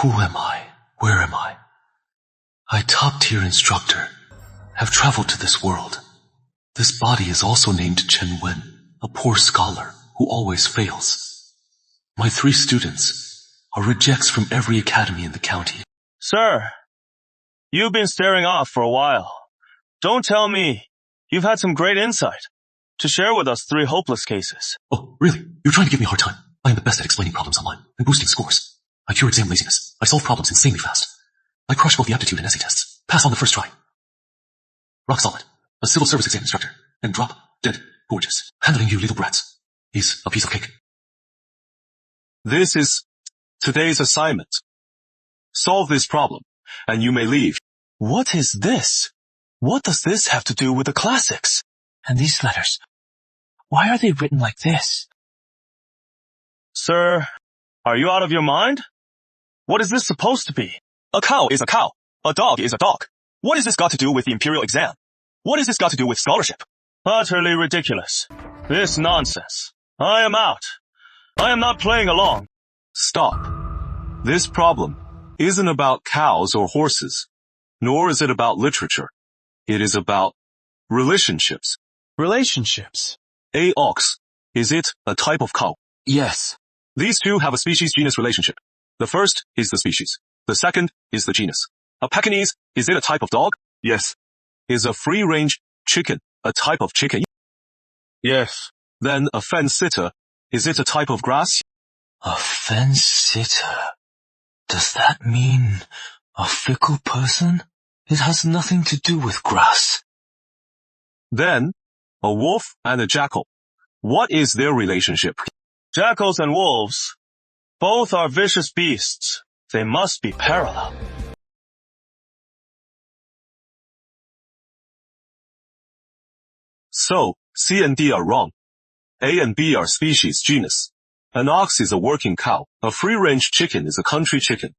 Who am I? Where am I? I, top-tier instructor, have traveled to this world. This body is also named Chen Wen, a poor scholar who always fails. My 3 students are rejects from every academy in the county. Sir, you've been staring off for a while. Don't tell me you've had some great insight to share with us 3 hopeless cases. Oh, really? You're trying to give me a hard time. I am the best at explaining problems online and boosting scores. I cure exam laziness. I solve problems insanely fast. I crush both the aptitude and essay tests. Pass on the first try. Rock solid. A civil service exam instructor. And drop. Dead. Gorgeous. Handling you little brats is a piece of cake. This is today's assignment. Solve this problem, and you may leave. What is this? What does this have to do with the classics? And these letters, why are they written like this? Sir, are you out of your mind? What is this supposed to be? A cow is a cow. A dog is a dog. What has this got to do with the imperial exam? What has this got to do with scholarship? Utterly ridiculous. This nonsense. I am out. I am not playing along. Stop. This problem isn't about cows or horses, nor is it about literature. It is about relationships. Relationships. A ox. Is it a type of cow? Yes. These two have a species-genus relationship. The first is the species. The second is the genus. A Pekingese, is it a type of dog? Yes. Is a free-range chicken a type of chicken? Yes. Then a fence-sitter, is it a type of grass? A fence-sitter. Does that mean a fickle person? It has nothing to do with grass. Then, a wolf and a jackal. What is their relationship? Jackals and wolves, both are vicious beasts. They must be parallel. So, C and D are wrong. A and B are species, genus. An ox is a working cow. A free-range chicken is a country chicken.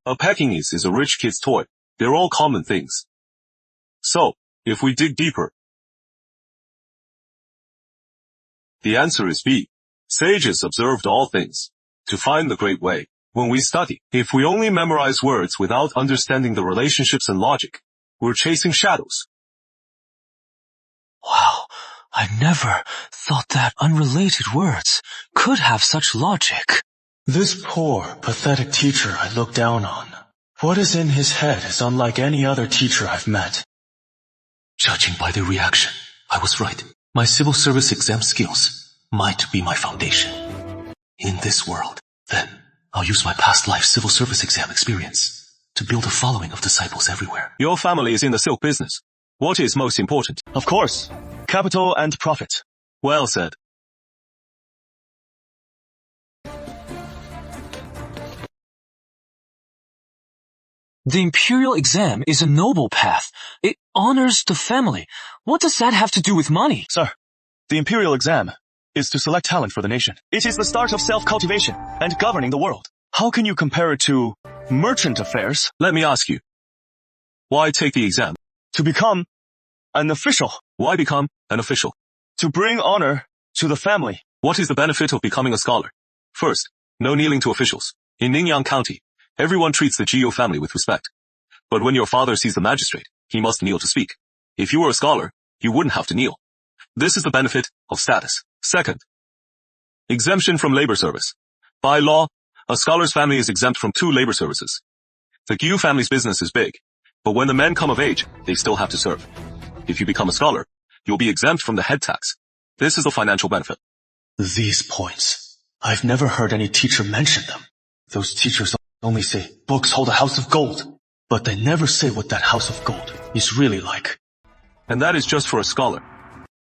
A Pekingese is a rich kid's toy. They're all common things. So, if we dig deeper, the answer is B. Sages observed all things to find the great way. When we study, if we only memorize words without understanding the relationships and logic, we're chasing shadows. Wow, I never thought that unrelated words could have such logic. This poor, pathetic teacher I look down on. What is in his head is unlike any other teacher I've met. Judging by their reaction, I was right. My civil service exam skills might be my foundation. In this world, then, I'll use my past life civil service exam experience to build a following of disciples everywhere. Your family is in the silk business. What is most important? Of course, capital and profit. Well said. The imperial exam is a noble path. It honors the family. What does that have to do with money? Sir, the imperial exam is to select talent for the nation. It is the start of self-cultivation and governing the world. How can you compare it to merchant affairs? Let me ask you, why take the exam? To become an official. Why become an official? To bring honor to the family. What is the benefit of becoming a scholar? First, no kneeling to officials. In Ningyan County, everyone treats the Geo family with respect. But when your father sees the magistrate, he must kneel to speak. If you were a scholar, you wouldn't have to kneel. This is the benefit of status. Second, exemption from labor service. By law, a scholar's family is exempt from 2 labor services. The Gyu family's business is big, but when the men come of age, they still have to serve. If you become a scholar, you'll be exempt from the head tax. This is the financial benefit. These points, I've never heard any teacher mention them. Those teachers only say, books hold a house of gold, but they never say what that house of gold is really like. And that is just for a scholar.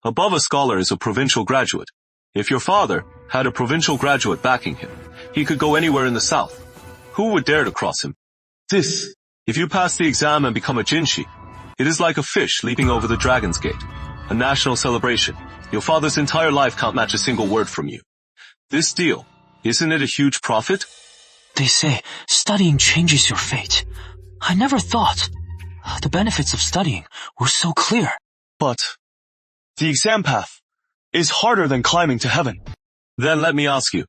Above a scholar is a provincial graduate. If your father had a provincial graduate backing him, he could go anywhere in the south. Who would dare to cross him? If you pass the exam and become a jinshi, it is like a fish leaping over the dragon's gate. A national celebration. Your father's entire life can't match a single word from you. This deal, isn't it a huge profit? They say studying changes your fate. I never thought the benefits of studying were so clear. But the exam path is harder than climbing to heaven. Then let me ask you,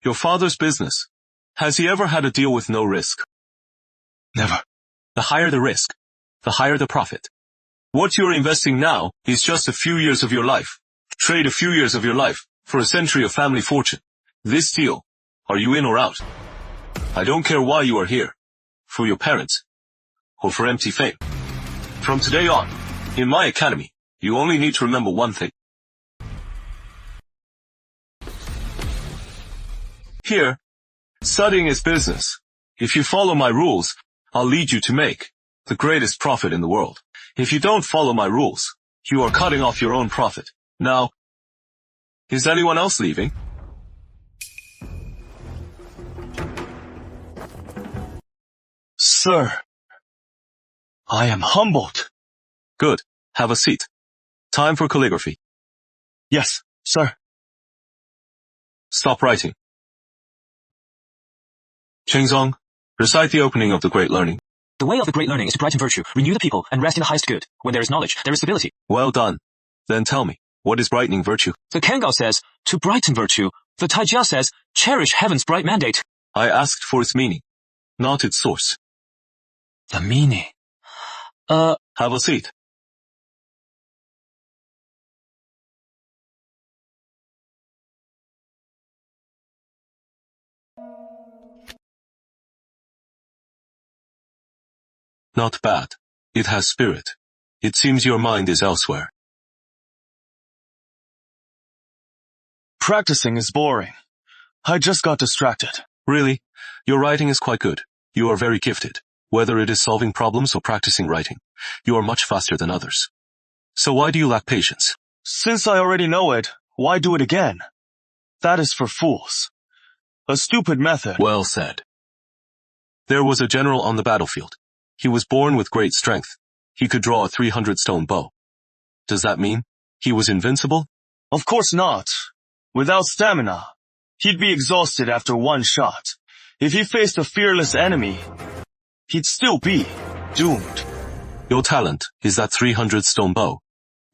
your father's business, Has he ever had a deal with no risk? Never. The higher the risk, the higher the profit. What you're investing now is just a few years of your life. Trade a few years of your life for a century of family fortune. This deal, are you in or out? I don't care why you are here. For your parents. Or for empty fame. From today on, in my academy, you only need to remember one thing. Here, studying is business. If you follow my rules, I'll lead you to make the greatest profit in the world. If you don't follow my rules, you are cutting off your own profit. Now, is anyone else leaving? Sir, I am humbled. Good. Have a seat. Time for calligraphy. Yes, sir. Stop writing. Chengzong, recite the opening of the Great Learning. The way of the great learning is to brighten virtue, renew the people, and rest in the highest good. When there is knowledge, there is stability. Well done. Then tell me, what is brightening virtue? The Kangao says, to brighten virtue. The Taijia says, cherish heaven's bright mandate. I asked for its meaning, not its source. The meaning? Have a seat. Not bad. It has spirit. It seems your mind is elsewhere. Practicing is boring. I just got distracted. Really? Your writing is quite good. You are very gifted. Whether it is solving problems or practicing writing, you are much faster than others. So why do you lack patience? Since I already know it, why do it again? That is for fools. A stupid method. Well said. There was a general on the battlefield. He was born with great strength. He could draw a 300-stone bow. Does that mean he was invincible? Of course not. Without stamina, he'd be exhausted after one shot. If he faced a fearless enemy, he'd still be doomed. Your talent is that 300-stone bow.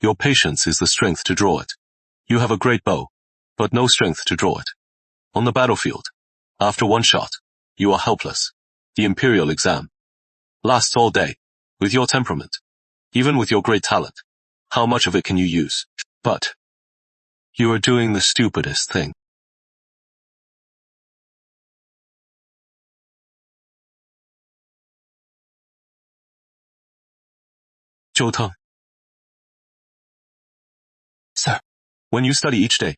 Your patience is the strength to draw it. You have a great bow, but no strength to draw it. On the battlefield, after one shot, you are helpless. The imperial exam lasts all day. With your temperament, even with your great talent, how much of it can you use? But you are doing the stupidest thing. Zhou Teng. Sir. When you study each day,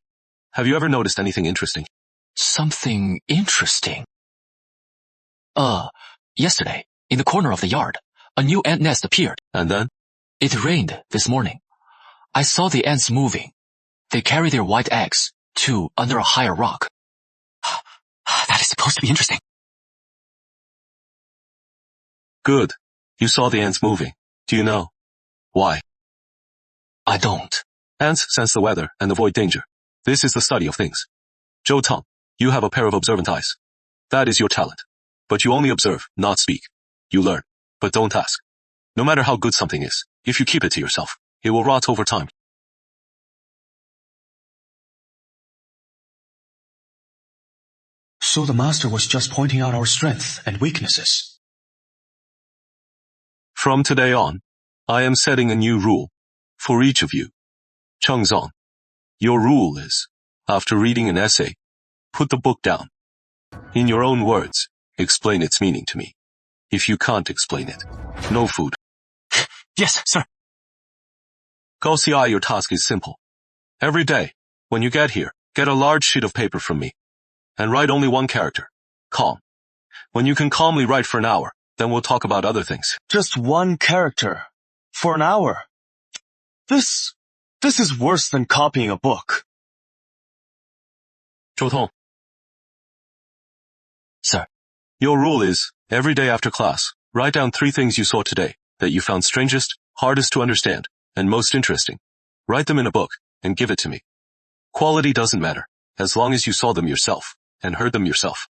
have you ever noticed anything interesting? Something interesting? Yesterday, in the corner of the yard, a new ant nest appeared. And then? It rained this morning. I saw the ants moving. They carry their white eggs, too, under a higher rock. That is supposed to be interesting. Good. You saw the ants moving. Do you know why? I don't. Ants sense the weather and avoid danger. This is the study of things. Zhou Teng, you have a pair of observant eyes. That is your talent. But you only observe, not speak. You learn, but don't ask. No matter how good something is, if you keep it to yourself, it will rot over time. So the master was just pointing out our strengths and weaknesses. From today on, I am setting a new rule for each of you. Chengzong, your rule is, after reading an essay, put the book down. In your own words, explain its meaning to me. If you can't explain it, no food. Yes, sir. Gao Xi, your task is simple. Every day, when you get here, get a large sheet of paper from me, and write only one character, calm. When you can calmly write for an hour, then we'll talk about other things. Just one character. For an hour. This is worse than copying a book. Zhou Tong. Sir. Your rule is, every day after class, write down 3 things you saw today that you found strangest, hardest to understand, and most interesting. Write them in a book, and give it to me. Quality doesn't matter, as long as you saw them yourself, and heard them yourself.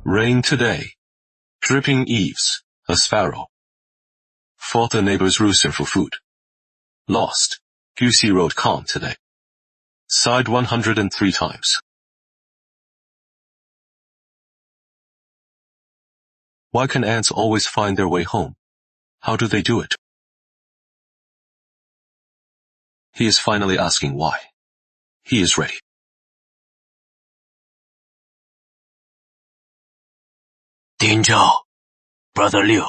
Rain today. Dripping eaves, a sparrow. Fought the neighbor's rooster for food. Lost. Goosey Road calm today. Sighed 103 times. Why can ants always find their way home? How do they do it? He is finally asking why. He is ready. Dean Zhao, Brother Liu,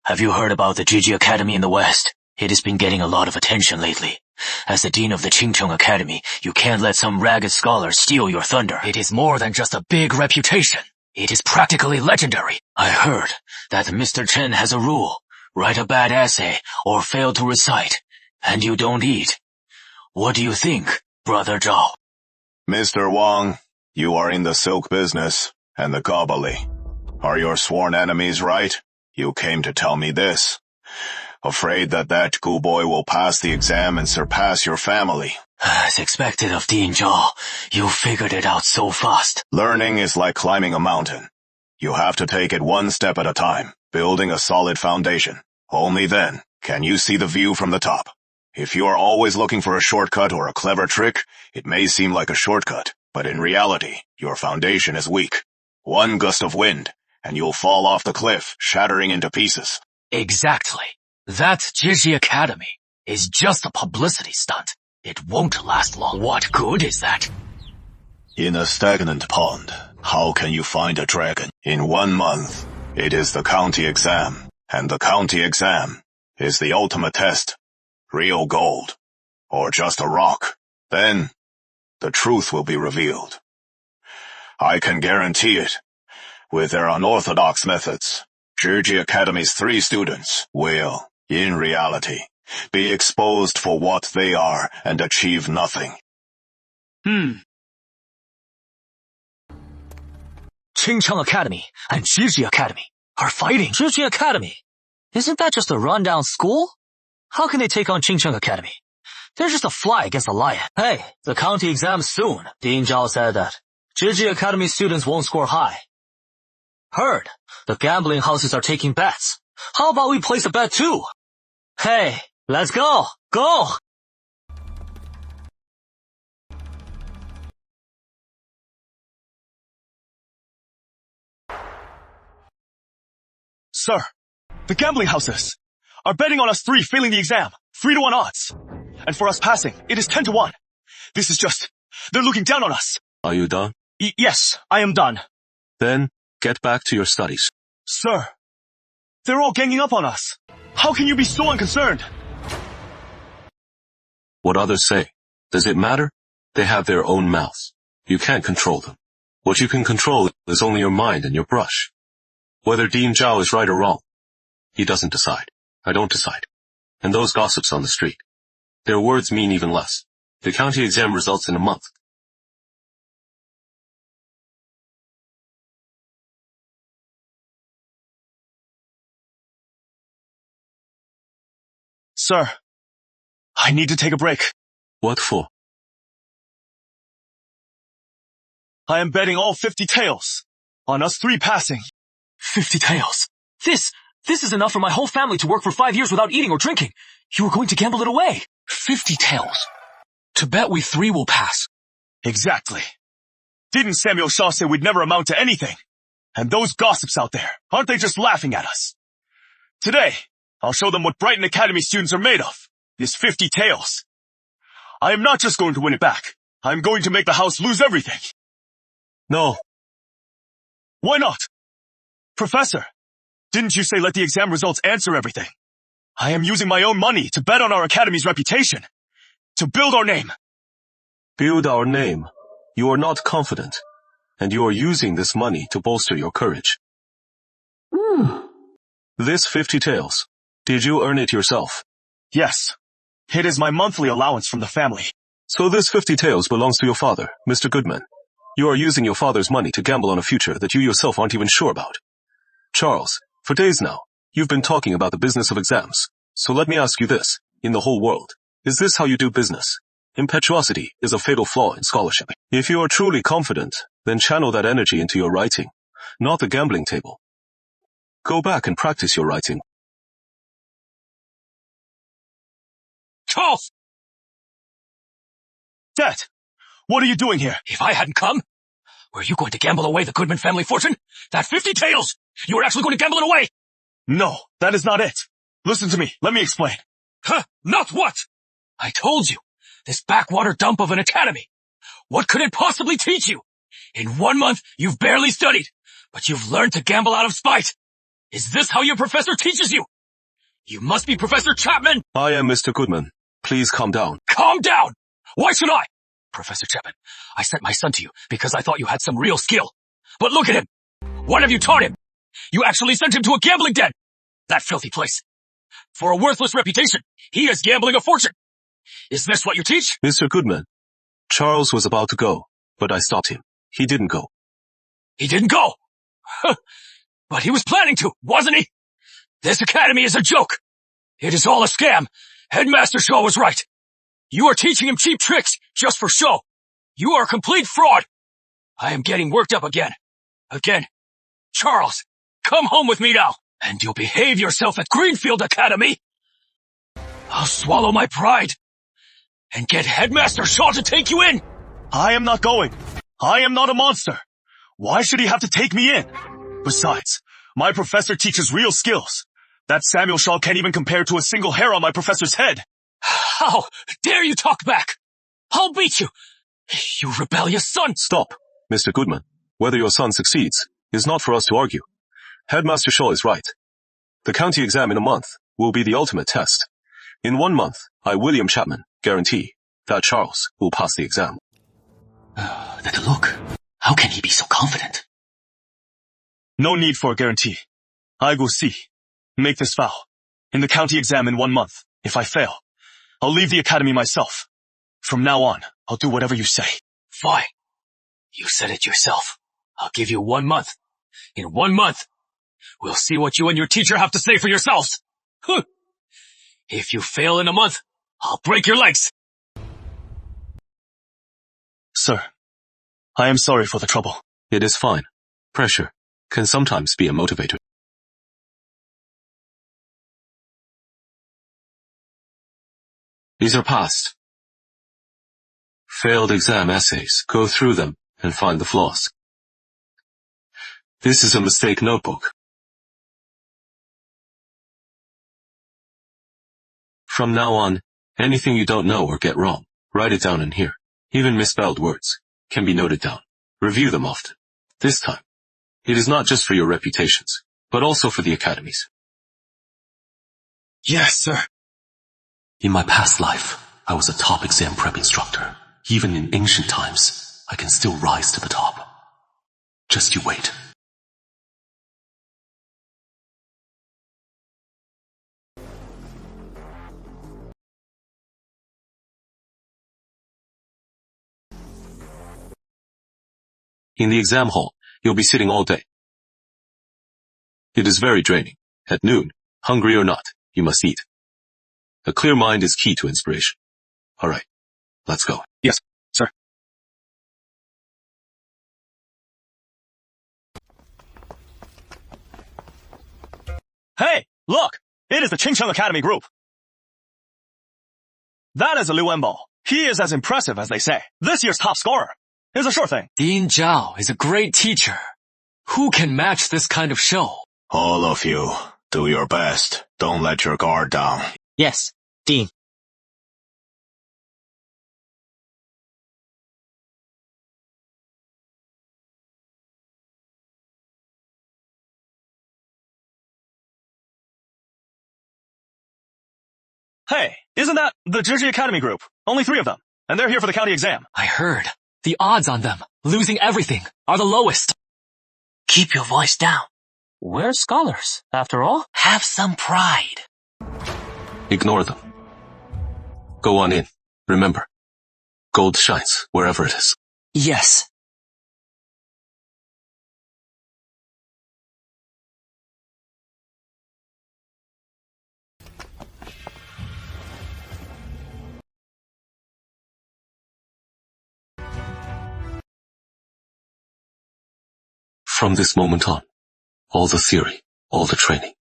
have you heard about the Gigi Academy in the West? It has been getting a lot of attention lately. As the Dean of the Qingcheng Academy, you can't let some ragged scholar steal your thunder. It is more than just a big reputation. It is practically legendary. I heard that Mr. Chen has a rule. Write a bad essay or fail to recite, and you don't eat. What do you think, Brother Zhao? Mr. Wang, you are in the silk business and the gobbledy. Are your sworn enemies right? You came to tell me this. Afraid that goo boy will pass the exam and surpass your family. As expected of Dean Zhao, you figured it out so fast. Learning is like climbing a mountain. You have to take it one step at a time, building a solid foundation. Only then can you see the view from the top. If you are always looking for a shortcut or a clever trick, it may seem like a shortcut, but in reality, your foundation is weak. One gust of wind, and you'll fall off the cliff, shattering into pieces. Exactly. That Gigi Academy is just a publicity stunt. It won't last long. What good is that? In a stagnant pond, how can you find a dragon? In 1 month, it is the county exam, and the county exam is the ultimate test. Real gold, or just a rock. Then, the truth will be revealed. I can guarantee it. With their unorthodox methods, Gigi Academy's 3 students will, in reality, be exposed for what they are and achieve nothing. Qingcheng Academy and Gigi Academy are fighting. Gigi Academy? Isn't that just a rundown school? How can they take on Qingcheng Academy? They're just a fly against a lion. Hey, the county exam's soon. Dean Zhao said that Gigi Academy students won't score high. Heard. The gambling houses are taking bets. How about we place a bet too? Hey, let's go! Go! Sir, the gambling houses are betting on us 3 failing the exam. 3-to-1 odds. And for us passing, it is 10-to-1. This is just... they're looking down on us. Are you done? Yes, I am done. Then, get back to your studies. Sir, they're all ganging up on us. How can you be so unconcerned? What others say, does it matter? They have their own mouths. You can't control them. What you can control is only your mind and your brush. Whether Dean Zhao is right or wrong, he doesn't decide. I don't decide. And those gossips on the street, their words mean even less. The county exam results in a month. Sir, I need to take a break. What for? I am betting all 50 taels on us 3 passing. 50 taels. This is enough for my whole family to work for 5 years without eating or drinking. You are going to gamble it away. 50 taels. To bet we 3 will pass. Exactly. Didn't Samuel Shaw say we'd never amount to anything? And those gossips out there, aren't they just laughing at us? Today, I'll show them what Brighton Academy students are made of. This 50 taels. I am not just going to win it back. I'm going to make the house lose everything. No. Why not? Professor, didn't you say let the exam results answer everything? I am using my own money to bet on our academy's reputation. To build our name. Build our name. You are not confident. And you are using this money to bolster your courage. This 50 taels. Did you earn it yourself? Yes. It is my monthly allowance from the family. So this 50 taels belongs to your father, Mr. Goodman. You are using your father's money to gamble on a future that you yourself aren't even sure about. Charles, for days now, you've been talking about the business of exams. So let me ask you this. In the whole world, is this how you do business? Impetuosity is a fatal flaw in scholarship. If you are truly confident, then channel that energy into your writing. not the gambling table. Go back and practice your writing. Charles! Dad, what are you doing here? If I hadn't come, were you going to gamble away the Goodman family fortune? That 50 taels! You were actually going to gamble it away! No, that is not it. Listen to me. Let me explain. Huh? Not what? I told you. This backwater dump of an academy. What could it possibly teach you? In 1 month, you've barely studied, but you've learned to gamble out of spite. Is this how your professor teaches you? You must be Professor Chapman! I am Mr. Goodman. Please calm down. Calm down! Why should I? Professor Chapman, I sent my son to you because I thought you had some real skill. But look at him! What have you taught him? You actually sent him to a gambling den! That filthy place. For a worthless reputation, he is gambling a fortune. Is this what you teach? Mr. Goodman, Charles was about to go, but I stopped him. He didn't go. He didn't go! But he was planning to, wasn't he? This academy is a joke. It is all a scam. Headmaster Shaw was right. You are teaching him cheap tricks just for show. You are a complete fraud. I am getting worked up again. Charles, come home with me now, and you'll behave yourself at Greenfield Academy. I'll swallow my pride and get Headmaster Shaw to take you in. I am not going. I am not a monster. Why should he have to take me in? Besides, my professor teaches real skills. That Samuel Shaw can't even compare to a single hair on my professor's head. How dare you talk back? I'll beat you. You rebellious son. Stop, Mr. Goodman. Whether your son succeeds is not for us to argue. Headmaster Shaw is right. The county exam in a month will be the ultimate test. In 1 month, I, William Chapman, guarantee that Charles will pass the exam. Then look, how can he be so confident? No need for a guarantee. I will see. Make this vow. In the county exam in 1 month, if I fail, I'll leave the academy myself. From now on, I'll do whatever you say. Fine. You said it yourself. I'll give you 1 month. In 1 month, we'll see what you and your teacher have to say for yourselves. If you fail in a month, I'll break your legs. Sir, I am sorry for the trouble. It is fine. Pressure can sometimes be a motivator. These are past. Failed exam essays. Go through them and find the flaws. This is a mistake notebook. From now on, anything you don't know or get wrong, write it down in here. Even misspelled words can be noted down. Review them often. This time, it is not just for your reputations, but also for the academies. Yes, sir. In my past life, I was a top exam prep instructor. Even in ancient times, I can still rise to the top. Just you wait. In the exam hall, you'll be sitting all day. It is very draining. At noon, hungry or not, you must eat. A clear mind is key to inspiration. All right, let's go. Yes, sir. Hey, look! It is the Qingcheng Academy group. That is a Liu Wenbo. He is as impressive as they say. This year's top scorer. It's a sure thing. Dean Zhao is a great teacher. Who can match this kind of show? All of you, do your best. Don't let your guard down. Yes, Dean. Hey, isn't that the Zhizhi Academy group? Only 3 of them. And they're here for the county exam. I heard. The odds on them losing everything are the lowest. Keep your voice down. We're scholars, after all. Have some pride. Ignore them. Go on in. Remember, gold shines wherever it is. Yes. From this moment on, all the theory, all the training,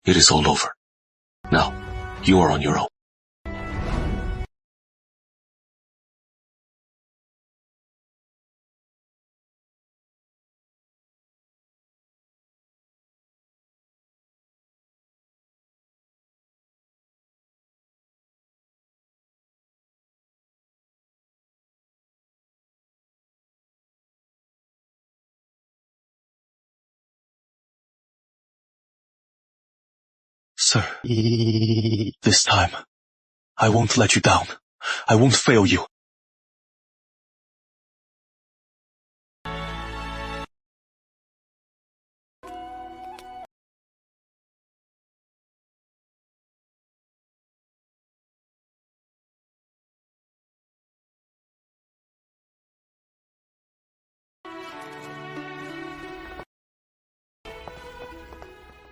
it is all over. Now, you are on your own. Sir, this time, I won't let you down. I won't fail you.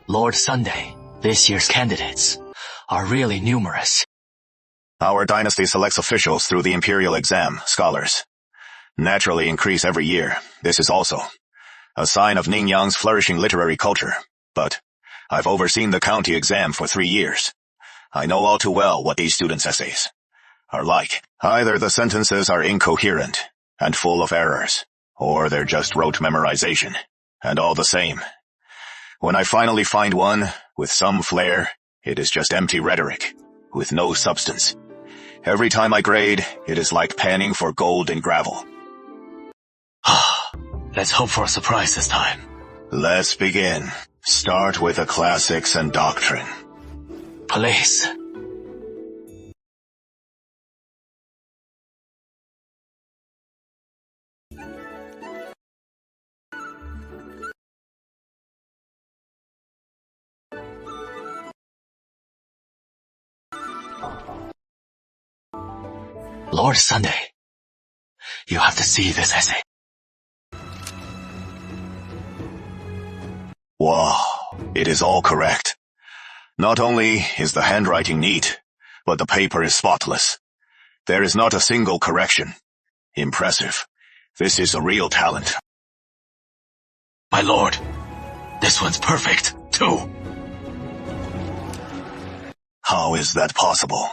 Lord Sunday, this year's candidates are really numerous. Our dynasty selects officials through the imperial exam, scholars. Naturally increase every year. This is also a sign of Ningyang's flourishing literary culture. But I've overseen the county exam for 3 years. I know all too well what these students' essays are like. Either the sentences are incoherent and full of errors, or they're just rote memorization, and all the same. When I finally find one with some flair, it is just empty rhetoric, with no substance. Every time I grade, it is like panning for gold in gravel. Let's hope for a surprise this time. Let's begin. Start with the classics and doctrine. Police. Lord Sunday, you have to see this essay. Wow, it is all correct. Not only is the handwriting neat, but the paper is spotless. There is not a single correction. Impressive. This is a real talent. My lord, this one's perfect, too. How is that possible?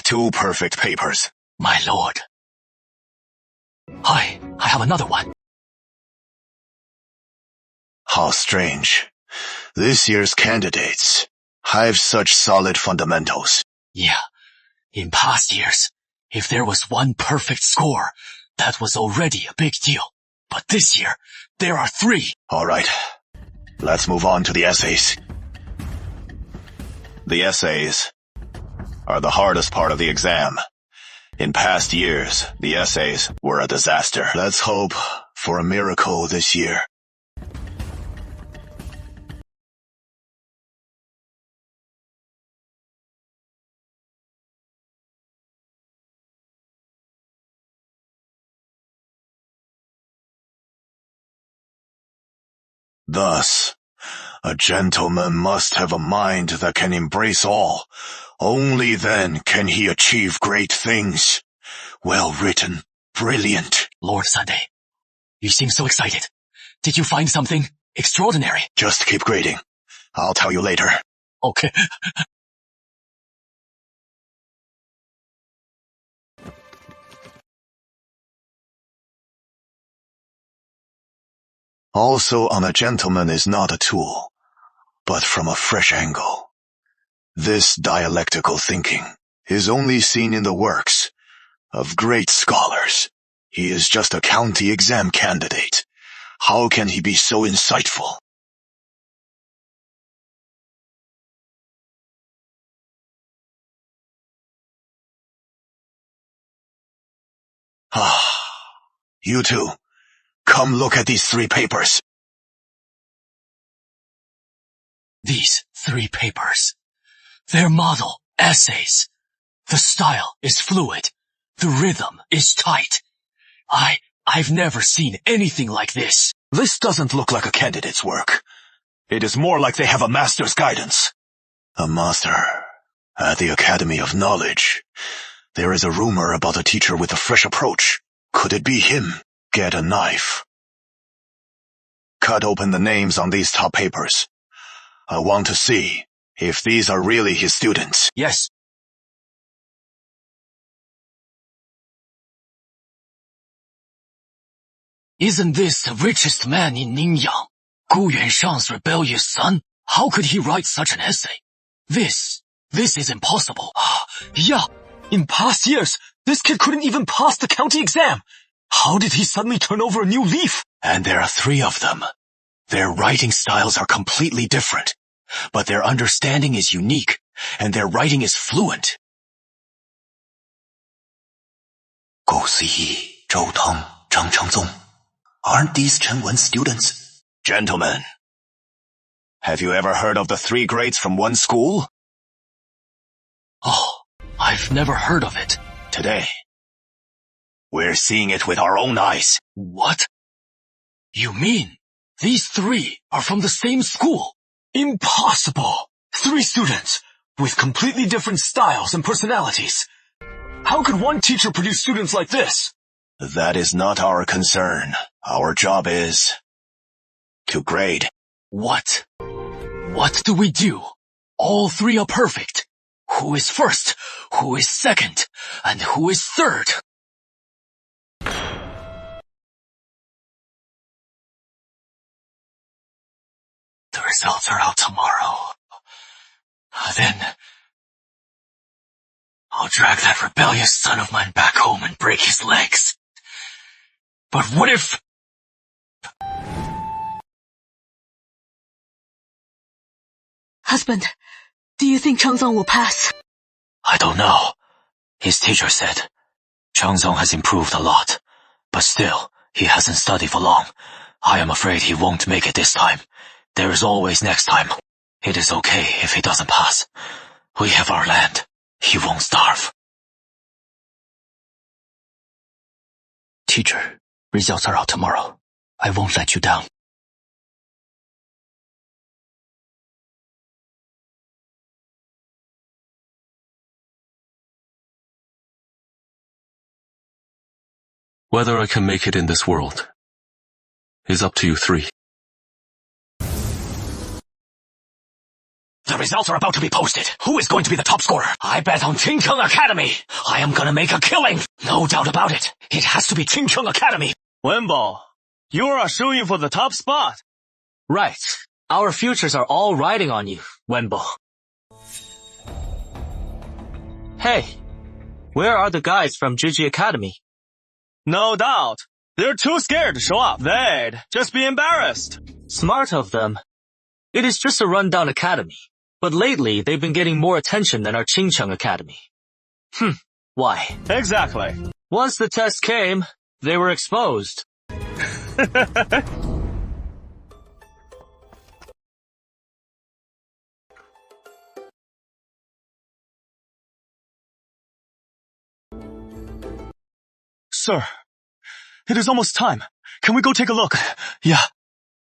2 perfect papers. My lord. I have another one. How strange. This year's candidates have such solid fundamentals. Yeah, in past years, if there was one perfect score, that was already a big deal. But this year, there are 3. All right, let's move on to the essays. The essays are the hardest part of the exam. In past years, the essays were a disaster. Let's hope for a miracle this year. Thus, a gentleman must have a mind that can embrace all. Only then can he achieve great things. Well written, brilliant. Lord Sunday, you seem so excited. Did you find something extraordinary? Just keep grading. I'll tell you later. Okay. Also on a gentleman is not a tool, but from a fresh angle. This dialectical thinking is only seen in the works of great scholars. He is just a county exam candidate. How can he be so insightful? You two, come look at these 3 papers. These 3 papers. They're model essays. The style is fluid. The rhythm is tight. I've never seen anything like this. This doesn't look like a candidate's work. It is more like they have a master's guidance. A master at the Academy of Knowledge. There is a rumor about a teacher with a fresh approach. Could it be him? Get a knife. cut open the names on these top papers. I want to see if these are really his students. Yes. Isn't this the richest man in Ningyang, Gu Yuanshang's rebellious son? How could he write such an essay? This is impossible. Yeah, in past years, this kid couldn't even pass the county exam. How did he suddenly turn over a new leaf? And there are 3 of them. Their writing styles are completely different, but their understanding is unique, and their writing is fluent. Gou Siyi, Zhou Teng, Zhang Chengzong. Aren't these Chen Wen's students? Gentlemen, have you ever heard of the 3 greats from one school? Oh, I've never heard of it. Today, we're seeing it with our own eyes. What? You mean these 3 are from the same school? Impossible! 3 students with completely different styles and personalities. How could one teacher produce students like this? That is not our concern. Our job is to grade. What? What do we do? All 3 are perfect. Who is first? Who is second? And who is third? The results are out tomorrow. Then I'll drag that rebellious son of mine back home and break his legs. But what if... Husband, do you think Changzong will pass? I don't know. His teacher said Changzong has improved a lot, but still, he hasn't studied for long. I am afraid he won't make it this time. There is always next time. It is okay if he doesn't pass. We have our land. He won't starve. Teacher, results are out tomorrow. I won't let you down. Whether I can make it in this world is up to you 3. The results are about to be posted. Who is going to be the top scorer? I bet on Qingcheng Academy. I am gonna make a killing. No doubt about it. It has to be Qingcheng Academy. Wenbo, you are shooting for the top spot. Right. Our futures are all riding on you, Wenbo. Hey, where are the guys from Zhiji Academy? No doubt. They're too scared to show up. They'd just be embarrassed. Smart of them. It is just a rundown academy. But lately, they've been getting more attention than our Qingcheng Academy. Why? Exactly. Once the test came, they were exposed. Sir, it is almost time. Can we go take a look? Yeah.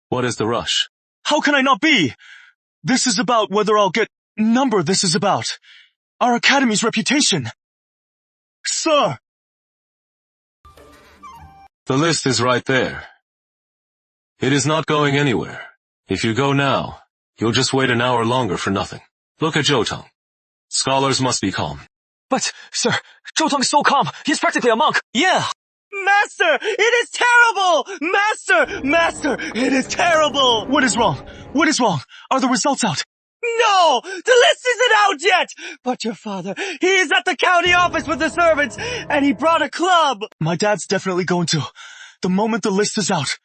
What is the rush? How can I not be? This is about whether I'll get number. This is about our academy's reputation. Sir! The list is right there. It is not going anywhere. If you go now, you'll just wait an hour longer for nothing. Look at Zhou Teng. Scholars must be calm. But, sir, Zhou Teng is so calm. He's practically a monk. Yeah. Master, it is terrible! Master, it is terrible! What is wrong? What is wrong? Are the results out? No! The list isn't out yet! But your father, he is at the county office with the servants, and he brought a club! My dad's definitely going to. The moment the list is out.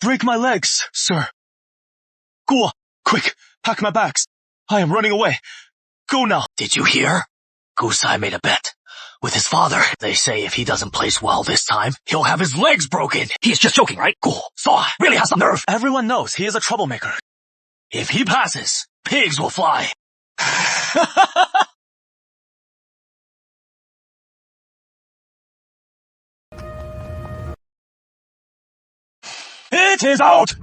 Break my legs, sir. Go on, quick, pack my bags. I am running away. Go now. Did you hear? Gusai made a bet with his father. They say if he doesn't place well this time, he'll have his legs broken. He's just joking, right? Cool. Saw really has some nerve. Everyone knows he is a troublemaker. If he passes, pigs will fly. It is out!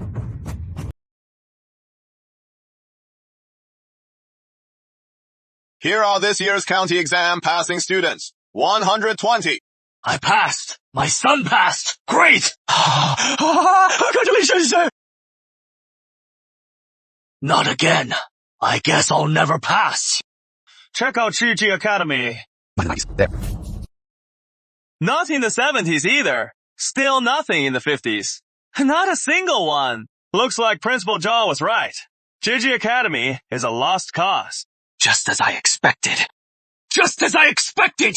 Here are this year's county exam passing students. 120. I passed. My son passed. Great. Congratulations, sir! Not again. I guess I'll never pass. Check out GG Academy. There. Not in the 70s either. Still nothing in the 50s. Not a single one. Looks like Principal Zhao was right. GG Academy is a lost cause. Just as I expected. Just as I expected!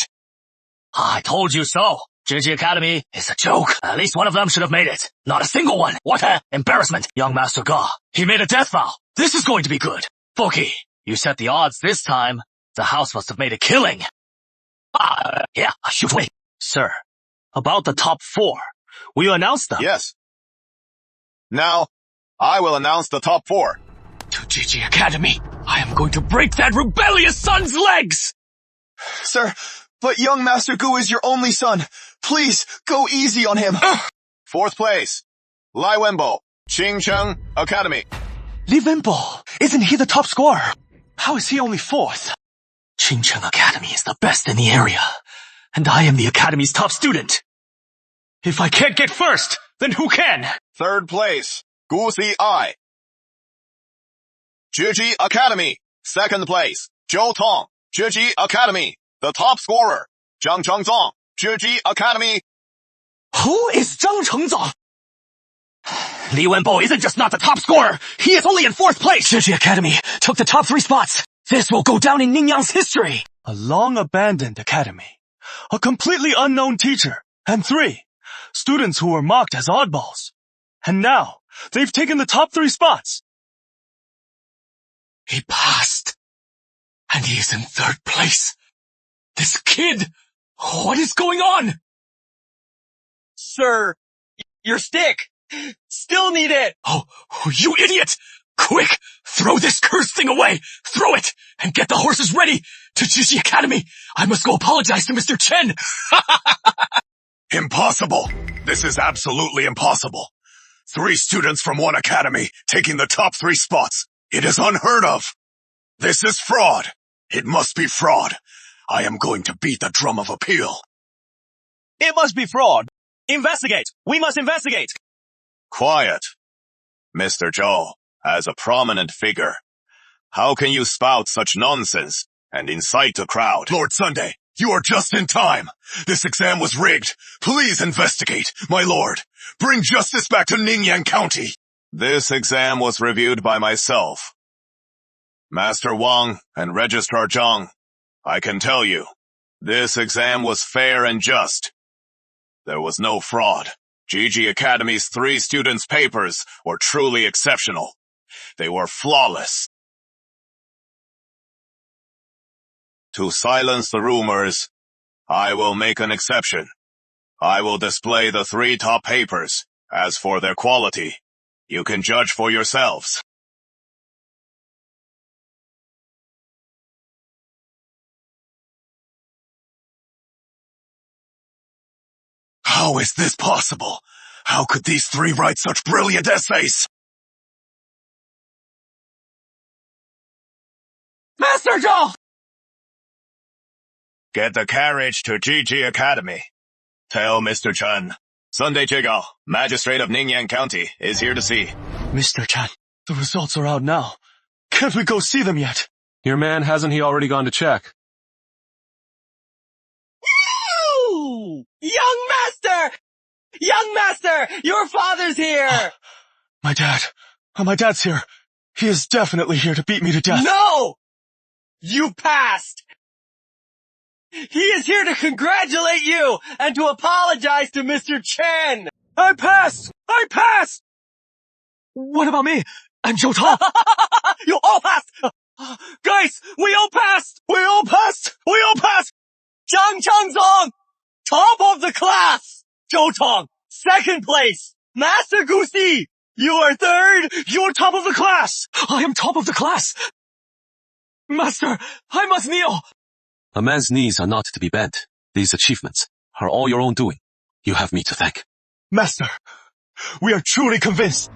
I told you so. GG Academy is a joke. At least one of them should have made it. Not a single one. What a embarrassment. Young Master Ga. He made a death vow. This is going to be good. Foki, you set the odds this time. The house must have made a killing. Yeah, shoot away. Sir, about the top 4. Will you announce them? Yes. Now, I will announce the top 4. To GG Academy, I am going to break that rebellious son's legs! Sir, but young Master Gu is your only son. Please, go easy on him. 4th place, Lai Wenbo, Qingcheng Academy. Li Wenbo, isn't he the top scorer? How is he only 4th? Qingcheng Academy is the best in the area, and I am the Academy's top student. If I can't get first, then who can? 3rd place, Gu Si Ai. Zhiji Academy. 2nd place, Zhou Tong, Zhiji Academy. The top scorer, Zhang Chengzong, Zhiji Academy. Who is Zhang Chengzong? Li Wenbo isn't just not the top scorer, he is only in 4th place! Zhiji Academy took the top 3 spots. This will go down in Ningyang's history. A long-abandoned academy. A completely unknown teacher. And 3, students who were mocked as oddballs. And now, they've taken the top 3 spots. He passed. And he is in 3rd place. This kid! What is going on? Sir, your stick! Still need it! Oh, you idiot! Quick! Throw this cursed thing away! Throw it! And get the horses ready! To Zhiji Academy! I must go apologize to Mr. Chen! Impossible! This is absolutely impossible. 3 students from 1 academy taking the top 3 spots. It is unheard of. This is fraud. It must be fraud. I am going to beat the drum of appeal. It must be fraud. Investigate! We must investigate! Quiet. Mr. Zhou, as a prominent figure, how can you spout such nonsense and incite a crowd? Lord Sunday, you are just in time. This exam was rigged. Please investigate, my lord. Bring justice back to Ningyang County. This exam was reviewed by myself. Master Wang and Registrar Zhang, I can tell you, this exam was fair and just. There was no fraud. GG Academy's 3 students' papers were truly exceptional. They were flawless. To silence the rumors, I will make an exception. I will display the 3 top papers. As for their quality, you can judge for yourselves. How is this possible? How could these 3 write such brilliant essays? Master Zhou! Get the carriage to GG Academy. Tell Mr. Chen, Sunday Jigao, Magistrate of Ningyang County, is here to see. Mr. Chen, the results are out now. Can't we go see them yet? Your man, hasn't he already gone to check? Young Master! Young Master! Your father's here! My dad's here. He is definitely here to beat me to death. No! You passed! He is here to congratulate you and to apologize to Mr. Chen! I passed! I passed! What about me? And Zhou Tong? You all passed! Guys, we all passed! We all passed! We all passed! Zhang Chengzong! Top of the class! Zhou Tong, 2nd place! Master Gu Si, you are 3rd! You're top of the class! I am top of the class! Master, I must kneel! A man's knees are not to be bent. These achievements are all your own doing. You have me to thank. Master, we are truly convinced.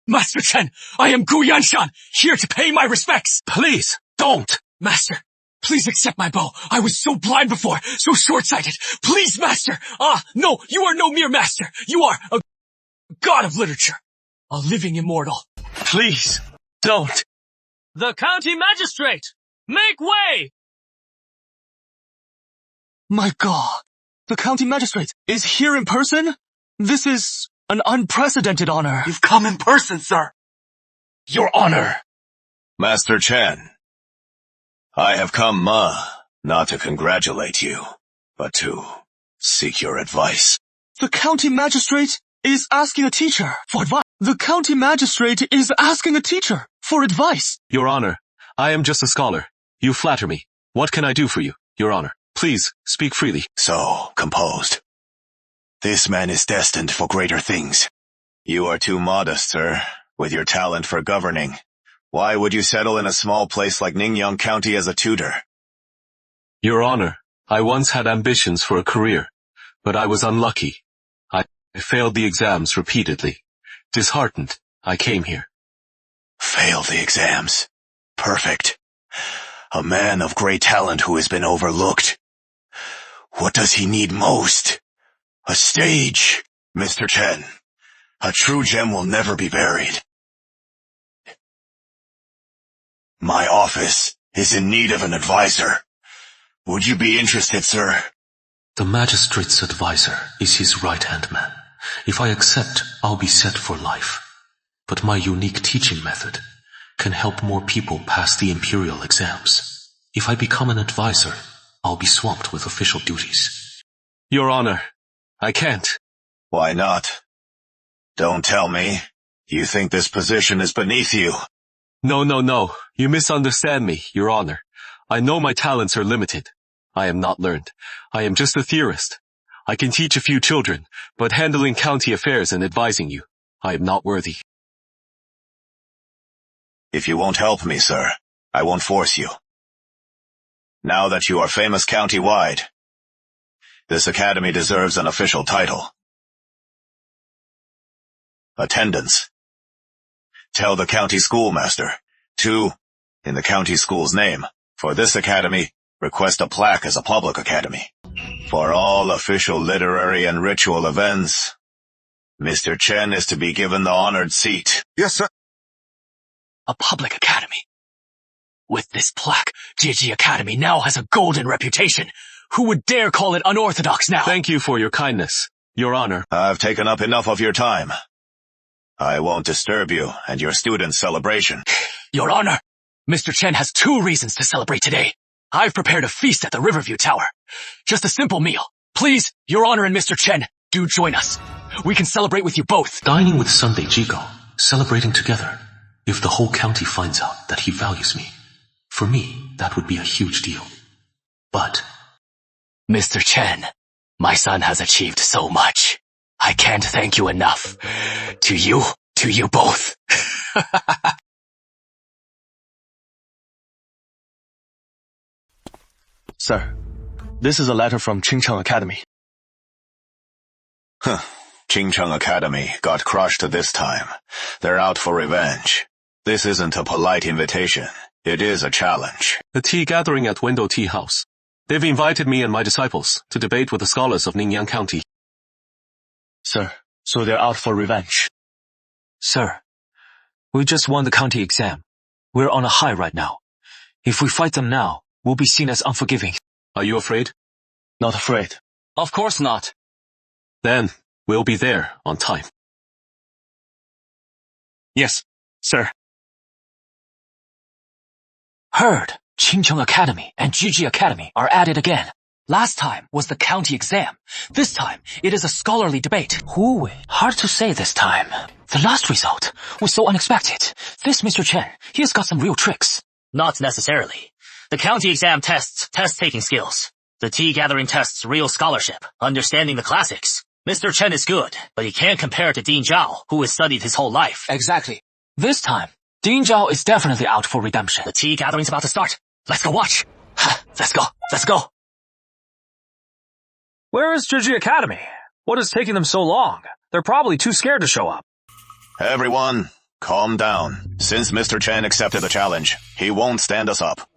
Master Chen, I am Gu Yanshan, here to pay my respects. Please, don't! Master, Please accept my bow. I was so blind before, so short-sighted. Please, master. No, you are no mere master. You are a god of literature. A living immortal. Please, don't. The county magistrate! Make way! My God, the county magistrate is here in person? This is an unprecedented honor. You've come in person, sir. Your honor. Master Chen, I have come, not to congratulate you, but to seek your advice. The county magistrate is asking a teacher for advice. The county magistrate is asking a teacher for advice. Your Honor, I am just a scholar. You flatter me. What can I do for you, Your Honor? Please, speak freely. So, composed. This man is destined for greater things. You are too modest, sir, with your talent for governing. Why would you settle in a small place like Ningyang County as a tutor? Your Honor, I once had ambitions for a career, but I was unlucky. I failed the exams repeatedly. Disheartened, I came here. Failed the exams. Perfect. A man of great talent who has been overlooked. What does he need most? A stage, Mr. Chen. A true gem will never be buried. My office is in need of an advisor. Would you be interested, sir? The magistrate's advisor is his right-hand man. If I accept, I'll be set for life. But my unique teaching method can help more people pass the imperial exams. If I become an advisor, I'll be swamped with official duties. Your Honor, I can't. Why not? Don't tell me. You think this position is beneath you? No. You misunderstand me, Your Honor. I know my talents are limited. I am not learned. I am just a theorist. I can teach a few children, but handling county affairs and advising you, I am not worthy. If you won't help me, sir, I won't force you. Now that you are famous county-wide, this academy deserves an official title. Attendance. Tell the county schoolmaster to, in the county school's name, for this academy, request a plaque as a public academy. For all official literary and ritual events, Mr. Chen is to be given the honored seat. Yes, sir. A public academy. With this plaque, JG Academy now has a golden reputation. Who would dare call it unorthodox now? Thank you for your kindness, Your Honor. I've taken up enough of your time. I won't disturb you and your students' celebration. Your Honor, Mr. Chen has 2 reasons to celebrate today. I've prepared a feast at the Riverview Tower. Just a simple meal. Please, Your Honor and Mr. Chen, do join us. We can celebrate with you both. Dining with Sunday Jigo, celebrating together. If the whole county finds out that he values me, for me, that would be a huge deal. But Mr. Chen, my son has achieved so much. I can't thank you enough. To you both. Sir, this is a letter from Qingcheng Academy. Qingcheng Academy got crushed this time. They're out for revenge. This isn't a polite invitation. It is a challenge. A tea gathering at Window Tea House. They've invited me and my disciples to debate with the scholars of Ningyang County. Sir, so they're out for revenge. Sir, we just won the county exam. We're on a high right now. If we fight them now, we'll be seen as unforgiving. Are you afraid? Not afraid. Of course not. Then, we'll be there on time. Yes, sir. Heard, Qingcheng Academy and Jiji Academy are at it again. Last time was the county exam. This time, it is a scholarly debate. Who will? Hard to say this time. The last result was so unexpected. This Mr. Chen, he has got some real tricks. Not necessarily. The county exam tests test-taking skills. The tea gathering tests real scholarship, understanding the classics. Mr. Chen is good, but he can't compare to Dean Zhao, who has studied his whole life. Exactly. This time, Dean Zhao is definitely out for redemption. The tea gathering's about to start. Let's go watch. Let's go. Where is Jiji Academy? What is taking them so long? They're probably too scared to show up. Everyone, calm down. Since Mr. Chen accepted the challenge, he won't stand us up.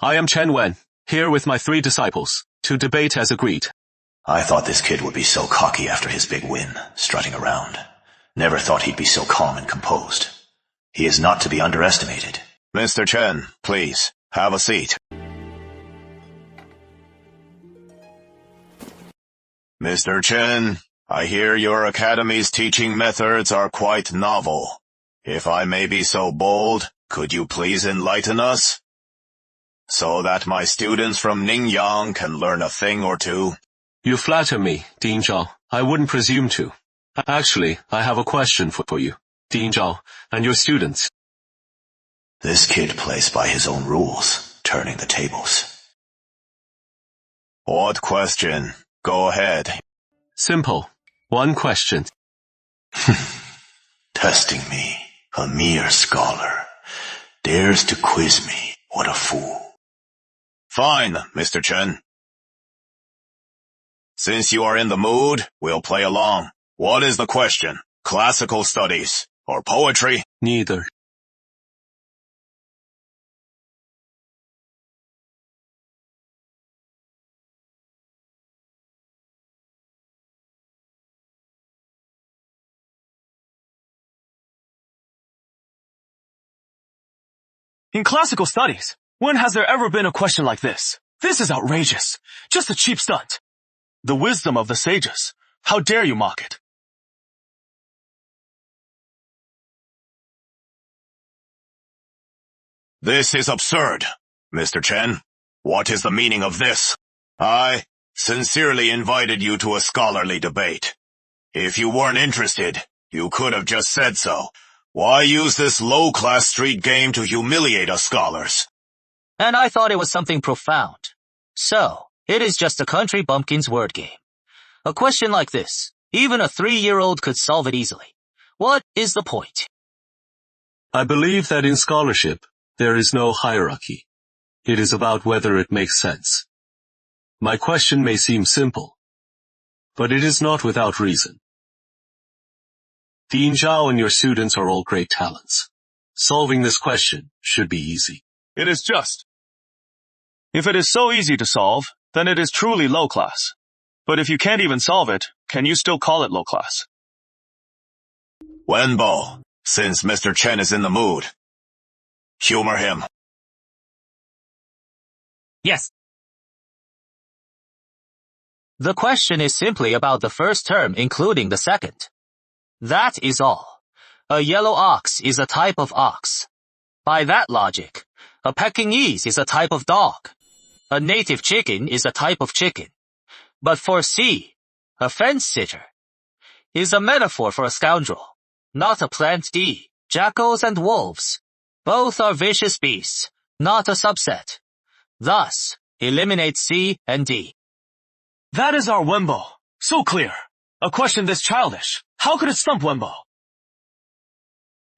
I am Chen Wen, here with my 3 disciples, to debate as agreed. I thought this kid would be so cocky after his big win, strutting around. Never thought he'd be so calm and composed. He is not to be underestimated. Mr. Chen, please, have a seat. Mr. Chen, I hear your academy's teaching methods are quite novel. If I may be so bold, could you please enlighten us? So that my students from Ningyang can learn a thing or two. You flatter me, Dean Zhao. I wouldn't presume to. Actually, I have a question for you, Dean Zhao, and your students. This kid plays by his own rules, turning the tables. What question? Go ahead. Simple. 1 question. Testing me, a mere scholar. Dares to quiz me. What a fool. Fine, Mr. Chen. Since you are in the mood, we'll play along. What is the question? Classical studies or poetry? Neither. In classical studies, when has there ever been a question like this? This is outrageous. Just a cheap stunt. The wisdom of the sages. How dare you mock it? This is absurd. Mr. Chen, what is the meaning of this? I sincerely invited you to a scholarly debate. If you weren't interested, you could have just said so. Why use this low-class street game to humiliate us scholars? And I thought it was something profound. So, it is just a country bumpkin's word game. A question like this, even a 3-year-old could solve it easily. What is the point? I believe that in scholarship, there is no hierarchy. It is about whether it makes sense. My question may seem simple, but it is not without reason. Dean Zhao and your students are all great talents. Solving this question should be easy. It is just. If it is so easy to solve, then it is truly low class. But if you can't even solve it, can you still call it low class? Wenbo, since Mr. Chen is in the mood, humor him. Yes. The question is simply about the first term including the second. That is all. A yellow ox is a type of ox. By that logic, a Pekingese is a type of dog. A native chicken is a type of chicken. But for C, a fence-sitter, is a metaphor for a scoundrel, not a plant. D, jackals and wolves. Both are vicious beasts, not a subset. Thus, eliminate C and D. That is our Wenbo. So clear. A question this childish. How could it stump Wenbo?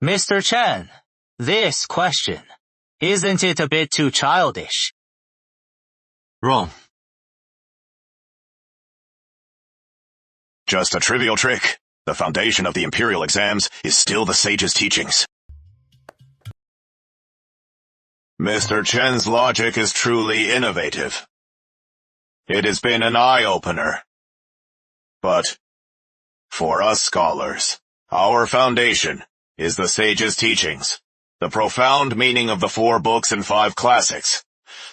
Mr. Chen, this question, isn't it a bit too childish? Wrong. Just a trivial trick. The foundation of the imperial exams is still the sage's teachings. Mr. Chen's logic is truly innovative. It has been an eye-opener. But for us scholars, our foundation is the sage's teachings, the profound meaning of the 4 books and 5 classics.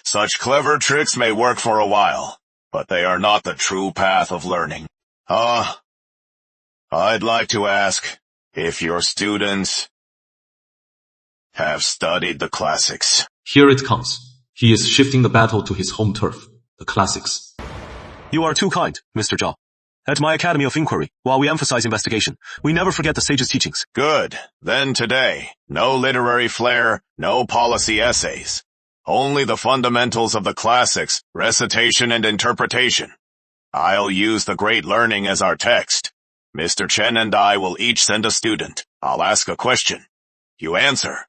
Such clever tricks may work for a while, but they are not the true path of learning. I'd like to ask if your students have studied the classics. Here it comes. He is shifting the battle to his home turf, the classics. You are too kind, Mr. Zhao. At my Academy of Inquiry, while we emphasize investigation, we never forget the sage's teachings. Good. Then today, no literary flair, no policy essays. Only the fundamentals of the classics, recitation and interpretation. I'll use the Great Learning as our text. Mr. Chen and I will each send a student. I'll ask a question. You answer.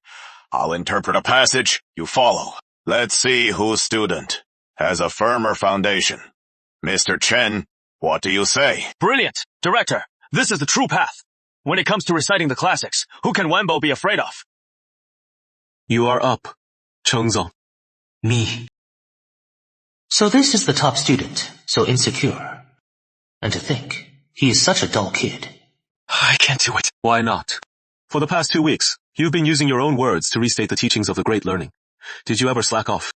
I'll interpret a passage. You follow. Let's see whose student has a firmer foundation. Mr. Chen, what do you say? Brilliant. Director, this is the true path. When it comes to reciting the classics, who can Wenbo be afraid of? You are up, Chengzong. Me. So this is the top student, so insecure. And to think, he is such a dull kid. I can't do it. Why not? For the past 2 weeks, you've been using your own words to restate the teachings of the Great Learning. Did you ever slack off?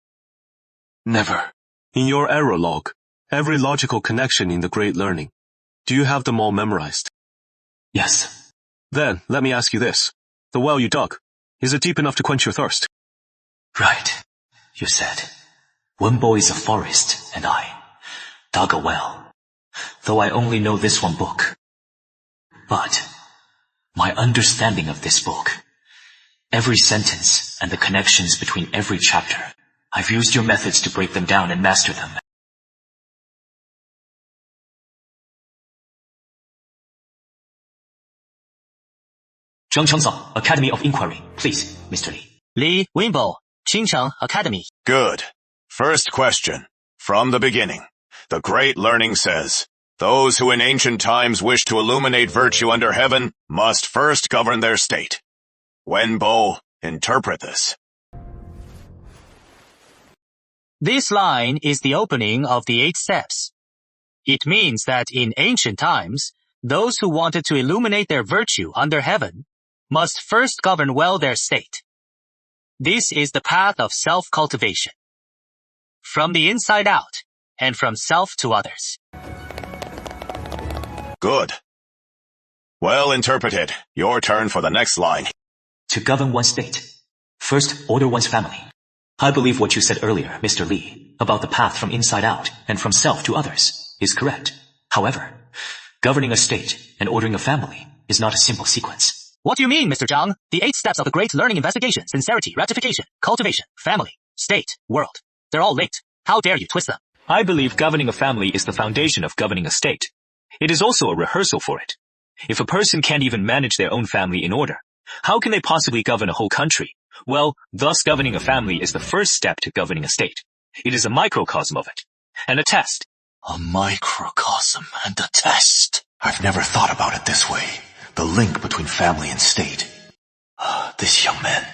Never. In your error log, every logical connection in the Great Learning, do you have them all memorized? Yes. Then, let me ask you this. The well you dug, is it deep enough to quench your thirst? Right. You said. Wenbo is a forest, and I dug a well. Though I only know this one book. But my understanding of this book, every sentence and the connections between every chapter, I've used your methods to break them down and master them. Zhangcheng's Academy of Inquiry, please, Mr. Li. Li Wenbo, Qingcheng Academy. Good. First question. From the beginning, the Great Learning says, those who in ancient times wish to illuminate virtue under heaven must first govern their state. Wenbo, interpret this. This line is the opening of the 8 steps. It means that in ancient times, those who wanted to illuminate their virtue under heaven must first govern well their state. This is the path of self-cultivation. From the inside out, and from self to others. Good. Well interpreted. Your turn for the next line. To govern one's state, first order one's family. I believe what you said earlier, Mr. Li, about the path from inside out and from self to others, is correct. However, governing a state and ordering a family is not a simple sequence. What do you mean, Mr. Zhang? The 8 steps of the Great Learning: investigation, sincerity, rectification, cultivation, family, state, world. They're all linked. How dare you twist them? I believe governing a family is the foundation of governing a state. It is also a rehearsal for it. If a person can't even manage their own family in order, how can they possibly govern a whole country? Well, thus governing a family is the first step to governing a state. It is a microcosm of it. And a test. A microcosm and a test. I've never thought about it this way. The link between family and state. This young man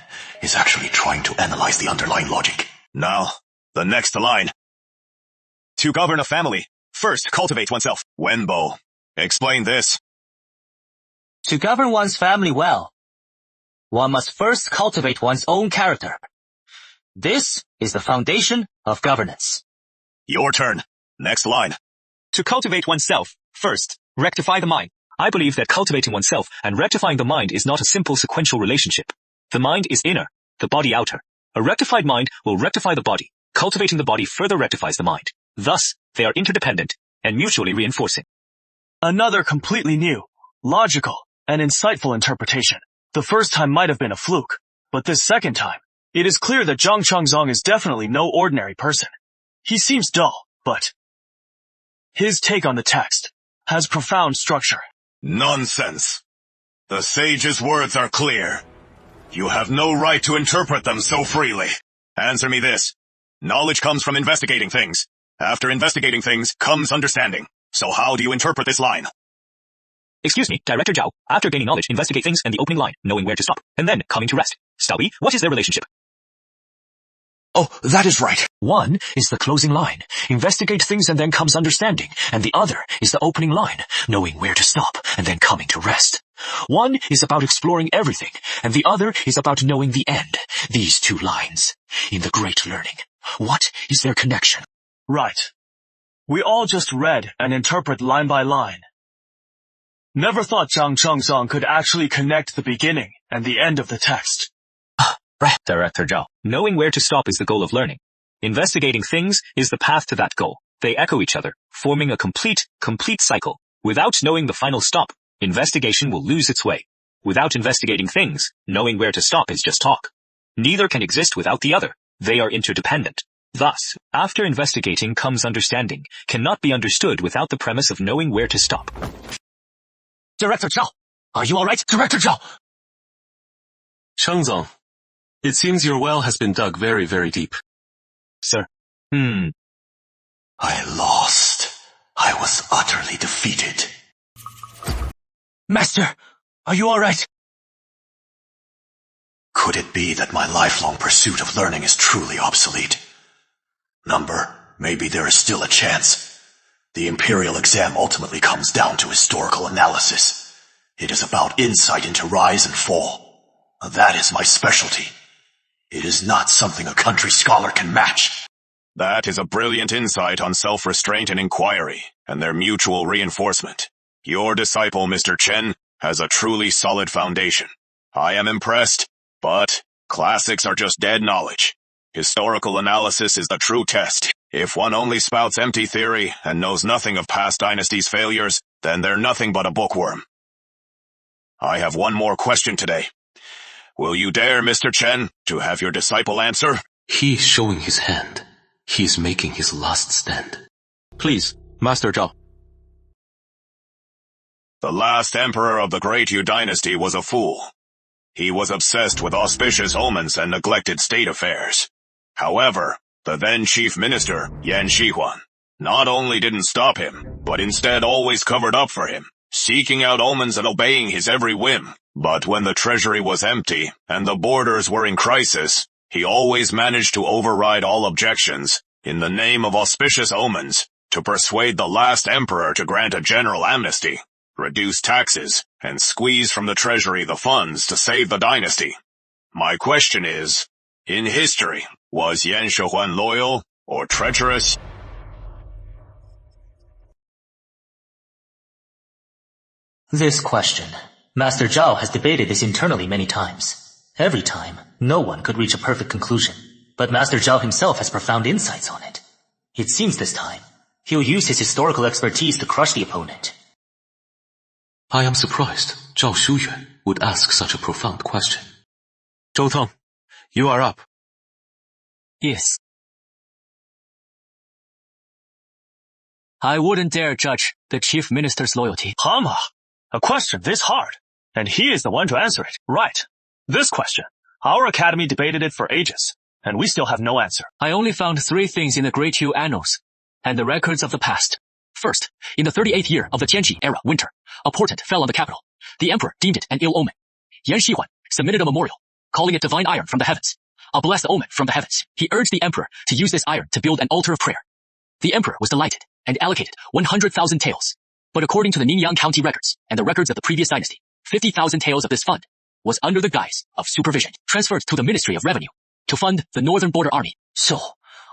is actually trying to analyze the underlying logic. Now, the next line. To govern a family, first cultivate oneself. Wenbo, explain this. To govern one's family well, one must first cultivate one's own character. This is the foundation of governance. Your turn. Next line. To cultivate oneself, first, rectify the mind. I believe that cultivating oneself and rectifying the mind is not a simple sequential relationship. The mind is inner, the body outer. A rectified mind will rectify the body. Cultivating the body further rectifies the mind. Thus, they are interdependent and mutually reinforcing. Another completely new, logical, and insightful interpretation. The first time might have been a fluke, but this second time, it is clear that Zhang Chengzong is definitely no ordinary person. He seems dull, but his take on the text has profound structure. Nonsense. The sage's words are clear. You have no right to interpret them so freely. Answer me this. Knowledge comes from investigating things. After investigating things comes understanding. So how do you interpret this line? Excuse me, Director Zhao. After gaining knowledge, investigate things and the opening line, knowing where to stop, and then coming to rest. Stubby, what is their relationship? Oh, that is right. One is the closing line. Investigate things and then comes understanding. And the other is the opening line, knowing where to stop and then coming to rest. One is about exploring everything, and the other is about knowing the end. These 2 lines. In the Great Learning, what is their connection? Right. We all just read and interpret line by line. Never thought Zhang Chengzong could actually connect the beginning and the end of the text. Right, Director Zhao. Knowing where to stop is the goal of learning. Investigating things is the path to that goal. They echo each other, forming a complete cycle. Without knowing the final stop, investigation will lose its way. Without investigating things, knowing where to stop is just talk. Neither can exist without the other. They are interdependent. Thus, after investigating comes understanding, cannot be understood without the premise of knowing where to stop. Director Zhao, are you alright? Director Zhao! Chengzong, it seems your well has been dug very, very deep. Sir. I lost. I was utterly defeated. Master, are you alright? Could it be that my lifelong pursuit of learning is truly obsolete? Number maybe there is still a chance. The Imperial exam ultimately comes down to historical analysis. It is about insight into rise and fall. That is my specialty. It is not something a country scholar can match. That is a brilliant insight on self-restraint and inquiry, and their mutual reinforcement. Your disciple, Mr. Chen, has a truly solid foundation. I am impressed, but classics are just dead knowledge. Historical analysis is the true test. If one only spouts empty theory and knows nothing of past dynasties' failures, then they're nothing but a bookworm. I have one more question today. Will you dare, Mr. Chen, to have your disciple answer? He is showing his hand. He is making his last stand. Please, Master Zhao. The last emperor of the Great Yu dynasty was a fool. He was obsessed with auspicious omens and neglected state affairs. However, the then chief minister, Yan Shihuan, not only didn't stop him, but instead always covered up for him, seeking out omens and obeying his every whim. But when the treasury was empty and the borders were in crisis, he always managed to override all objections in the name of auspicious omens to persuade the last emperor to grant a general amnesty, reduce taxes, and squeeze from the treasury the funds to save the dynasty. My question is, in history, was Yan Shihuan loyal or treacherous? This question. Master Zhao has debated this internally many times. Every time, no one could reach a perfect conclusion, but Master Zhao himself has profound insights on it. It seems this time, he'll use his historical expertise to crush the opponent. I am surprised Zhao Shuyuan would ask such a profound question. Zhou Teng, you are up. Yes. I wouldn't dare judge the chief minister's loyalty. Hama, a question this hard, and he is the one to answer it. Right. This question. Our academy debated it for ages, and we still have no answer. I only found 3 things in the Great Yu annals and the records of the past. First, in the 38th year of the Tianqi era winter, a portent fell on the capital. The emperor deemed it an ill omen. Yan Shihuan submitted a memorial, calling it divine iron from the heavens, a blessed omen from the heavens. He urged the emperor to use this iron to build an altar of prayer. The emperor was delighted and allocated 100,000 taels. But according to the Ningyan County records and the records of the previous dynasty, 50,000 taels of this fund was under the guise of supervision, transferred to the Ministry of Revenue to fund the Northern Border Army. So,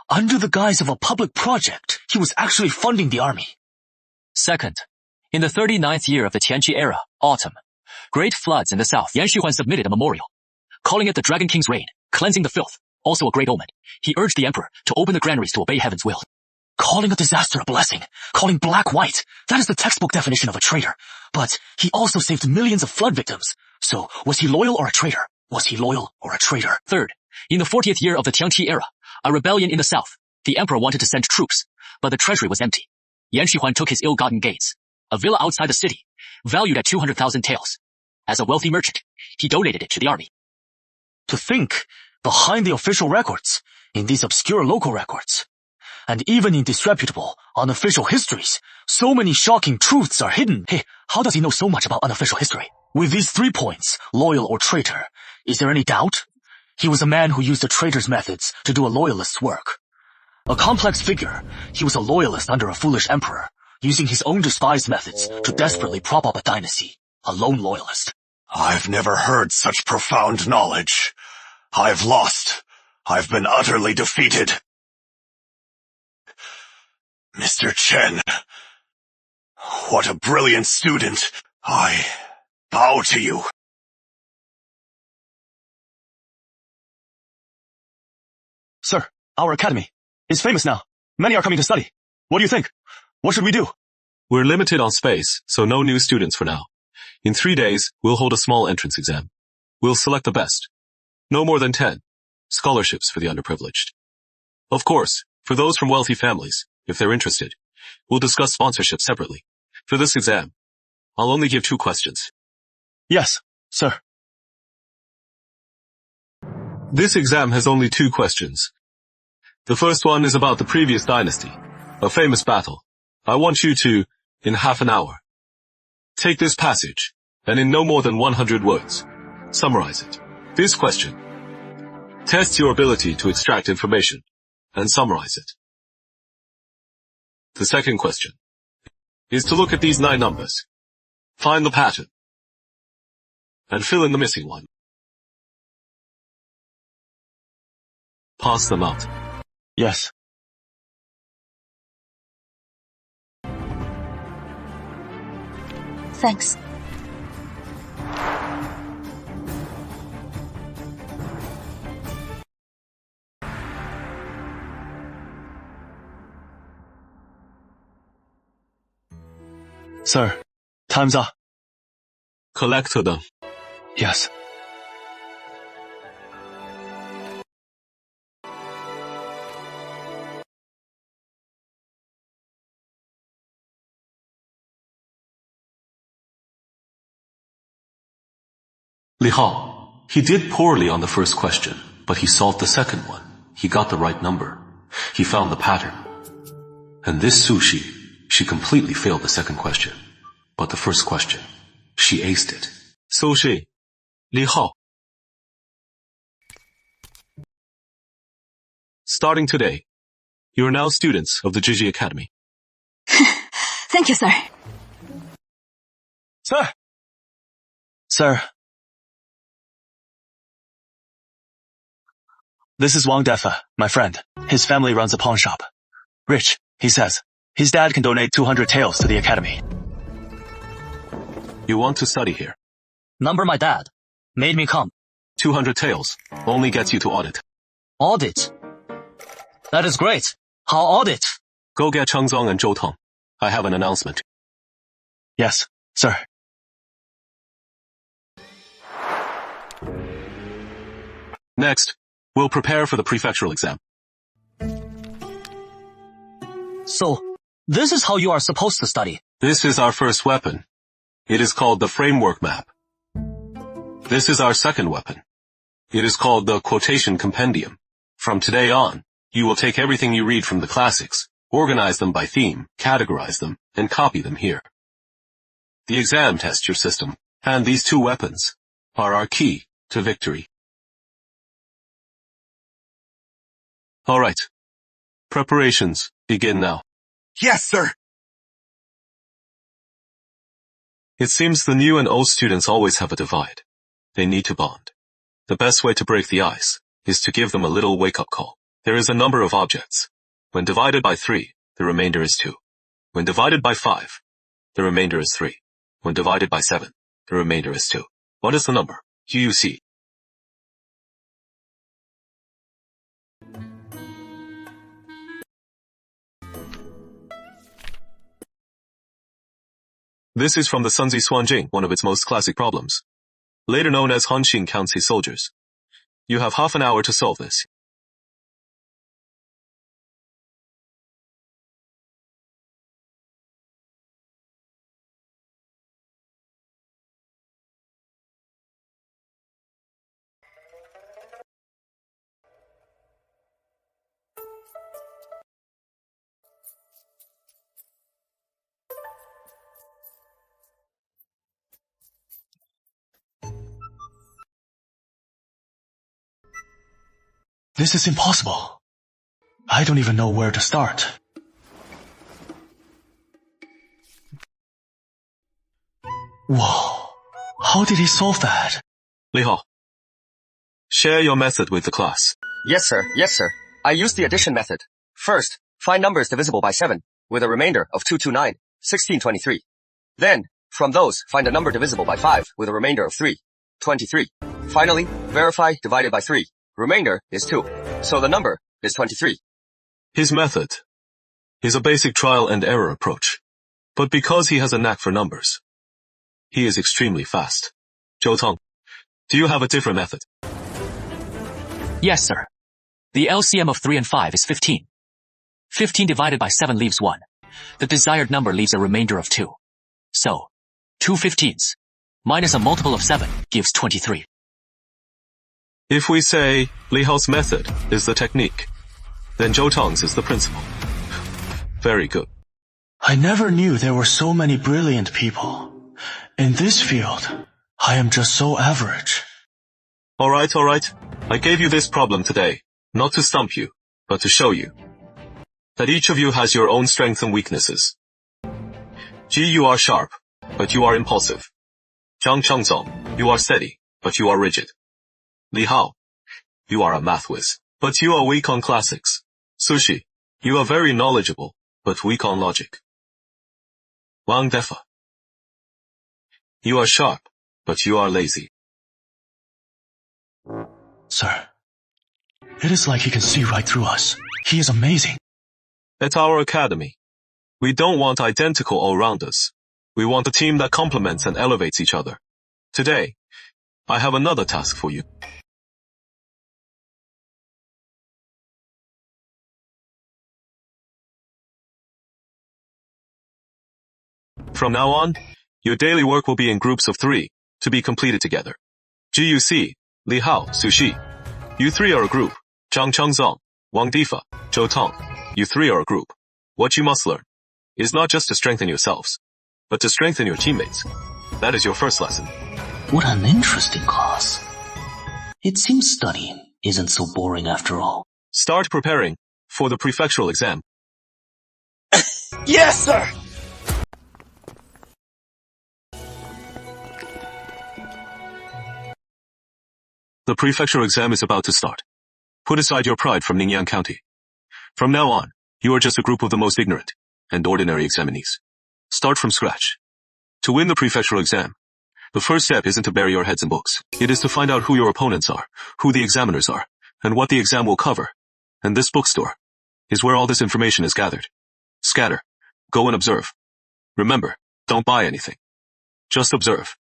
under the guise of a public project, he was actually funding the army. Second, in the 39th year of the Tianqi era, autumn, great floods in the south. Yan Shihuan submitted a memorial, calling it the Dragon King's reign, cleansing the filth, also a great omen. He urged the emperor to open the granaries to obey heaven's will. Calling a disaster a blessing, calling black white, that is the textbook definition of a traitor. But he also saved millions of flood victims. So, was he loyal or a traitor? Was he loyal or a traitor? Third, in the 40th year of the Tianqi era, a rebellion in the south. The emperor wanted to send troops, but the treasury was empty. Yan Shihuan took his ill-gotten gains, a villa outside the city, valued at 200,000 taels. As a wealthy merchant, he donated it to the army. To think, behind the official records, in these obscure local records, and even in disreputable, unofficial histories, so many shocking truths are hidden. Hey, how does he know so much about unofficial history? With these 3 points, loyal or traitor, is there any doubt? He was a man who used a traitor's methods to do a loyalist's work. A complex figure, he was a loyalist under a foolish emperor, using his own despised methods to desperately prop up a dynasty. A lone loyalist. I've never heard such profound knowledge. I've lost. I've been utterly defeated. Mr. Chen, what a brilliant student. I bow to you. Sir, our academy is famous now. Many are coming to study. What do you think? What should we do? We're limited on space, so no new students for now. In 3 days, we'll hold a small entrance exam. We'll select the best. No more than 10. Scholarships for the underprivileged. Of course, for those from wealthy families, if they're interested, we'll discuss sponsorship separately. For this exam, I'll only give 2 questions. Yes, sir. This exam has only 2 questions. The first one is about the previous dynasty, a famous battle. I want you to, in half an hour, take this passage, and in no more than 100 words, summarize it. This question tests your ability to extract information and summarize it. The second question is to look at these 9 numbers, find the pattern, and fill in the missing one. Pass them out. Yes. Thanks. Sir, time's up. Collect them. Yes. Li Hao, he did poorly on the first question, but he solved the second one. He got the right number. He found the pattern. And this Sushi, she completely failed the second question. But the first question, she aced it. Sushi, Li Hao. Starting today, you are now students of the Jiji Academy. Thank you, sir. Sir! Sir. This is Wang Defa, my friend. His family runs a pawn shop. Rich, he says. His dad can donate 200 taels to the academy. You want to study here? Number my dad. Made me come. 200 taels only gets you to audit. Audit? That is great. How audit? Go get Cheng Zong and Zhou Tong. I have an announcement. Yes, sir. Next, we'll prepare for the prefectural exam. So, this is how you are supposed to study. This is our first weapon. It is called the framework map. This is our second weapon. It is called the quotation compendium. From today on, you will take everything you read from the classics, organize them by theme, categorize them, and copy them here. The exam tests your system, and these 2 weapons are our key to victory. Alright. Preparations begin now. Yes, sir. It seems the new and old students always have a divide. They need to bond. The best way to break the ice is to give them a little wake-up call. There is a number of objects. When divided by 3, the remainder is 2. When divided by 5, the remainder is 3. When divided by 7, the remainder is 2. What is the number? You see. This is from the Sunzi Suanjing, one of its most classic problems. Later known as Hanxing counts his soldiers. You have half an hour to solve this. This is impossible. I don't even know where to start. Whoa. How did he solve that? Li Hao, share your method with the class. Yes, sir. Yes, sir. I used the addition method. First, find numbers divisible by 7, with a remainder of 229, 1623. Then, from those, find a number divisible by 5, with a remainder of 3, 23. Finally, verify divided by 3. Remainder is 2. So the number is 23. His method is a basic trial and error approach. But because he has a knack for numbers, he is extremely fast. Zhou Tong, do you have a different method? Yes, sir. The LCM of 3 and 5 is 15. 15 divided by 7 leaves 1. The desired number leaves a remainder of 2. So, 2 15s minus a multiple of 7 gives 23. If we say Li Hao's method is the technique, then Zhou Tong's is the principle. Very good. I never knew there were so many brilliant people. In this field, I am just so average. Alright. I gave you this problem today, not to stump you, but to show you that each of you has your own strengths and weaknesses. Ji, you are sharp, but you are impulsive. Zhang Changzong, you are steady, but you are rigid. Li Hao, you are a math whiz, but you are weak on classics. Sushi, you are very knowledgeable, but weak on logic. Wang Defa, you are sharp, but you are lazy. Sir, it is like he can see right through us. He is amazing. At our academy, we don't want identical all-rounders. We want a team that complements and elevates each other. Today, I have another task for you. From now on, your daily work will be in groups of 3, to be completed together. GUC, Li Hao, Sushi. You 3 are a group. Zhang Changzong, Wang Difa, Zhou Tong. You 3 are a group. What you must learn is not just to strengthen yourselves, but to strengthen your teammates. That is your first lesson. What an interesting class. It seems studying isn't so boring after all. Start preparing for the prefectural exam. Yes, sir! The prefectural exam is about to start. Put aside your pride from Ningyang County. From now on, you are just a group of the most ignorant and ordinary examinees. Start from scratch. To win the prefectural exam, the first step isn't to bury your heads in books. It is to find out who your opponents are, who the examiners are, and what the exam will cover. And this bookstore is where all this information is gathered. Scatter. Go and observe. Remember, don't buy anything. Just observe.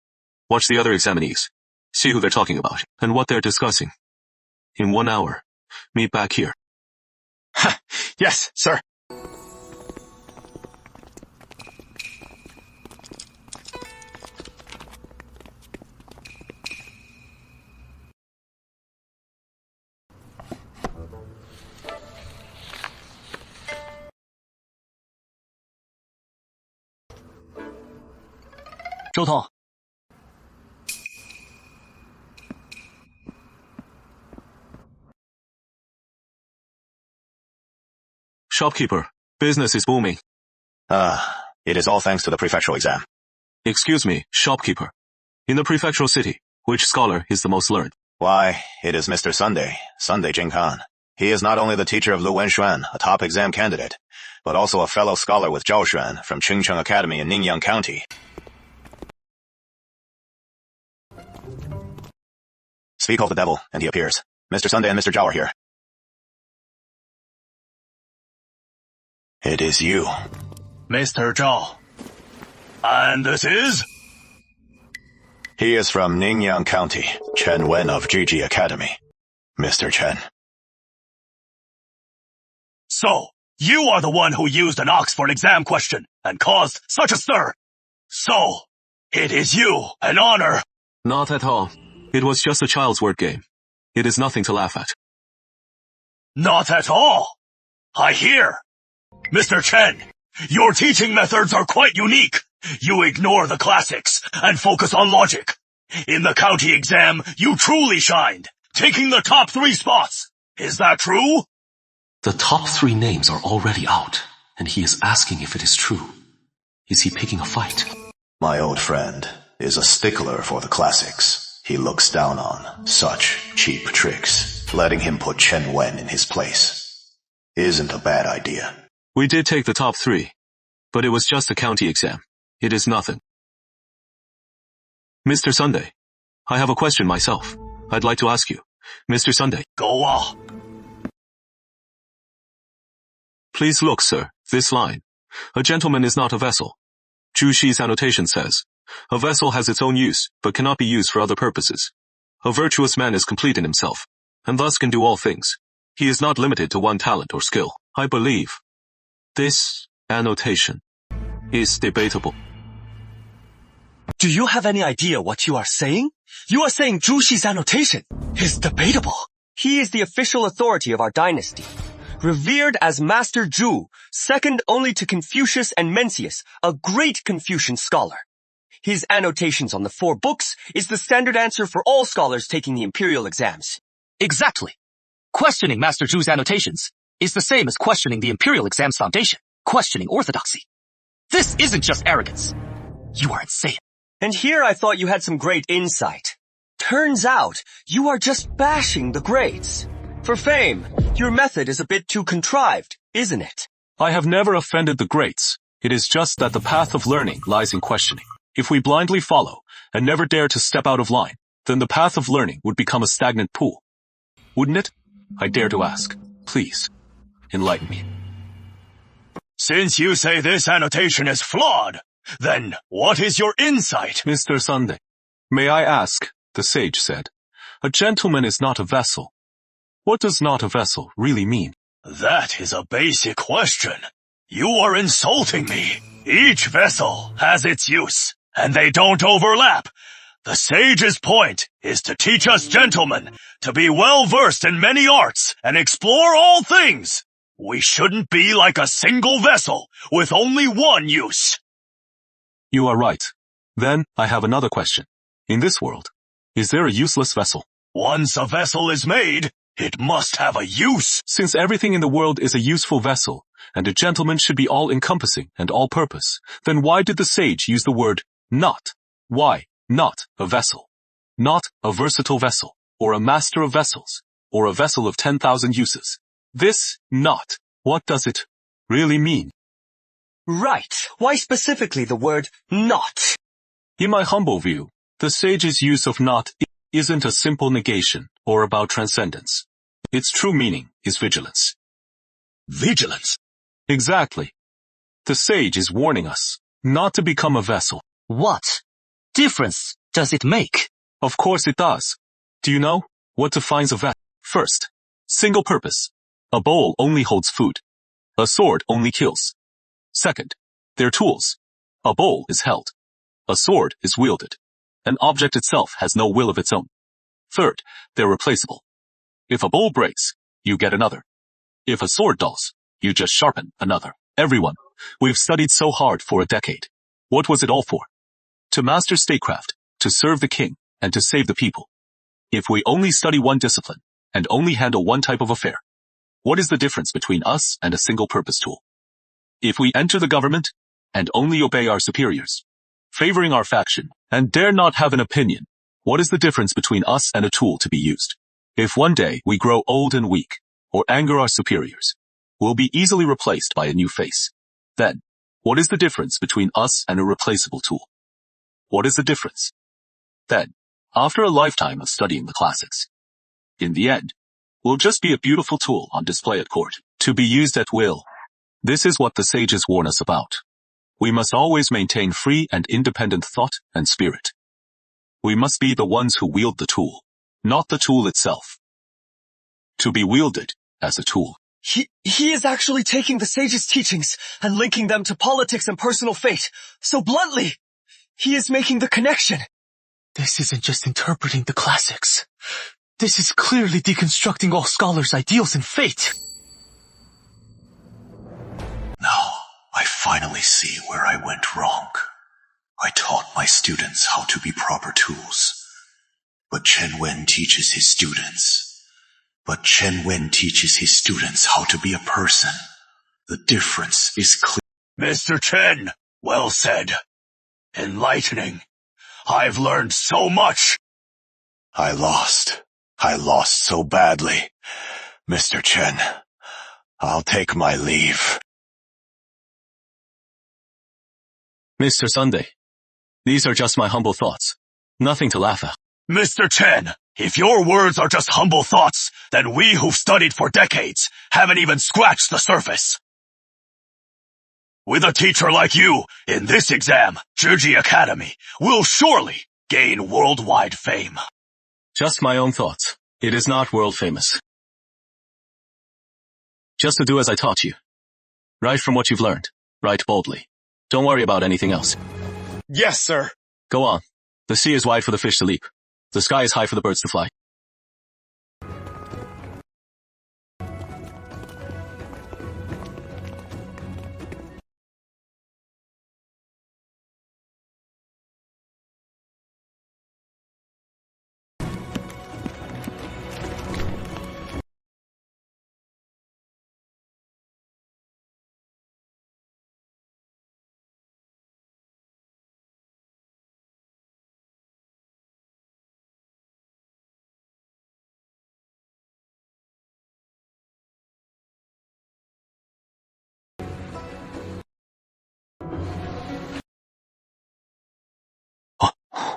Watch the other examinees. See who they're talking about, and what they're discussing. In 1 hour, meet back here. Yes, sir. Zhou Tong. Shopkeeper, business is booming. It is all thanks to the prefectural exam. Excuse me, shopkeeper. In the prefectural city, which scholar is the most learned? Why, it is Mr. Sunday Jingkan. He is not only the teacher of Lu Wenxuan, a top exam candidate, but also a fellow scholar with Zhao Xuan from Qingcheng Academy in Ningyang County. Speak of the devil, and he appears. Mr. Sunday and Mr. Zhao are here. It is you. Mr. Zhao. And this is? He is from Ningyang County, Chen Wen of GG Academy. Mr. Chen. So, you are the one who used an Oxford exam question and caused such a stir. So, it is you, an honor. Not at all. It was just a child's word game. It is nothing to laugh at. Not at all. I hear. Mr. Chen, your teaching methods are quite unique. You ignore the classics and focus on logic. In the county exam, you truly shined, taking the top 3 spots. Is that true? The top 3 names are already out, and he is asking if it is true. Is he picking a fight? My old friend is a stickler for the classics. He looks down on such cheap tricks. Letting him put Chen Wen in his place isn't a bad idea. We did take the top 3, but it was just a county exam. It is nothing. Mr. Sunday, I have a question myself. I'd like to ask you. Mr. Sunday. Go on. Please look, sir, this line. A gentleman is not a vessel. Zhu Shi's annotation says, a vessel has its own use, but cannot be used for other purposes. A virtuous man is complete in himself, and thus can do all things. He is not limited to one talent or skill. I believe this annotation is debatable. Do you have any idea what you are saying? You are saying Zhu Shi's annotation is debatable. He is the official authority of our dynasty. Revered as Master Zhu, second only to Confucius and Mencius, a great Confucian scholar. His annotations on the 4 books is the standard answer for all scholars taking the imperial exams. Exactly. Questioning Master Zhu's annotations is the same as questioning the imperial exam's foundation, questioning orthodoxy. This isn't just arrogance. You are insane. And here I thought you had some great insight. Turns out, you are just bashing the grades. For fame, your method is a bit too contrived, isn't it? I have never offended the greats. It is just that the path of learning lies in questioning. If we blindly follow, and never dare to step out of line, then the path of learning would become a stagnant pool. Wouldn't it? I dare to ask. Please, enlighten me. Since you say this annotation is flawed, then what is your insight? Mr. Sunday, may I ask, the sage said, a gentleman is not a vessel. What does not a vessel really mean? That is a basic question. You are insulting me. Each vessel has its use, and they don't overlap. The sage's point is to teach us gentlemen to be well versed in many arts and explore all things. We shouldn't be like a single vessel with only one use. You are right. Then I have another question. In this world, is there a useless vessel? Once a vessel is made, it must have a use. Since everything in the world is a useful vessel, and a gentleman should be all-encompassing and all-purpose, then why did the sage use the word not? Why not a vessel? Not a versatile vessel, or a master of vessels, or a vessel of 10,000 uses. This not, what does it really mean? Right. Why specifically the word not? In my humble view, the sage's use of not isn't a simple negation or about transcendence. Its true meaning is vigilance. Vigilance? Exactly. The sage is warning us not to become a vessel. What difference does it make? Of course it does. Do you know what defines a vessel? First, single purpose. A bowl only holds food. A sword only kills. Second, they're tools. A bowl is held. A sword is wielded. An object itself has no will of its own. Third, they're replaceable. If a bowl breaks, you get another. If a sword dulls, you just sharpen another. Everyone, we've studied so hard for a decade. What was it all for? To master statecraft, to serve the king, and to save the people. If we only study one discipline, and only handle one type of affair, what is the difference between us and a single-purpose tool? If we enter the government, and only obey our superiors, favoring our faction, and dare not have an opinion, what is the difference between us and a tool to be used? If one day we grow old and weak, or anger our superiors, we'll be easily replaced by a new face. Then, what is the difference between us and a replaceable tool? What is the difference? Then, after a lifetime of studying the classics, in the end, we'll just be a beautiful tool on display at court, to be used at will. This is what the sages warn us about. We must always maintain free and independent thought and spirit. We must be the ones who wield the tool, not the tool itself. To be wielded as a tool. He is actually taking the sage's teachings and linking them to politics and personal fate. So bluntly, he is making the connection. This isn't just interpreting the classics. This is clearly deconstructing all scholars' ideals and fate. Now, I finally see where I went wrong. I taught my students how to be proper tools. But Chen Wen teaches his students how to be a person. The difference is clear. Mr. Chen, well said. Enlightening. I've learned so much. I lost so badly. Mr. Chen, I'll take my leave. Mr. Sunday, these are just my humble thoughts. Nothing to laugh at. Mr. Chen, if your words are just humble thoughts, then we who've studied for decades haven't even scratched the surface. With a teacher like you, in this exam, Zhiji Academy will surely gain worldwide fame. Just my own thoughts. It is not world famous. Just to do as I taught you. Write from what you've learned. Write boldly. Don't worry about anything else. Yes, sir. Go on. The sea is wide for the fish to leap. The sky is high for the birds to fly.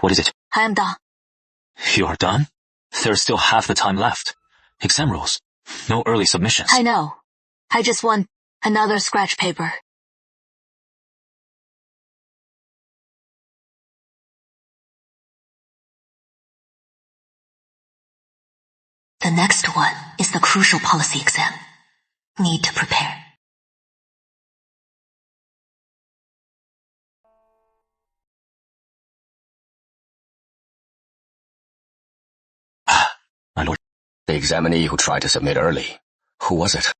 What is it? I am done. You're done? There's still half the time left. Exam rules. No early submissions. I know. I just want another scratch paper. The next one is the crucial policy exam. Need to prepare. My lord. The examinee who tried to submit early. Who was it?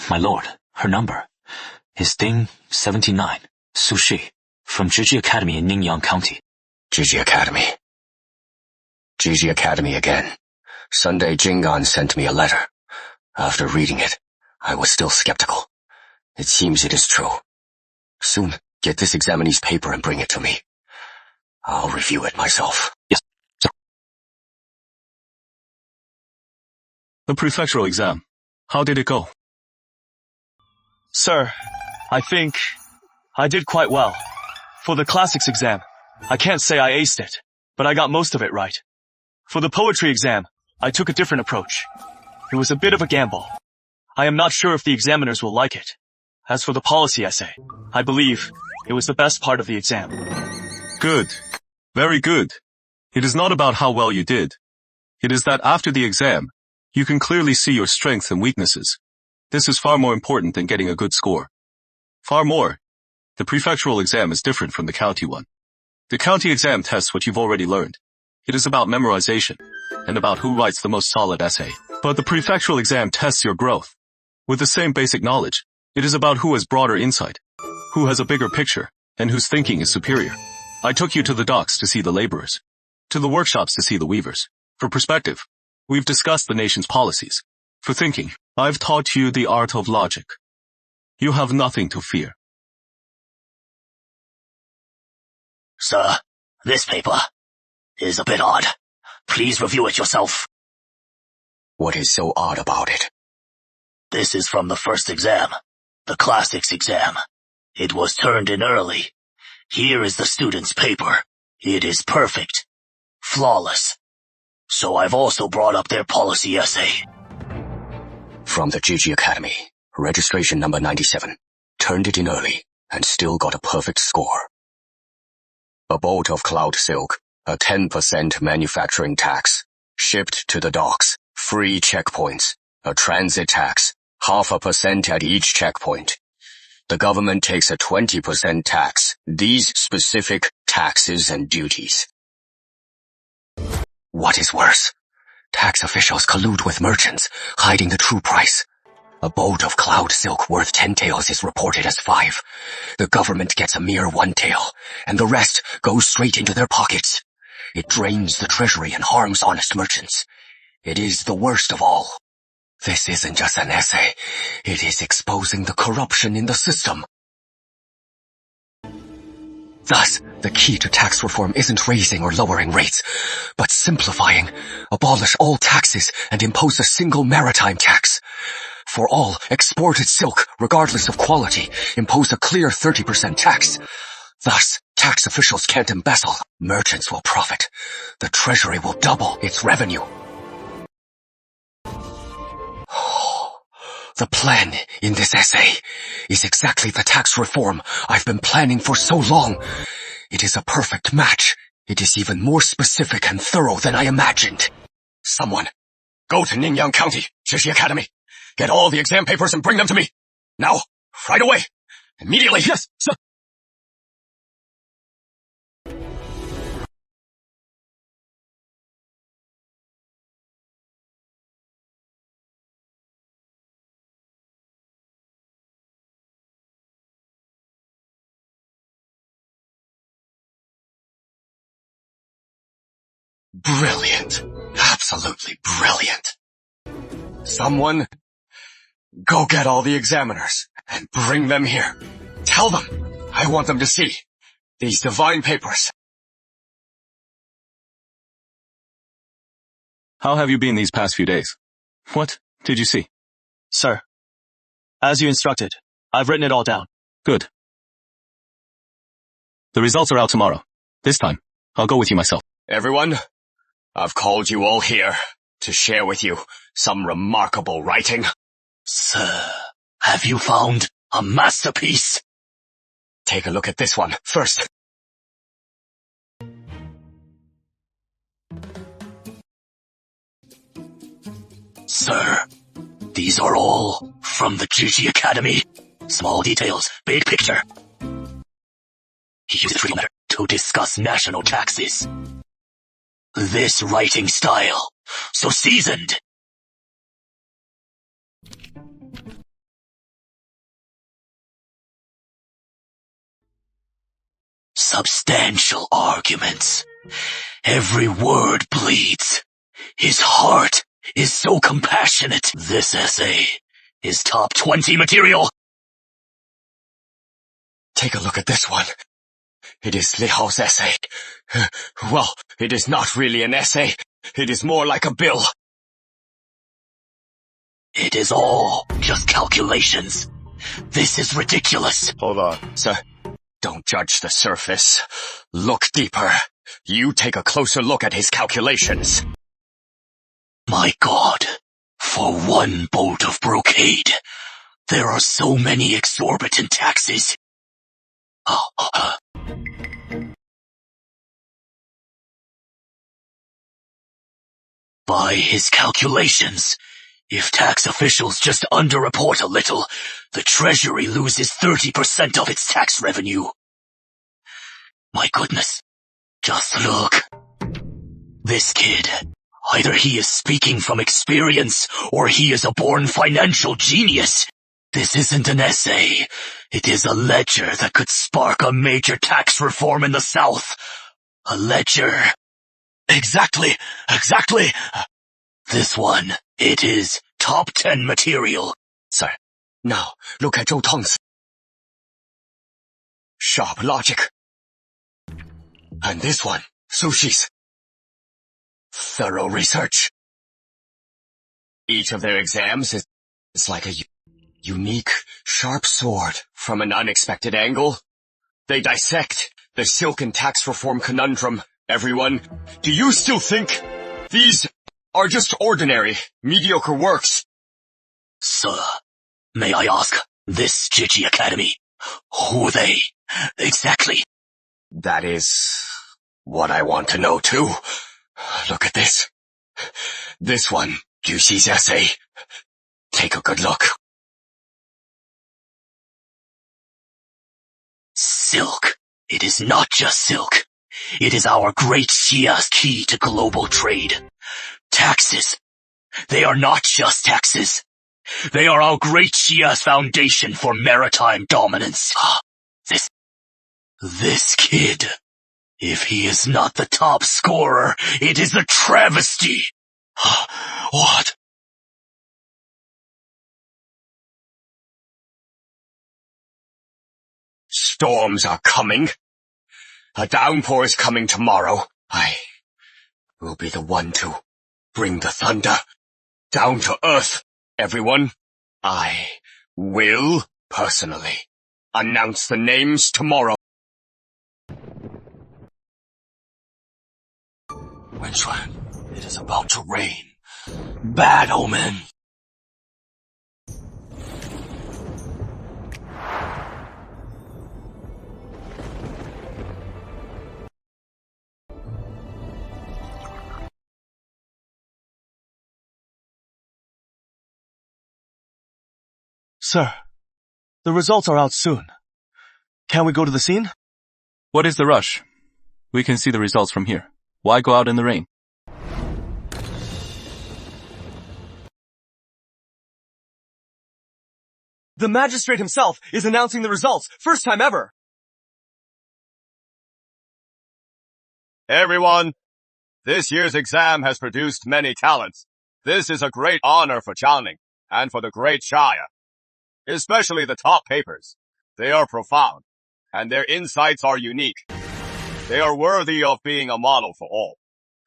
My lord, her number is Ding 79, Sushi, from Zhiji Academy in Ningyang County. Zhiji Academy. Zhiji Academy again. Sunday Jingan sent me a letter. After reading it, I was still skeptical. It seems it is true. Soon, get this examinee's paper and bring it to me. I'll review it myself. Yes, sir. The prefectural exam. How did it go? Sir, I think I did quite well. For the classics exam, I can't say I aced it, but I got most of it right. For the poetry exam, I took a different approach. It was a bit of a gamble. I am not sure if the examiners will like it. As for the policy essay, I believe it was the best part of the exam. Good. Very good. It is not about how well you did. It is that after the exam, you can clearly see your strengths and weaknesses. This is far more important than getting a good score. Far more. The prefectural exam is different from the county one. The county exam tests what you've already learned. It is about memorization, and about who writes the most solid essay. But the prefectural exam tests your growth. With the same basic knowledge, it is about who has broader insight, who has a bigger picture, and whose thinking is superior. I took you to the docks to see the laborers, to the workshops to see the weavers. For perspective, we've discussed the nation's policies. For thinking, I've taught you the art of logic. You have nothing to fear. Sir, this paper is a bit odd. Please review it yourself. What is so odd about it? This is from the first exam, the classics exam. It was turned in early. Here is the student's paper. It is perfect. Flawless. So I've also brought up their policy essay. From the Zhiji Academy, registration number 97. Turned it in early, and still got a perfect score. A bolt of cloud silk, a 10% manufacturing tax, shipped to the docks, free checkpoints, a transit tax, 0.5% at each checkpoint. The government takes a 20% tax, these specific taxes and duties. What is worse? Tax officials collude with merchants, hiding the true price. A bolt of cloud silk worth 10 taels is reported as 5. The government gets a mere 1 tael, and the rest goes straight into their pockets. It drains the treasury and harms honest merchants. It is the worst of all. This isn't just an essay. It is exposing the corruption in the system. Thus, the key to tax reform isn't raising or lowering rates, but simplifying. Abolish all taxes and impose a single maritime tax. For all exported silk, regardless of quality, impose a clear 30% tax. Thus, tax officials can't embezzle. Merchants will profit. The treasury will double its revenue. The plan in this essay is exactly the tax reform I've been planning for so long. It is a perfect match. It is even more specific and thorough than I imagined. Someone, go to Ningyang County, Zhiji Academy. Get all the exam papers and bring them to me. Now, right away. Immediately. Yes, sir. Brilliant. Absolutely brilliant. Someone, go get all the examiners and bring them here. Tell them I want them to see these divine papers. How have you been these past few days? What did you see? Sir, as you instructed, I've written it all down. Good. The results are out tomorrow. This time, I'll go with you myself. Everyone, I've called you all here to share with you some remarkable writing. Sir, have you found a masterpiece? Take a look at this one first. Sir, these are all from the Gigi Academy. Small details, big picture. He uses freedom matter to discuss national taxes. This writing style, so seasoned. Substantial arguments. Every word bleeds. His heart is so compassionate. This essay is top 20 material. Take a look at this one. It is Li Hao's essay. Well, it is not really an essay. It is more like a bill. It is all just calculations. This is ridiculous. Hold on. Sir, don't judge the surface. Look deeper. You take a closer look at his calculations. My God, for one bolt of brocade, there are so many exorbitant taxes. By his calculations, if tax officials just underreport a little, the Treasury loses 30% of its tax revenue. My goodness, just look. This kid, either he is speaking from experience or he is a born financial genius. This isn't an essay. It is a ledger that could spark a major tax reform in the South. A ledger. Exactly. This one, it is top 10 material. Sir, now look at Zhou Tong's sharp logic. And this one, Su Shi's thorough research. Each of their exams is like a unique, sharp sword from an unexpected angle. They dissect the silken tax reform conundrum. Everyone, do you still think these are just ordinary, mediocre works? Sir, may I ask, this Gigi Academy, who are they, exactly? That is what I want to know too. Look at this. This one, Juxi's essay. Take a good look. Silk. It is not just silk. It is our great Xia's key to global trade. Taxes. They are not just taxes. They are our great Xia's foundation for maritime dominance. This kid, if he is not the top scorer, it is a travesty. What? Storms are coming. A downpour is coming tomorrow. I will be the one to bring the thunder down to earth. Everyone, I will personally announce the names tomorrow. Wenchuan, it is about to rain. Bad omen. Sir, the results are out soon. Can we go to the scene? What is the rush? We can see the results from here. Why go out in the rain? The magistrate himself is announcing the results, first time ever. Everyone, this year's exam has produced many talents. This is a great honor for Jiangning and for the great Shire. Especially the top papers. They are profound, and their insights are unique. They are worthy of being a model for all.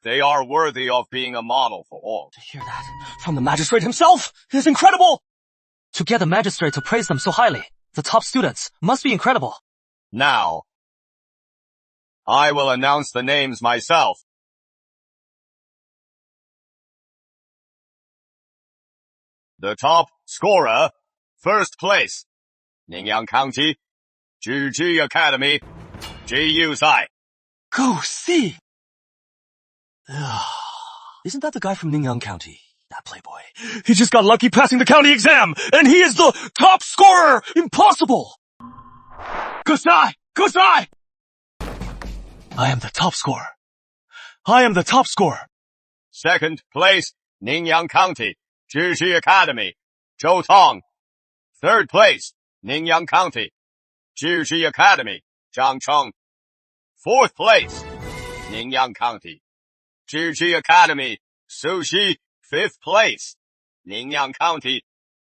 They are worthy of being a model for all. To hear that from the magistrate himself is incredible! To get the magistrate to praise them so highly, the top students must be incredible. Now, I will announce the names myself. The top scorer, first place, Ningyang County, GG Academy, GU Sai. Go see! Isn't that the guy from Ningyang County? That playboy. He just got lucky passing the county exam, and he is the top scorer! Impossible! Kusai! Kusai! I am the top scorer. I am the top scorer. Second place, Ningyang County, GG Academy, Zhou Tong. Third place, Ningyang County, GG Academy, Zhang Cheng. Fourth place, Ningyang County, GG Academy, Su Xi. Fifth place, Ningyang County,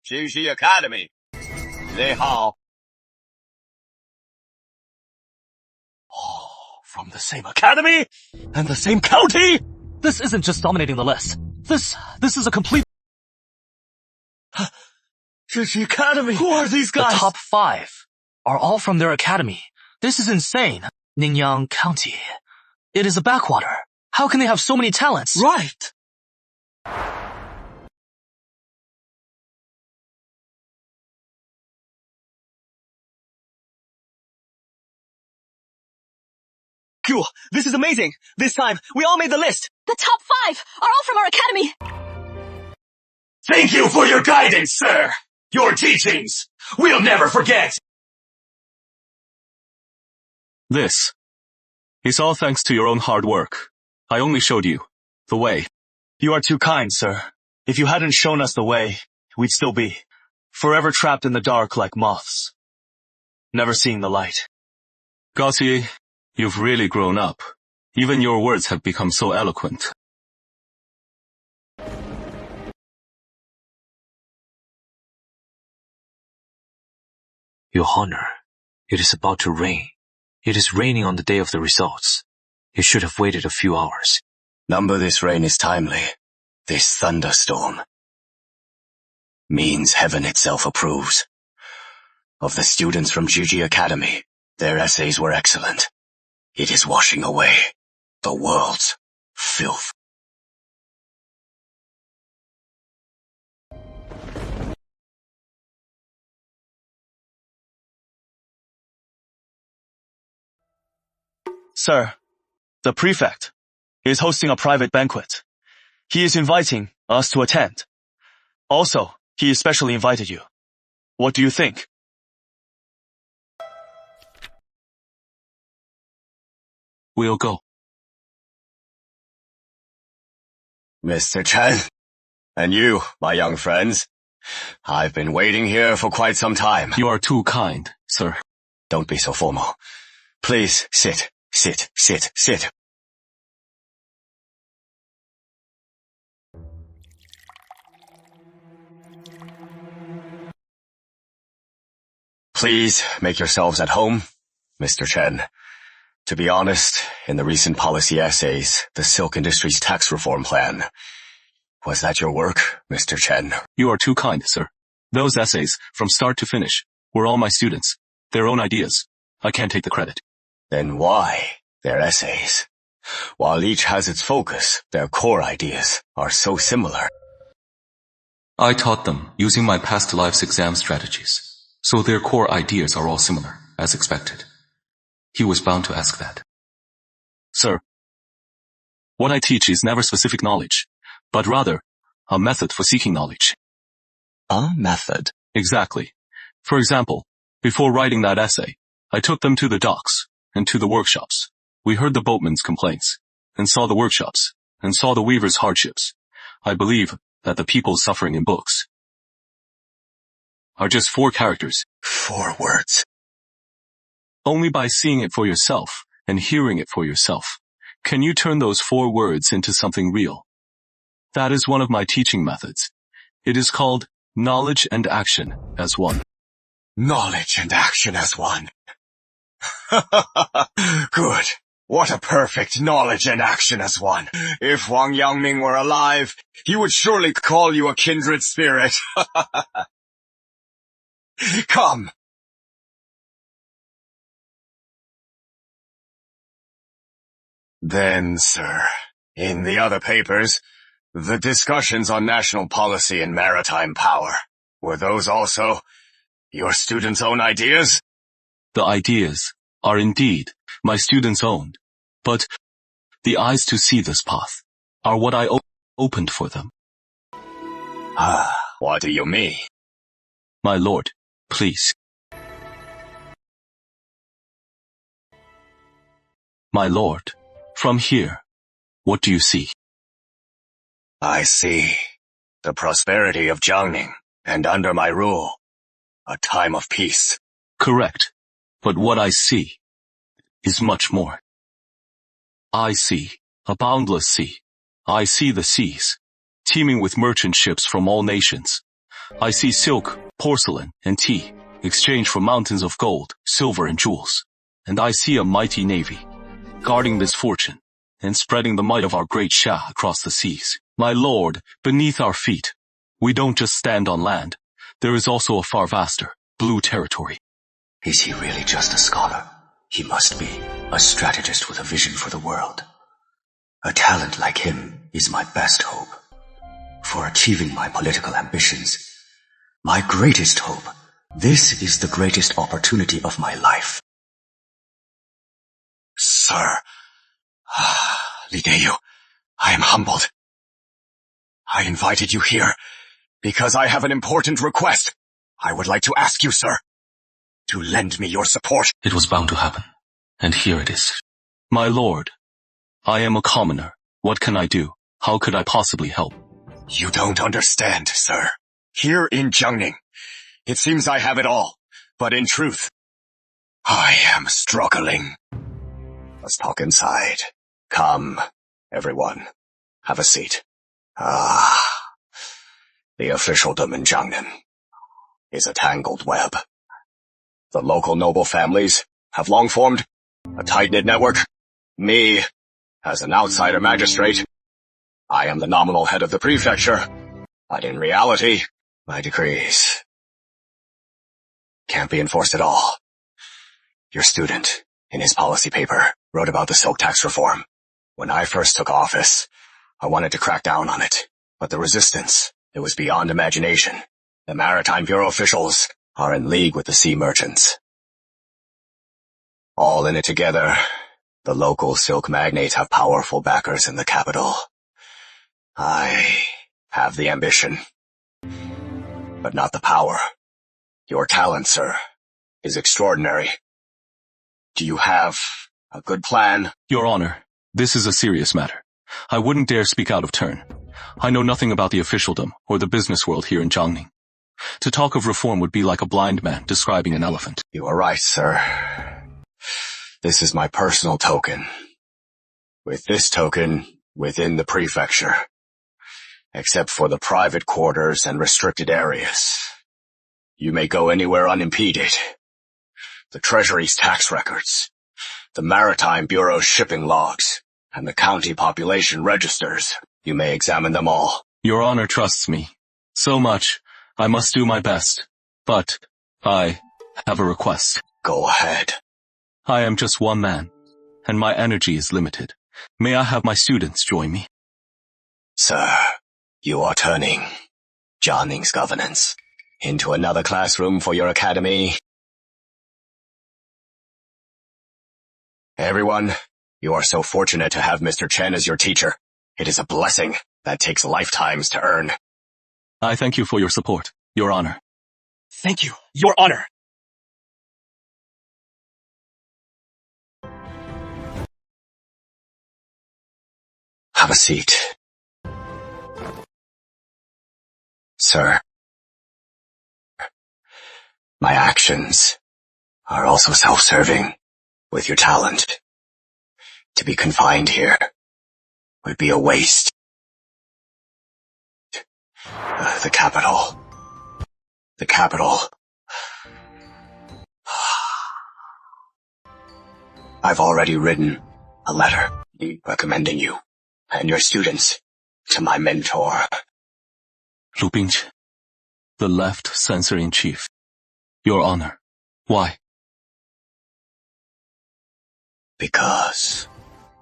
GG Academy, Li Hao. Oh, from the same academy? And the same county? This isn't just dominating the list. This is a complete... GG Academy! Who are these guys? The top 5 are all from their academy. This is insane. Ningyang County. It is a backwater. How can they have so many talents? Right! Cool. This is amazing. This time, we all made the list. The top 5 are all from our academy. Thank you for your guidance, sir. Your teachings. We'll never forget. This is all thanks to your own hard work. I only showed you the way. You are too kind, sir. If you hadn't shown us the way, we'd still be forever trapped in the dark like moths, never seeing the light. Gautier, you've really grown up. Even your words have become so eloquent. Your Honor, it is about to rain. It is raining on the day of the results. You should have waited a few hours. Number this rain is timely. This thunderstorm means heaven itself approves. Of the students from GG Academy, their essays were excellent. It is washing away the world's filth. Sir, the prefect is hosting a private banquet. He is inviting us to attend. Also, he especially invited you. What do you think? We'll go. Mr. Chen, and you, my young friends. I've been waiting here for quite some time. You are too kind, sir. Don't be so formal. Please sit, sit, sit, sit. Please make yourselves at home, Mr. Chen. To be honest, in the recent policy essays, the silk industry's tax reform plan. Was that your work, Mr. Chen? You are too kind, sir. Those essays, from start to finish, were all my students. Their own ideas. I can't take the credit. Then why their essays? While each has its focus, their core ideas are so similar. I taught them using my past lives exam strategies, so their core ideas are all similar, as expected. He was bound to ask that. Sir, what I teach is never specific knowledge, but rather a method for seeking knowledge. A method? Exactly. For example, before writing that essay, I took them to the docks and to the workshops. We heard the boatmen's complaints, and saw the workshops, and saw the weavers' hardships. I believe that the people suffering in books are just 4 characters. 4 words. Only by seeing it for yourself and hearing it for yourself can you turn those 4 words into something real. That is one of my teaching methods. It is called knowledge and action as one. Knowledge and action as one. Good. What a perfect knowledge and action as one. If Wang Yangming were alive, he would surely call you a kindred spirit. Come. Then, sir, in the other papers, the discussions on national policy and maritime power, were those also your students' own ideas? The ideas are indeed my students' own, but the eyes to see this path are what I opened for them. What do you mean? My lord, please. My lord, from here, what do you see? I see the prosperity of Jiangning, and under my rule, a time of peace. Correct, but what I see is much more. I see a boundless sea. I see the seas, teeming with merchant ships from all nations. I see silk, porcelain, and tea, exchanged for mountains of gold, silver, and jewels. And I see a mighty navy, guarding this fortune, and spreading the might of our great Shah across the seas. My lord, beneath our feet, we don't just stand on land. There is also a far vaster, blue territory. Is he really just a scholar? He must be a strategist with a vision for the world. A talent like him is my best hope for achieving my political ambitions. My greatest hope. This is the greatest opportunity of my life. Sir, Li Deyu, I am humbled. I invited you here because I have an important request. I would like to ask you, sir, to lend me your support. It was bound to happen, and here it is. My lord, I am a commoner. What can I do? How could I possibly help? You don't understand, sir. Here in Jiangning, it seems I have it all, but in truth, I am struggling. Let's talk inside. Come, everyone. Have a seat. The officialdom in Jiangnan is a tangled web. The local noble families have long formed a tight-knit network. Me, as an outsider magistrate, I am the nominal head of the prefecture, but in reality, my decrees can't be enforced at all. Your student, in his policy paper, wrote about the silk tax reform. When I first took office, I wanted to crack down on it, but the resistance, it was beyond imagination. The Maritime Bureau officials are in league with the sea merchants. All in it together, the local silk magnates have powerful backers in the capital. I have the ambition, but not the power. Your talent, sir, is extraordinary. Do you have a good plan? Your Honor, this is a serious matter. I wouldn't dare speak out of turn. I know nothing about the officialdom or the business world here in Jiangning. To talk of reform would be like a blind man describing an elephant. You are right, sir. This is my personal token. With this token, within the prefecture, except for the private quarters and restricted areas, you may go anywhere unimpeded. The Treasury's tax records, the Maritime Bureau's shipping logs, and the county population registers, you may examine them all. Your Honor trusts me so much, I must do my best. But I have a request. Go ahead. I am just one man, and my energy is limited. May I have my students join me? Sir, you are turning Jiangning's governance into another classroom for your academy. Everyone, you are so fortunate to have Mr. Chen as your teacher. It is a blessing that takes lifetimes to earn. I thank you for your support, Your Honor. Thank you, Your Honor. Have a seat. Sir, my actions are also self-serving. With your talent, to be confined here would be a waste. The capital. I've already written a letter recommending you and your students to my mentor. Lu Bingqi, the left censor-in-chief. Your Honor, why? Because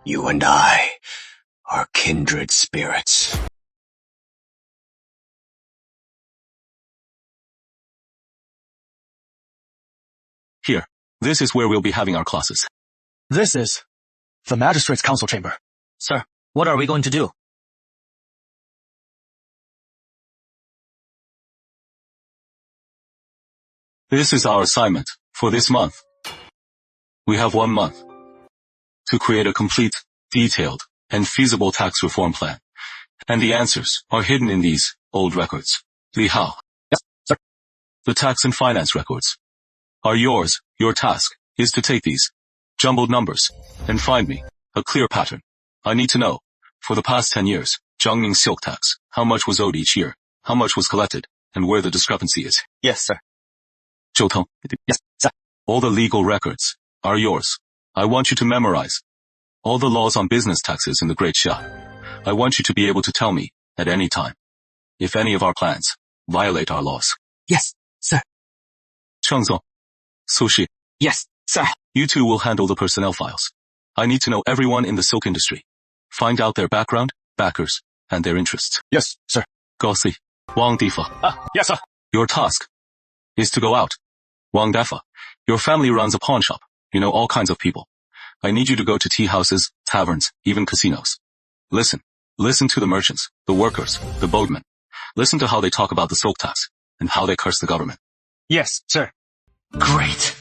You and I are kindred spirits. Here, this is where we'll be having our classes. This is the Magistrate's Council Chamber. Sir, what are we going to do? This is our assignment for this month. We have 1 month to create a complete, detailed, and feasible tax reform plan. And the answers are hidden in these old records. Li Hao. Yes, sir. The tax and finance records are yours. Your task is to take these jumbled numbers and find me a clear pattern. I need to know, for the past 10 years, Jiangning silk tax, how much was owed each year, how much was collected, and where the discrepancy is. Yes, sir. Zhou Teng. Yes, sir. All the legal records are yours. I want you to memorize all the laws on business taxes in the Great Xia. I want you to be able to tell me at any time if any of our plans violate our laws. Yes, sir. Chengzong, Sushi. Yes, sir. You two will handle the personnel files. I need to know everyone in the silk industry. Find out their background, backers, and their interests. Yes, sir. Gossi, Wang Difa. Yes, sir. Your task is to go out. Wang Dafa, your family runs a pawn shop. You know all kinds of people. I need you to go to tea houses, taverns, even casinos. Listen to the merchants, the workers, the boatmen. Listen to how they talk about the silk tax and how they curse the government. Yes, sir. Great.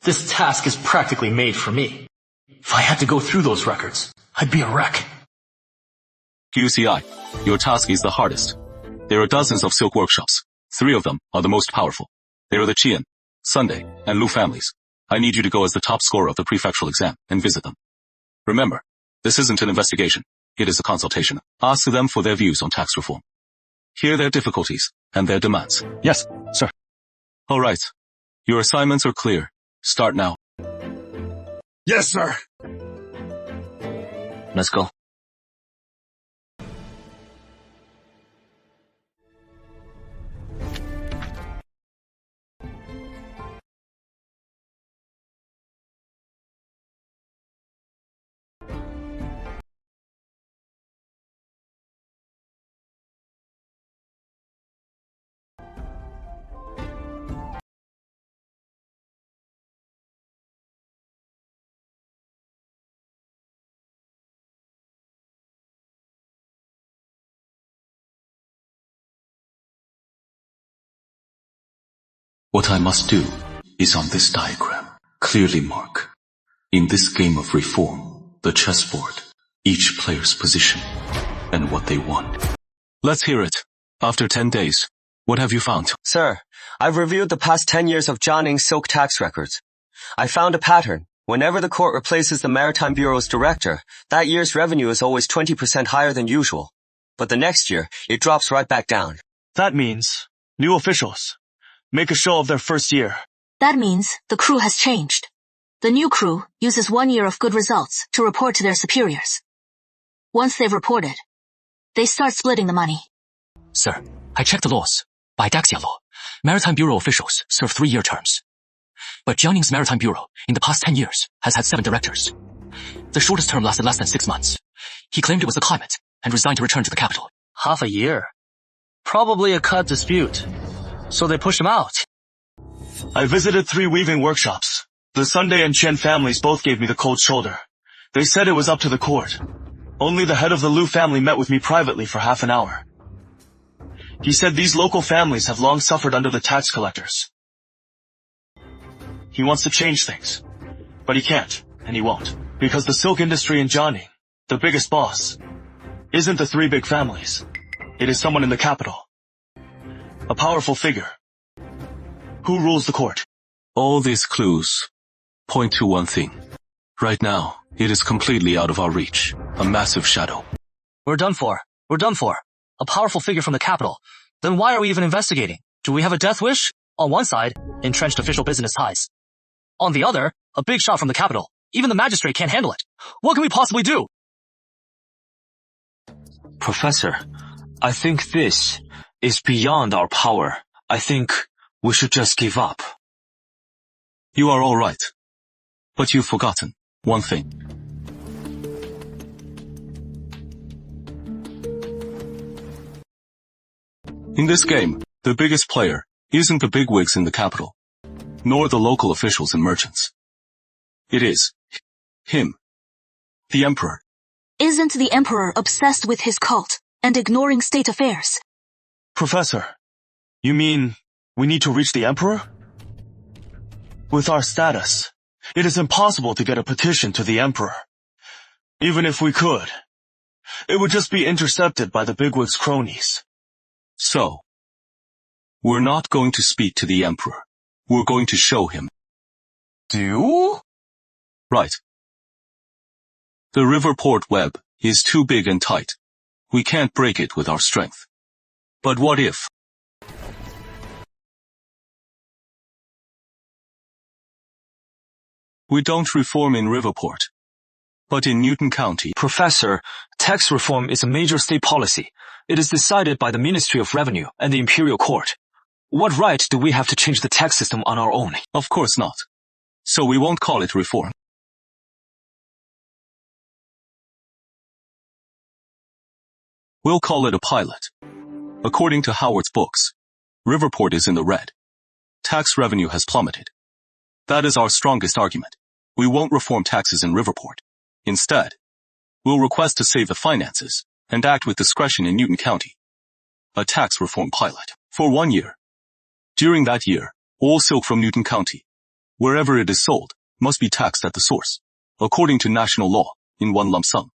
This task is practically made for me. If I had to go through those records, I'd be a wreck. QCI, your task is the hardest. There are dozens of silk workshops. 3 of them are the most powerful. They are the Qian, Sunday, and Lu families. I need you to go as the top scorer of the prefectural exam and visit them. Remember, this isn't an investigation. It is a consultation. Ask them for their views on tax reform. Hear their difficulties and their demands. Yes, sir. All right. Your assignments are clear. Start now. Yes, sir. Let's go. What I must do is on this diagram clearly mark, in this game of reform, the chessboard, each player's position, and what they want. Let's hear it. After 10 days, what have you found? Sir, I've reviewed the past 10 years of Jiangning silk tax records. I found a pattern. Whenever the court replaces the Maritime Bureau's director, that year's revenue is always 20% higher than usual. But the next year, it drops right back down. That means new officials make a show of their first year. That means the crew has changed. The new crew uses 1 year of good results to report to their superiors. Once they've reported, they start splitting the money. Sir, I checked the laws. By Daxia law, Maritime Bureau officials serve 3-year terms. But Jiangning's Maritime Bureau, in the past 10 years, has had 7 directors. The shortest term lasted less than 6 months. He claimed it was the climate and resigned to return to the capital. Half a year. Probably a cut dispute. So they pushed him out. I visited 3 weaving workshops. The Sunday and Chen families both gave me the cold shoulder. They said it was up to the court. Only the head of the Lu family met with me privately for half an hour. He said these local families have long suffered under the tax collectors. He wants to change things. But he can't, and he won't. Because the silk industry in Jiangning, the biggest boss, isn't the 3 big families. It is someone in the capital. A powerful figure. Who rules the court? All these clues point to one thing. Right now, it is completely out of our reach. A massive shadow. We're done for. We're done for. A powerful figure from the capital. Then why are we even investigating? Do we have a death wish? On one side, entrenched official business ties. On the other, a big shot from the capital. Even the magistrate can't handle it. What can we possibly do? Professor, I think this is beyond our power. I think we should just give up. You are all right. But you've forgotten one thing. In this game, the biggest player isn't the bigwigs in the capital, nor the local officials and merchants. It is him, the Emperor. Isn't the Emperor obsessed with his cult and ignoring state affairs? Professor, you mean we need to reach the Emperor? With our status, it is impossible to get a petition to the Emperor. Even if we could, it would just be intercepted by the bigwig's cronies. So, we're not going to speak to the Emperor. We're going to show him. Do? Right. The river port web is too big and tight. We can't break it with our strength. But what if? We don't reform in Riverport, but in Newton County. Professor, tax reform is a major state policy. It is decided by the Ministry of Revenue and the Imperial Court. What right do we have to change the tax system on our own? Of course not. So we won't call it reform. We'll call it a pilot. According to Howard's books, Riverport is in the red. Tax revenue has plummeted. That is our strongest argument. We won't reform taxes in Riverport. Instead, we'll request to save the finances and act with discretion in Newton County. A tax reform pilot. For 1 year. During that year, all silk from Newton County, wherever it is sold, must be taxed at the source, according to national law, in one lump sum.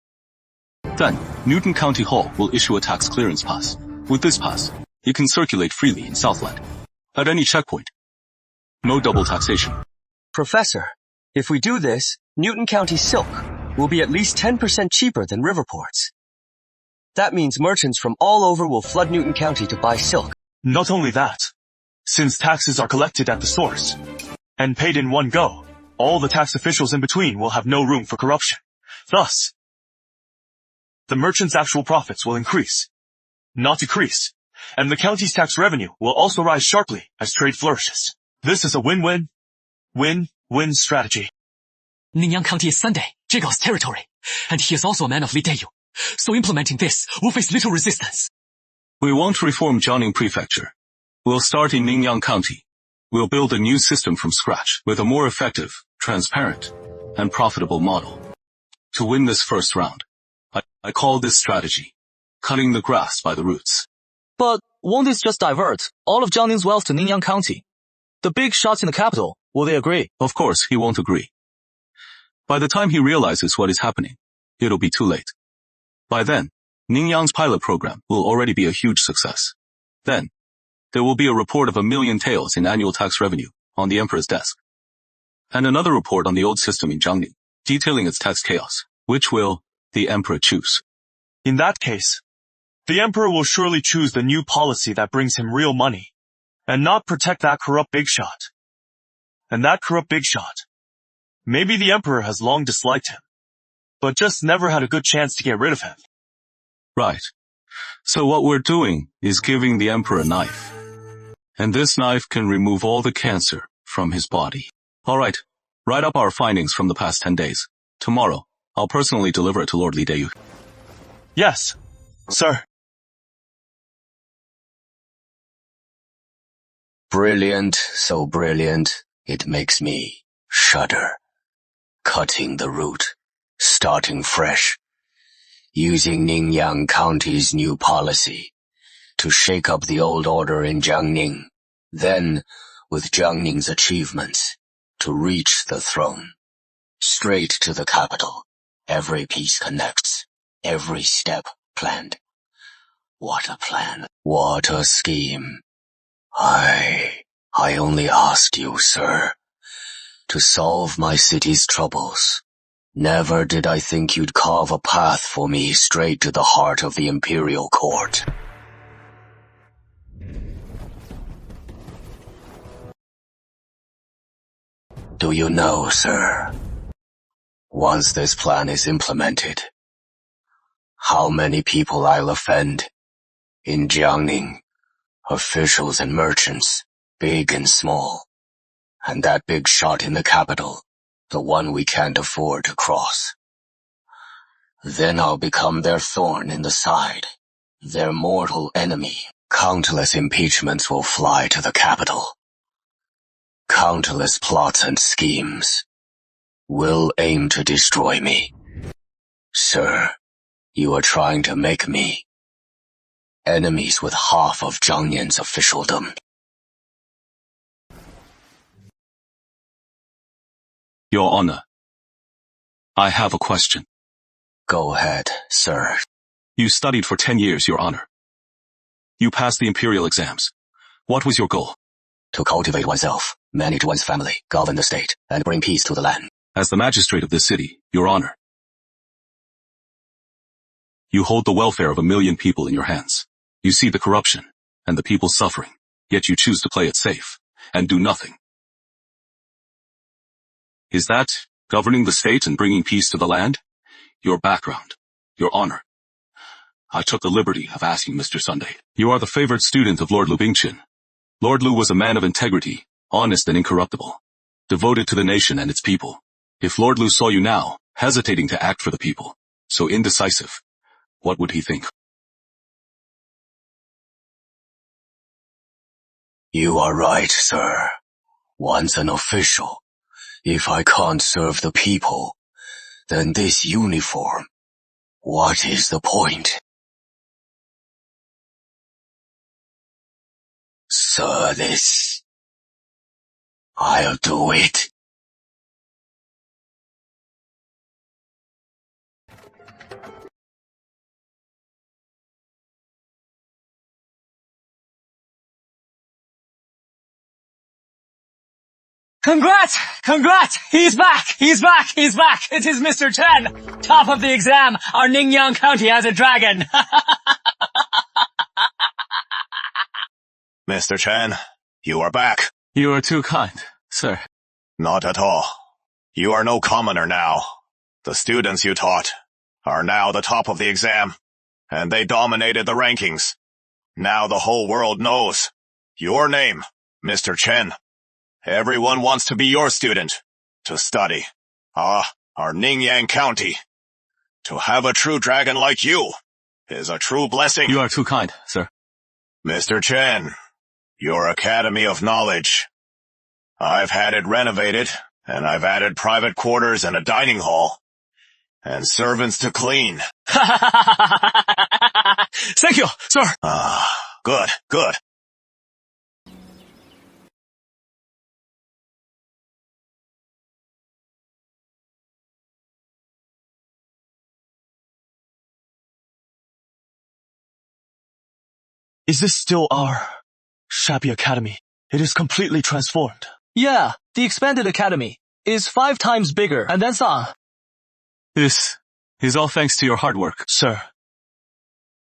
Then, Newton County Hall will issue a tax clearance pass. With this pass, it can circulate freely in Southland. At any checkpoint. No double taxation. Professor, if we do this, Newton County silk will be at least 10% cheaper than Riverport's. That means merchants from all over will flood Newton County to buy silk. Not only that, since taxes are collected at the source and paid in one go, all the tax officials in between will have no room for corruption. Thus, the merchants' actual profits will increase, not decrease, and the county's tax revenue will also rise sharply as trade flourishes. This is a win-win, win-win strategy. Ningyang County is Sunday, Jigao's territory, and he is also a man of Lideyu, so implementing this will face little resistance. We won't reform Jiangning Prefecture. We'll start in Ningyang County. We'll build a new system from scratch with a more effective, transparent, and profitable model. To win this first round, I call this strategy cutting the grass by the roots. But won't this just divert all of Jiangning's wealth to Ningyang County? The big shots in the capital, will they agree? Of course, he won't agree. By the time he realizes what is happening, it'll be too late. By then, Ningyang's pilot program will already be a huge success. Then, there will be a report of 1 million taels in annual tax revenue on the Emperor's desk. And another report on the old system in Jiangning, detailing its tax chaos, which will the Emperor choose. In that case, the Emperor will surely choose the new policy that brings him real money, and not protect that corrupt big shot. And that corrupt big shot, maybe the Emperor has long disliked him, but just never had a good chance to get rid of him. Right. So what we're doing is giving the Emperor a knife. And this knife can remove all the cancer from his body. Alright, write up our findings from the past 10 days. Tomorrow, I'll personally deliver it to Lord Lideyu. Yes, sir. Brilliant, so brilliant, it makes me shudder. Cutting the root, starting fresh, using Ningyang County's new policy to shake up the old order in Jiangning, then, with Jiangning's achievements, to reach the throne. Straight to the capital. Every piece connects, every step planned. What a plan, what a scheme. I only asked you, sir, to solve my city's troubles. Never did I think you'd carve a path for me straight to the heart of the Imperial Court. Do you know, sir, once this plan is implemented, how many people I'll offend in Jiangning, officials and merchants, big and small, and that big shot in the capital, the one we can't afford to cross. Then I'll become their thorn in the side, their mortal enemy. Countless impeachments will fly to the capital. Countless plots and schemes will aim to destroy me. Sir, you are trying to make me enemies with half of Zhangnian's officialdom. Your Honor, I have a question. Go ahead, sir. You studied for 10 years, Your Honor. You passed the imperial exams. What was your goal? To cultivate oneself, manage one's family, govern the state, and bring peace to the land. As the magistrate of this city, Your Honor, you hold the welfare of 1 million people in your hands. You see the corruption and the people suffering, yet you choose to play it safe and do nothing. Is that governing the state and bringing peace to the land? Your background, Your Honor. I took the liberty of asking Mr. Sunday. You are the favorite student of Lord Lu Bingqian. Lord Lu was a man of integrity, honest and incorruptible, devoted to the nation and its people. If Lord Lu saw you now, hesitating to act for the people, so indecisive, what would he think? You are right, sir. Once an official, if I can't serve the people, then this uniform, what is the point? Service. I'll do it. Congrats! Congrats! He's back! He's back! He's back! It is Mr. Chen! Top of the exam! Our Ningyang County has a dragon! Mr. Chen, you are back. You are too kind, sir. Not at all. You are no commoner now. The students you taught are now the top of the exam, and they dominated the rankings. Now the whole world knows your name, Mr. Chen. Everyone wants to be your student, to study. Our Ningyang County. To have a true dragon like you is a true blessing. You are too kind, sir. Mr. Chen, your Academy of Knowledge. I've had it renovated, and I've added private quarters and a dining hall, and servants to clean. Thank you, sir. Good, good. Is this still our shabby academy? It is completely transformed. Yeah, the expanded academy is 5 times bigger and then some. This is all thanks to your hard work. Sir,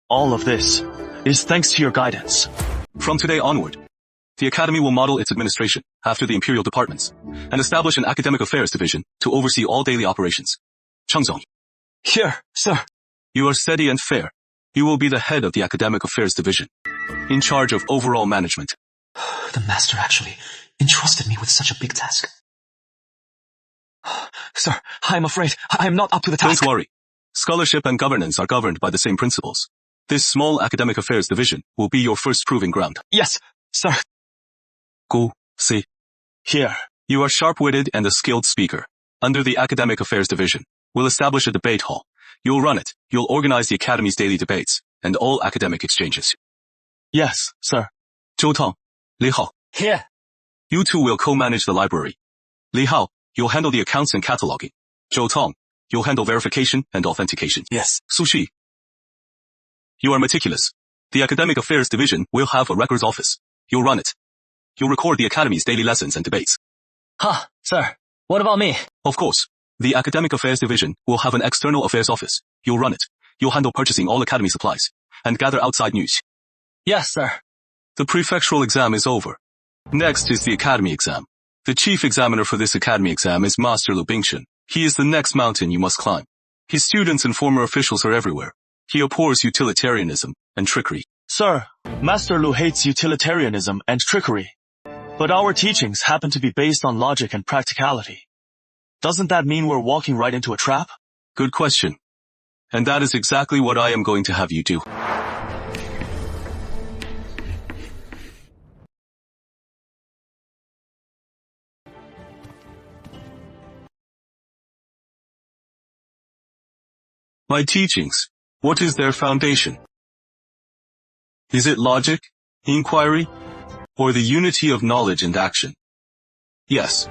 all of this is thanks to your guidance. From today onward, the Academy will model its administration after the imperial departments and establish an academic affairs division to oversee all daily operations. Chengzong. Here, sir. You are steady and fair. You will be the head of the academic affairs division, in charge of overall management. The master actually entrusted me with such a big task. Sir, I'm afraid I'm not up to the task. Don't worry. Scholarship and governance are governed by the same principles. This small academic affairs division will be your first proving ground. Yes, sir. Gu, Si. Here. You are sharp-witted and a skilled speaker. Under the academic affairs division, we'll establish a debate hall. You'll run it. You'll organize the academy's daily debates and all academic exchanges. Yes, sir. Zhou Tong, Li Hao. Here. You two will co-manage the library. Li Hao, you'll handle the accounts and cataloging. Zhou Tong, you'll handle verification and authentication. Yes. Su Shi. You are meticulous. The academic affairs division will have a records office. You'll run it. You'll record the academy's daily lessons and debates. Sir. What about me? Of course. The academic affairs division will have an external affairs office. You'll run it. You'll handle purchasing all academy supplies and gather outside news. Yes, sir. The prefectural exam is over. Next is the academy exam. The chief examiner for this academy exam is Master Lu Bingqian. He is the next mountain you must climb. His students and former officials are everywhere. He abhors utilitarianism and trickery. Sir, Master Lu hates utilitarianism and trickery. But our teachings happen to be based on logic and practicality. Doesn't that mean we're walking right into a trap? Good question. And that is exactly what I am going to have you do. My teachings, what is their foundation? Is it logic, inquiry, or the unity of knowledge and action? Yes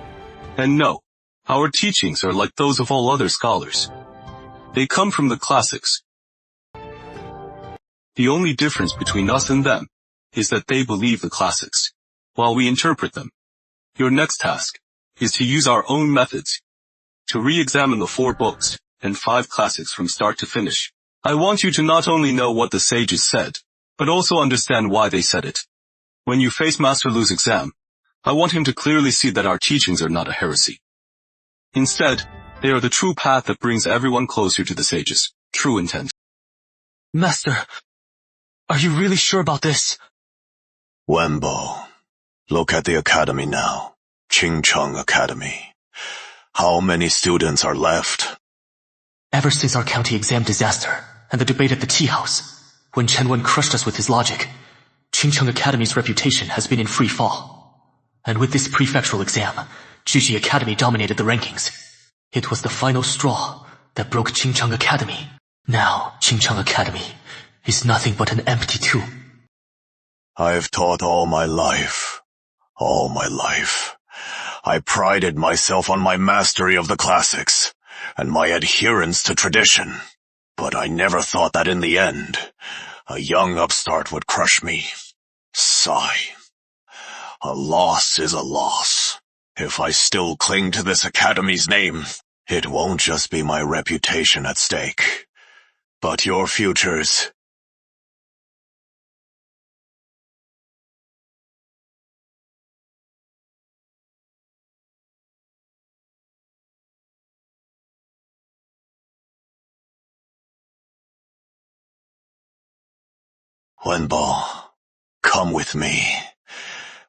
and no. Our teachings are like those of all other scholars. They come from the classics. The only difference between us and them is that they believe the classics, while we interpret them. Your next task is to use our own methods to re-examine the 4 books and 5 classics from start to finish. I want you to not only know what the sages said, but also understand why they said it. When you face Master Lu's exam, I want him to clearly see that our teachings are not a heresy. Instead, they are the true path that brings everyone closer to the sages' true intent. Master, are you really sure about this? Wenbo, look at the academy now. Qingcheng Academy. How many students are left? Ever since our county exam disaster and the debate at the tea house, when Chen Wen crushed us with his logic, Qingcheng Academy's reputation has been in free fall. And with this prefectural exam, Juji Academy dominated the rankings. It was the final straw that broke Qingcheng Academy. Now, Qingcheng Academy is nothing but an empty tomb. I've taught all my life. All my life. I prided myself on my mastery of the classics and my adherence to tradition. But I never thought that in the end, a young upstart would crush me. Sigh. A loss is a loss. If I still cling to this academy's name, it won't just be my reputation at stake, but your futures. Wenbo, come with me.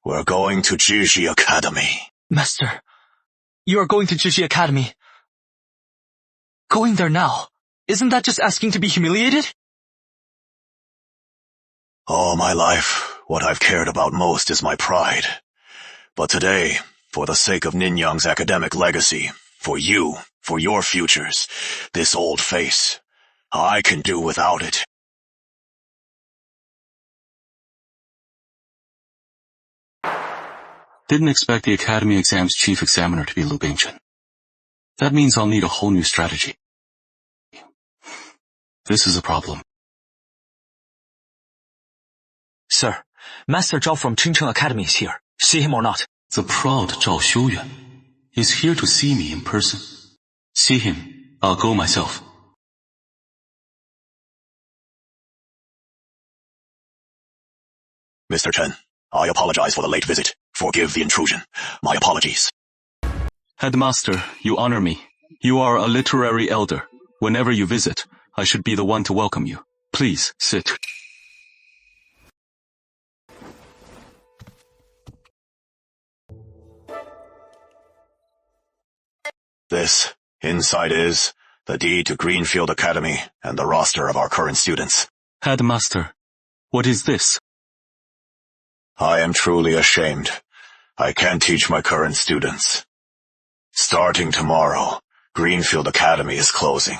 We're going to Juji Academy. Master, you are going to Juji Academy. Going there now, isn't that just asking to be humiliated? All my life, what I've cared about most is my pride. But today, for the sake of Ninyang's academic legacy, for you, for your futures, this old face, I can do without it. Didn't expect the Academy exam's chief examiner to be Lu Bingchen. That means I'll need a whole new strategy. This is a problem. Sir, Master Zhao from Qingcheng Academy is here. See him or not? The proud Zhao Xiuyuan is here to see me in person. See him. I'll go myself. Mr. Chen, I apologize for the late visit. Forgive the intrusion. My apologies. Headmaster, you honor me. You are a literary elder. Whenever you visit, I should be the one to welcome you. Please, sit. This, inside is, the deed to Greenfield Academy and the roster of our current students. Headmaster, what is this? I am truly ashamed. I can't teach my current students. Starting tomorrow, Greenfield Academy is closing.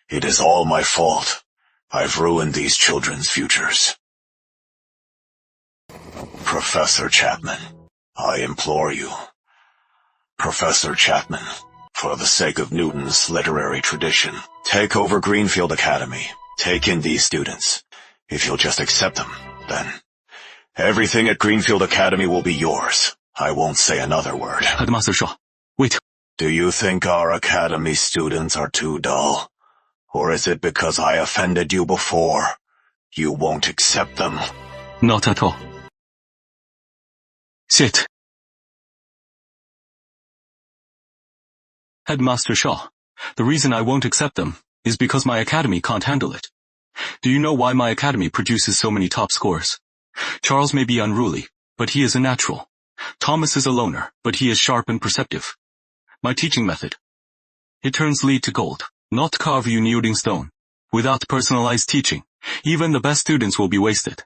It is all my fault. I've ruined these children's futures. Professor Chapman, I implore you. Professor Chapman, for the sake of Newton's literary tradition, take over Greenfield Academy. Take in these students. If you'll just accept them, then everything at Greenfield Academy will be yours. I won't say another word. Headmaster Shaw, wait. Do you think our academy students are too dull? Or is it because I offended you before? You won't accept them? Not at all. Sit. Headmaster Shaw, the reason I won't accept them is because my academy can't handle it. Do you know why my academy produces so many top scores? Charles may be unruly, but he is a natural. Thomas is a loner, but he is sharp and perceptive. My teaching method. It turns lead to gold, not carve unyielding stone. Without personalized teaching, even the best students will be wasted.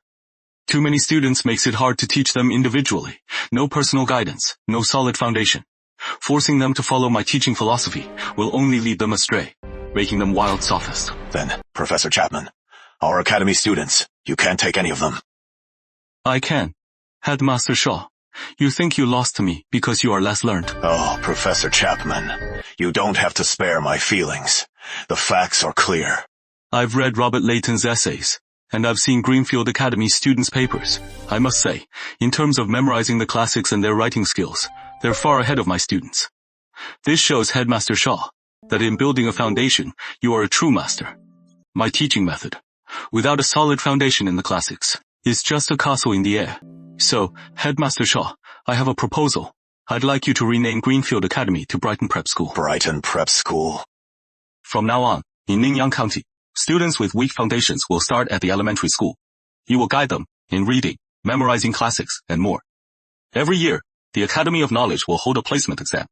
Too many students makes it hard to teach them individually. No personal guidance, no solid foundation. Forcing them to follow my teaching philosophy will only lead them astray, making them wild sophists. Then, Professor Chapman, our academy students, you can't take any of them. I can. Headmaster Shaw, you think you lost to me because you are less learned. Oh, Professor Chapman, you don't have to spare my feelings. The facts are clear. I've read Robert Layton's essays, and I've seen Greenfield Academy students' papers. I must say, in terms of memorizing the classics and their writing skills, they're far ahead of my students. This shows Headmaster Shaw that in building a foundation, you are a true master. My teaching method, without a solid foundation in the classics, is just a castle in the air. So, Headmaster Shaw, I have a proposal. I'd like you to rename Greenfield Academy to Brighton Prep School. Brighton Prep School? From now on, in Ningyan County, students with weak foundations will start at the elementary school. You will guide them in reading, memorizing classics, and more. Every year, the Academy of Knowledge will hold a placement exam.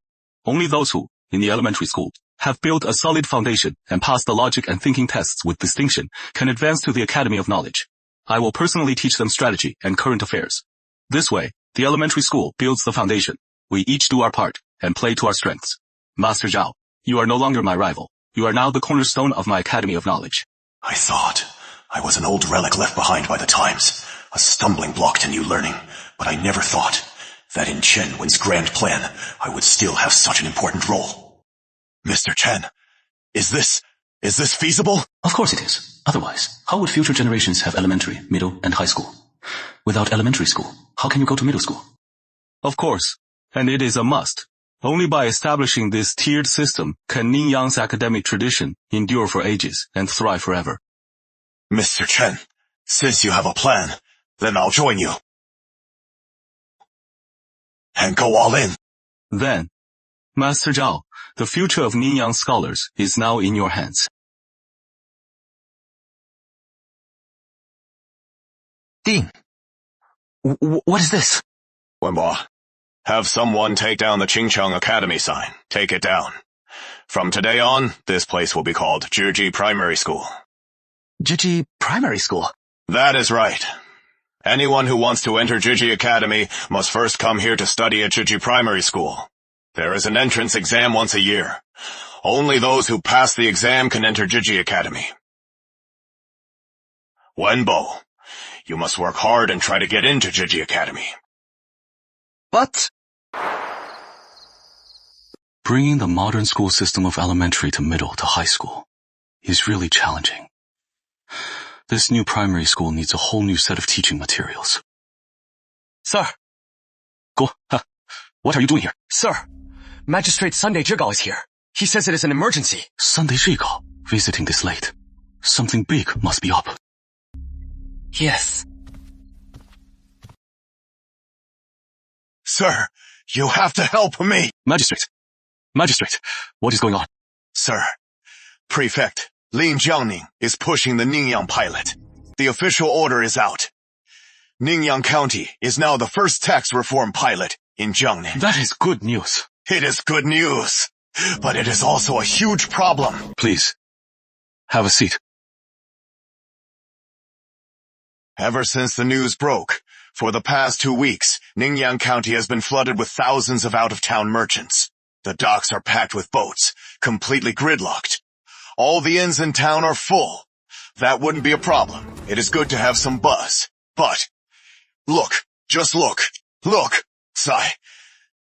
Only those who, in the elementary school, have built a solid foundation and passed the logic and thinking tests with distinction can advance to the Academy of Knowledge. I will personally teach them strategy and current affairs. This way, the elementary school builds the foundation. We each do our part and play to our strengths. Master Zhao, you are no longer my rival. You are now the cornerstone of my Academy of Knowledge. I thought I was an old relic left behind by the times, a stumbling block to new learning, but I never thought that in Chen Wen's grand plan, I would still have such an important role. Mr. Chen, is this feasible? Of course it is. Otherwise, how would future generations have elementary, middle, and high school? Without elementary school, how can you go to middle school? Of course, and it is a must. Only by establishing this tiered system can Ningyang's academic tradition endure for ages and thrive forever. Mr. Chen, since you have a plan, then I'll join you. And go all in. Then, Master Zhao, the future of Ningyang scholars is now in your hands. Dean, what is this? Wenbo, have someone take down the Qingcheng Academy sign. Take it down. From today on, this place will be called Zhiji Primary School. Zhiji Primary School? That is right. Anyone who wants to enter Zhiji Academy must first come here to study at Zhiji Primary School. There is an entrance exam once a year. Only those who pass the exam can enter Zhiji Academy. Wenbo, you must work hard and try to get into Zhiji Academy. But bringing the modern school system of elementary to middle to high school is really challenging. This new primary school needs a whole new set of teaching materials. Sir. Go. What are you doing here? Sir, Magistrate Sunday Zhigao is here. He says it is an emergency. Sunday Zhigao visiting this late. Something big must be up. Yes. Sir, you have to help me. Magistrate, what is going on? Sir, Prefect Lin Jiangning is pushing the Ningyang pilot. The official order is out. Ningyang County is now the first tax reform pilot in Jiangning. That is good news. It is good news, but it is also a huge problem. Please, have a seat. Ever since the news broke, for the past 2 weeks, Ningyang County has been flooded with thousands of out-of-town merchants. The docks are packed with boats, completely gridlocked. All the inns in town are full. That wouldn't be a problem. It is good to have some buzz. But, look, just look, Sai.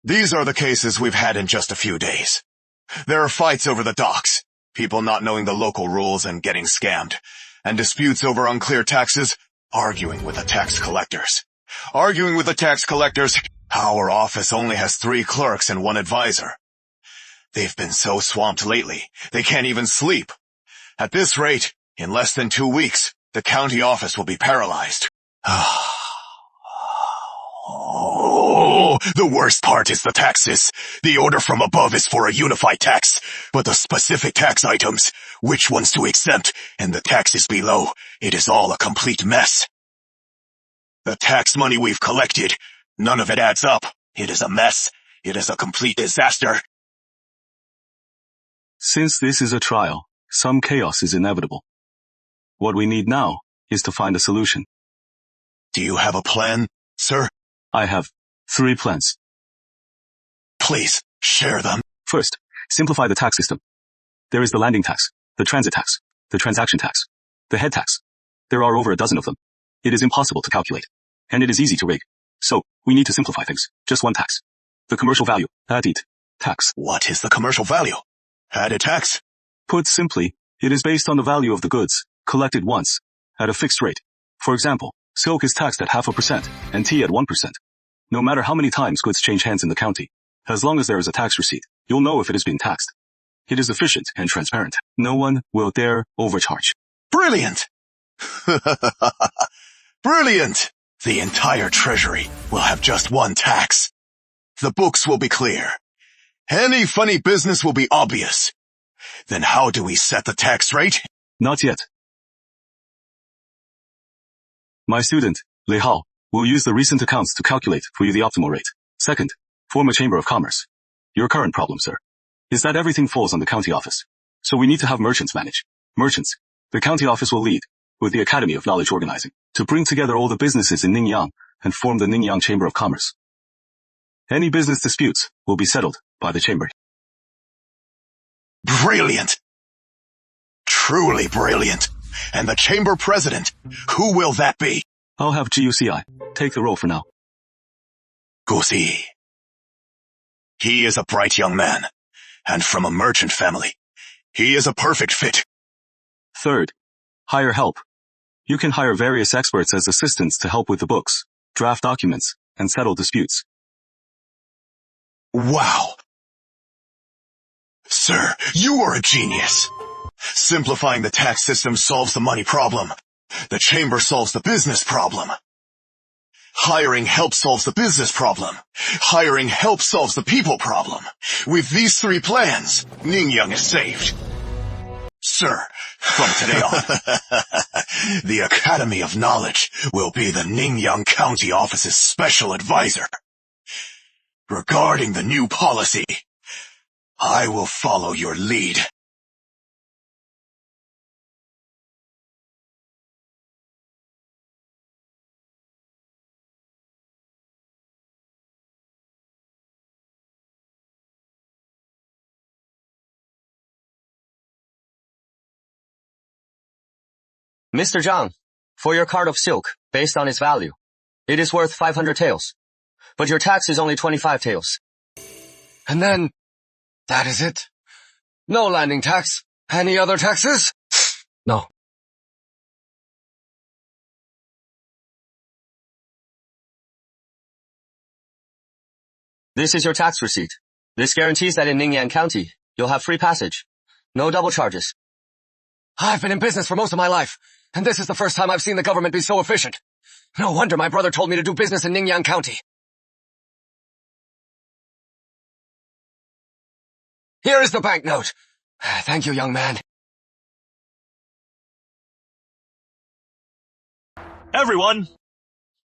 These are the cases we've had in just a few days. There are fights over the docks, people not knowing the local rules and getting scammed, and disputes over unclear taxes, arguing with the tax collectors. Our office only has 3 clerks and 1 advisor. They've been so swamped lately, they can't even sleep. At this rate, in less than 2 weeks, the county office will be paralyzed. Oh, the worst part is the taxes. The order from above is for a unified tax, but the specific tax items, which ones to exempt, and the taxes below, it is all a complete mess. The tax money we've collected, none of it adds up. It is a mess. It is a complete disaster. Since this is a trial, some chaos is inevitable. What we need now is to find a solution. Do you have a plan, sir? I have 3 plans. Please, share them. First, simplify the tax system. There is the landing tax, the transit tax, the transaction tax, the head tax. There are over a dozen of them. It is impossible to calculate. And it is easy to rig. So, we need to simplify things. Just one tax. The commercial value, added tax. What is the commercial value? Added tax? Put simply, it is based on the value of the goods, collected once, at a fixed rate. For example, silk is taxed at 0.5% and tea at 1%. No matter how many times goods change hands in the county, as long as there is a tax receipt, you'll know if it is being taxed. It is efficient and transparent. No one will dare overcharge. Brilliant! Brilliant! The entire treasury will have just one tax. The books will be clear. Any funny business will be obvious. Then how do we set the tax rate? Not yet. My student, Lei Hao, will use the recent accounts to calculate for you the optimal rate. Second, form a chamber of commerce. Your current problem, sir, is that everything falls on the county office. So we need to have merchants manage. Merchants, the county office will lead, with the Academy of Knowledge organizing, to bring together all the businesses in Ningyang and form the Ningyang Chamber of Commerce. Any business disputes will be settled by the chamber. Brilliant! Truly brilliant. And the chamber president, who will that be? I'll have GUCI take the role for now. Gusi. He is a bright young man, and from a merchant family. He is a perfect fit. Third, hire help. You can hire various experts as assistants to help with the books, draft documents, and settle disputes. Wow. Sir, you are a genius. Simplifying the tax system solves the money problem. The chamber solves the business problem. Hiring help solves the business problem. Hiring help solves the people problem. With these three plans, Ningyang is saved. Sir, from today on, the Academy of Knowledge will be the Ningyang County Office's special advisor. Regarding the new policy, I will follow your lead. Mr. Zhang, for your card of silk, based on its value, it is worth 500 taels. But your tax is only 25 taels. And then, that is it? No landing tax? Any other taxes? No. This is your tax receipt. This guarantees that in Ningyang County, you'll have free passage. No double charges. I've been in business for most of my life, and this is the first time I've seen the government be so efficient. No wonder my brother told me to do business in Ningyang County. Here is the banknote. Thank you, young man. Everyone,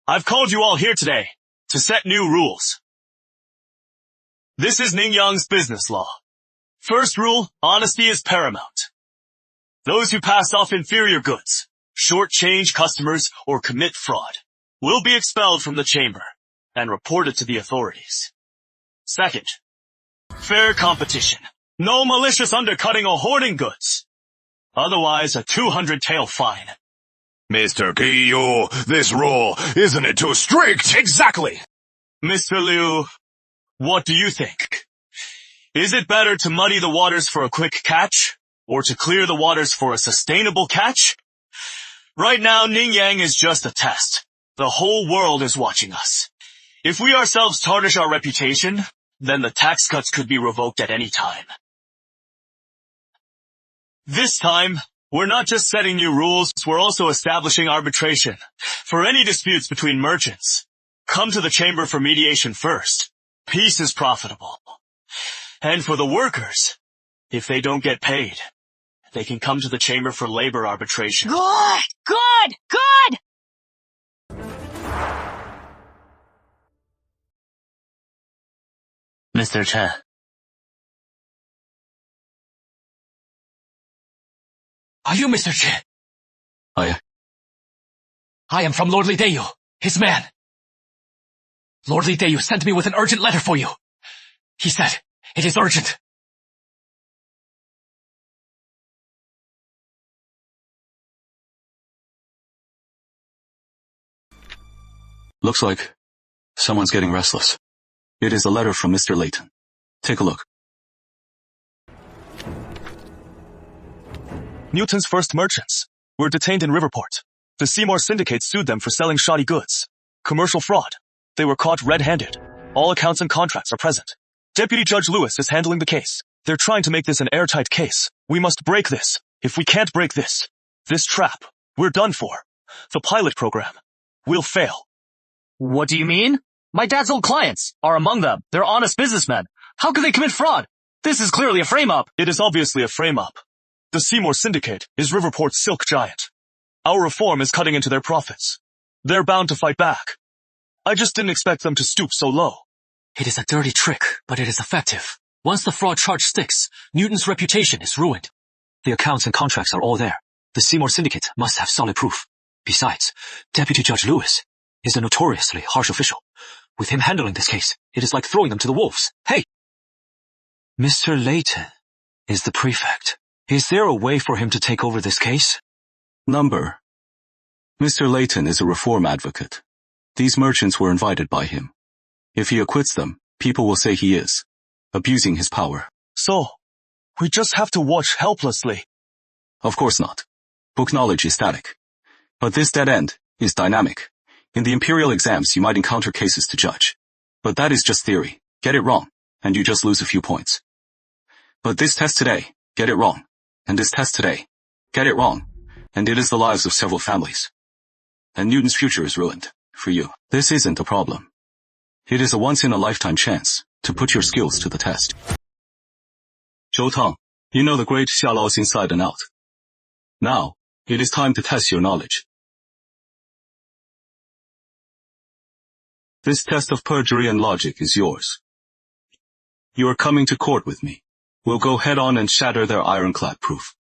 I've called you all here today to set new rules. This is Ningyang's business law. First rule, honesty is paramount. Those who pass off inferior goods, shortchange customers, or commit fraud will be expelled from the chamber and reported to the authorities. Second, fair competition. No malicious undercutting or hoarding goods. Otherwise, a 200 tael fine. Mr. Kiyu, this rule, isn't it too strict? Exactly. Mr. Liu, what do you think? Is it better to muddy the waters for a quick catch, or to clear the waters for a sustainable catch? Right now, Ningyang is just a test. The whole world is watching us. If we ourselves tarnish our reputation, then the tax cuts could be revoked at any time. This time, we're not just setting new rules, we're also establishing arbitration. For any disputes between merchants, come to the chamber for mediation first. Peace is profitable. And for the workers, if they don't get paid, they can come to the chamber for labor arbitration. Good! Good! Good! Mr. Chen. Are you Mr. Chen? I am from Lord Li Deyu, his man. Lord Li Deyu sent me with an urgent letter for you. He said, it is urgent. Looks like someone's getting restless. It is a letter from Mr. Layton. Take a look. Newton's first merchants were detained in Riverport. The Seymour Syndicate sued them for selling shoddy goods. Commercial fraud. They were caught red-handed. All accounts and contracts are present. Deputy Judge Lewis is handling the case. They're trying to make this an airtight case. We must break this. If we can't break this trap, we're done for. The pilot program will fail. What do you mean? My dad's old clients are among them. They're honest businessmen. How could they commit fraud? This is clearly a frame-up. It is obviously a frame-up. The Seymour Syndicate is Riverport's silk giant. Our reform is cutting into their profits. They're bound to fight back. I just didn't expect them to stoop so low. It is a dirty trick, but it is effective. Once the fraud charge sticks, Newton's reputation is ruined. The accounts and contracts are all there. The Seymour Syndicate must have solid proof. Besides, Deputy Judge Lewis is a notoriously harsh official. With him handling this case, it is like throwing them to the wolves. Hey! Mr. Layton is the prefect. Is there a way for him to take over this case? Number. Mr. Layton is a reform advocate. These merchants were invited by him. If he acquits them, people will say he is abusing his power. So, we just have to watch helplessly. Of course not. Book knowledge is static. But this dead end is dynamic. In the imperial exams, you might encounter cases to judge. But that is just theory. Get it wrong, and you just lose a few points. But this test today, get it wrong. And this test today, get it wrong. And it is the lives of several families. And Newton's future is ruined. For you. This isn't a problem. It is a once-in-a-lifetime chance to put your skills to the test. Zhou Tang, you know the great Xiaolao's inside and out. Now, it is time to test your knowledge. This test of perjury and logic is yours. You are coming to court with me. We'll go head-on and shatter their ironclad proof.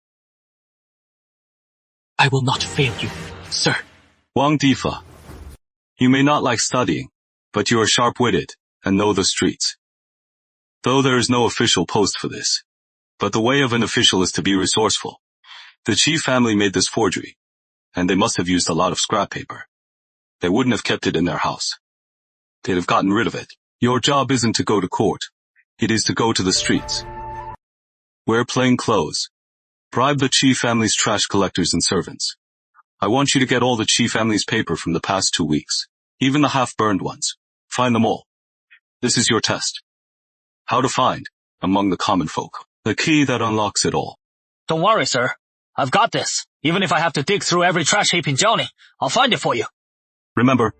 I will not fail you, sir. Wang Difa, you may not like studying, but you are sharp-witted and know the streets. Though there is no official post for this, but the way of an official is to be resourceful. The Qi family made this forgery, and they must have used a lot of scrap paper. They wouldn't have kept it in their house. They'd have gotten rid of it. Your job isn't to go to court. It is to go to the streets. Wear plain clothes. Bribe the Qi family's trash collectors and servants. I want you to get all the Qi family's paper from the past 2 weeks. Even the half-burned ones. Find them all. This is your test. How to find, among the common folk, the key that unlocks it all. Don't worry, sir. I've got this. Even if I have to dig through every trash heap in Johnny, I'll find it for you. Remember,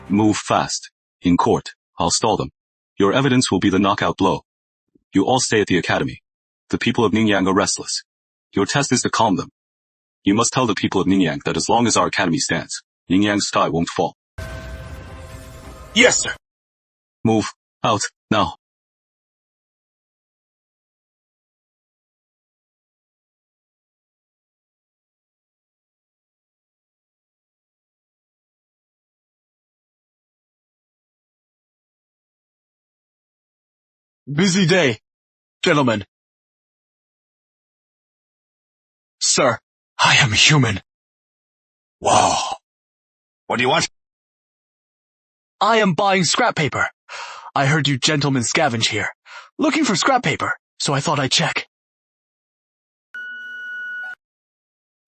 move fast. In court, I'll stall them. Your evidence will be the knockout blow. You all stay at the academy. The people of Ningyang are restless. Your test is to calm them. You must tell the people of Ningyang that as long as our academy stands, Ningyang's sky won't fall. Yes, sir. Move out now. Busy day, gentlemen. Sir, I am human. Wow. What do you want? I am buying scrap paper. I heard you gentlemen scavenge here, looking for scrap paper, so I thought I'd check.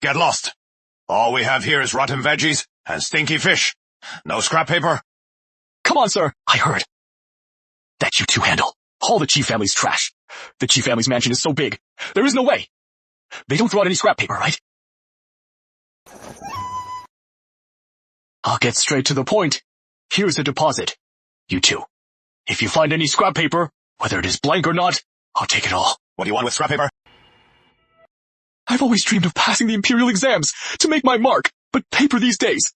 Get lost. All we have here is rotten veggies and stinky fish. No scrap paper? Come on, sir. I heard. That you two handle. All the Qi family's trash. The Qi family's mansion is so big. There is no way. They don't throw out any scrap paper, right? I'll get straight to the point. Here's the deposit. You two. If you find any scrap paper, whether it is blank or not, I'll take it all. What do you want with scrap paper? I've always dreamed of passing the imperial exams to make my mark, but paper these days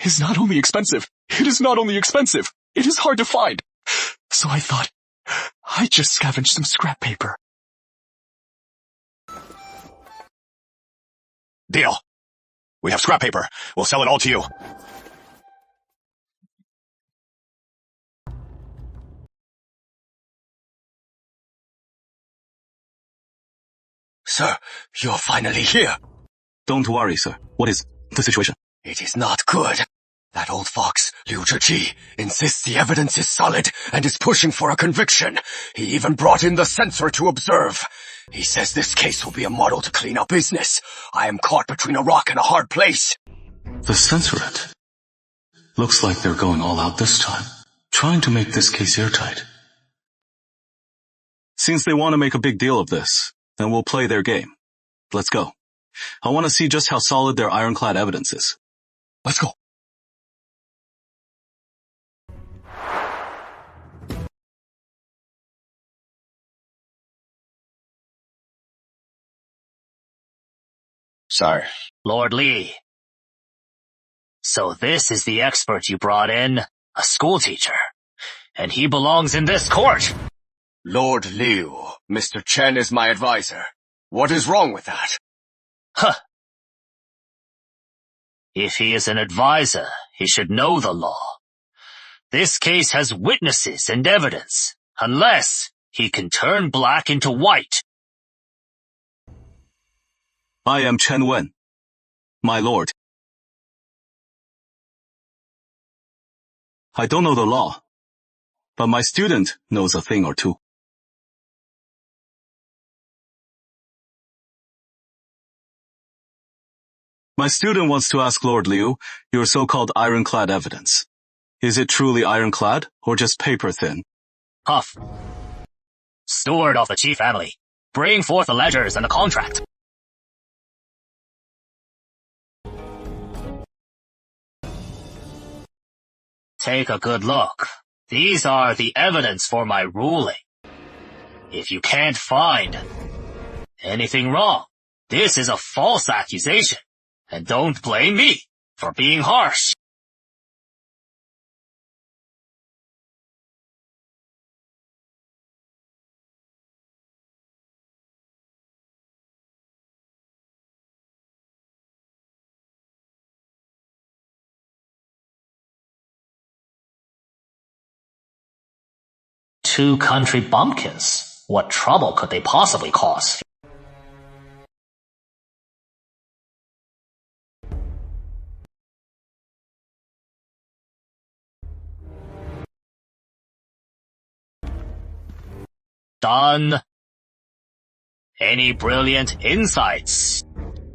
is not only expensive, it is hard to find. So I thought, I'd just scavenge some scrap paper. Deal. We have scrap paper. We'll sell it all to you. Sir, you're finally here. Don't worry, sir. What is... the situation? It is not good. That old fox, Liu Zhiqi, insists the evidence is solid and is pushing for a conviction. He even brought in the censor to observe. He says this case will be a model to clean up business. I am caught between a rock and a hard place. The censorate. Looks like they're going all out this time, trying to make this case airtight. Since they want to make a big deal of this, then we'll play their game. Let's go. I want to see just how solid their ironclad evidence is. Let's go. Sorry. Lord Li. So this is the expert you brought in, a schoolteacher. And he belongs in this court. Lord Liu, Mr. Chen is my advisor. What is wrong with that? Huh. If he is an advisor, he should know the law. This case has witnesses and evidence, unless he can turn black into white. I am Chen Wen, my lord. I don't know the law, but my student knows a thing or two. My student wants to ask Lord Liu your so-called ironclad evidence. Is it truly ironclad or just paper thin? Huff. Steward of the Qi family, bring forth the ledgers and the contract. Take a good look. These are the evidence for my ruling. If you can't find anything wrong, this is a false accusation. And don't blame me for being harsh. Two country bumpkins. What trouble could they possibly cause? Done. Any brilliant insights?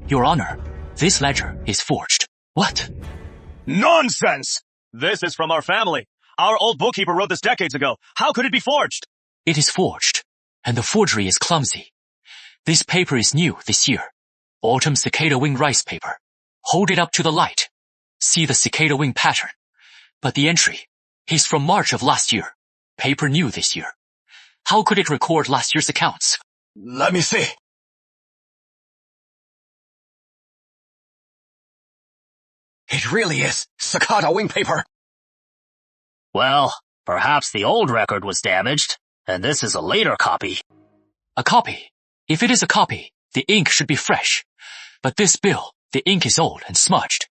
Your Honor, this ledger is forged. What? Nonsense! This is from our family. Our old bookkeeper wrote this decades ago. How could it be forged? It is forged, and the forgery is clumsy. This paper is new this year. Autumn cicada wing rice paper. Hold it up to the light. See the cicada wing pattern. But the entry is from March of last year. Paper new this year. How could it record last year's accounts? Let me see. It really is cicada wing paper. Well, perhaps the old record was damaged, and this is a later copy. A copy? If it is a copy, the ink should be fresh. But this bill, the ink is old and smudged.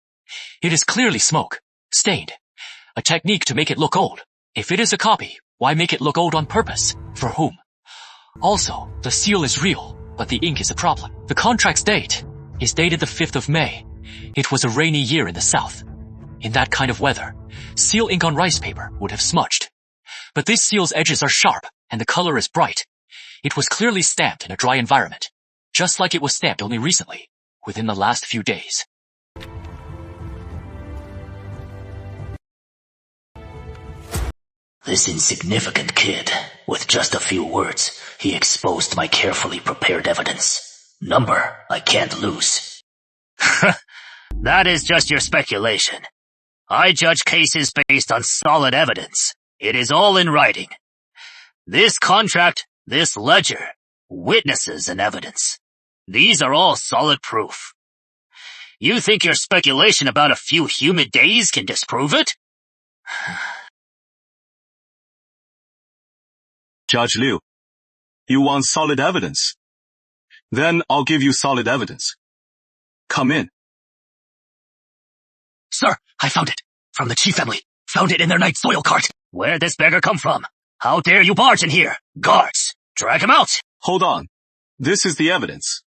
It is clearly smoke, stained. A technique to make it look old. If it is a copy, why make it look old on purpose? For whom? Also, the seal is real, but the ink is a problem. The contract's date is dated the 5th of May. It was a rainy year in the south. In that kind of weather, seal ink on rice paper would have smudged. But this seal's edges are sharp, and the color is bright. It was clearly stamped in a dry environment, just like it was stamped only recently, within the last few days. This insignificant kid, with just a few words, he exposed my carefully prepared evidence. Number I can't lose. That is just your speculation. I judge cases based on solid evidence. It is all in writing. This contract, this ledger, witnesses and evidence. These are all solid proof. You think your speculation about a few humid days can disprove it? Judge Liu, you want solid evidence? Then I'll give you solid evidence. Come in. Sir, I found it. From the Qi family. Found it in their night soil cart. Where'd this beggar come from? How dare you barge in here? Guards, drag him out. Hold on. This is the evidence.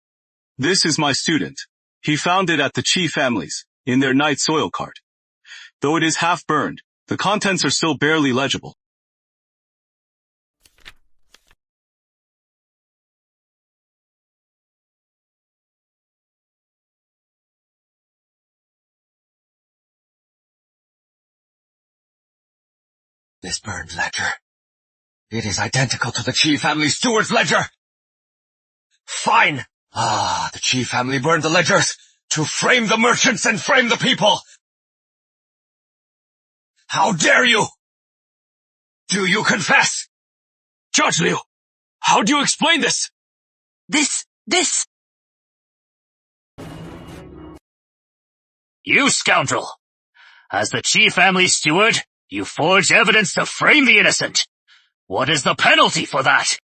This is my student. He found it at the Qi family's in their night soil cart. Though it is half burned, the contents are still barely legible. This burned ledger. It is identical to the Qi family steward's ledger. Fine. The Qi family burned the ledgers to frame the merchants and frame the people. How dare you? Do you confess? Judge Liu, how do you explain this? This. You scoundrel! As the Qi family steward, you forged evidence to frame the innocent. What is the penalty for that?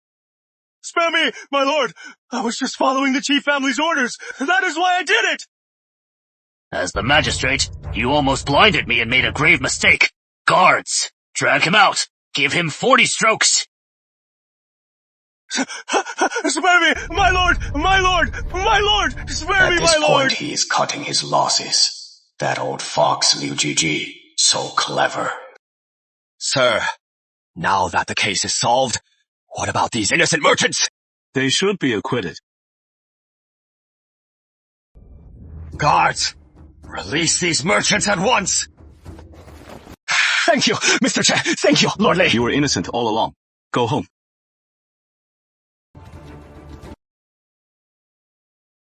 Spare me, my lord! I was just following the Qi family's orders. That is why I did it! As the magistrate, you almost blinded me and made a grave mistake. Guards, drag him out. Give him 40 strokes. Spare me, my lord! My lord! My lord! Spare me, my lord! At this point, he is cutting his losses. That old fox, Liu Jiji, so clever. Sir, now that the case is solved, what about these innocent merchants? They should be acquitted. Guards, release these merchants at once! Thank you, Mr. Chen. Thank you, Lord Lei. You were innocent all along. Go home.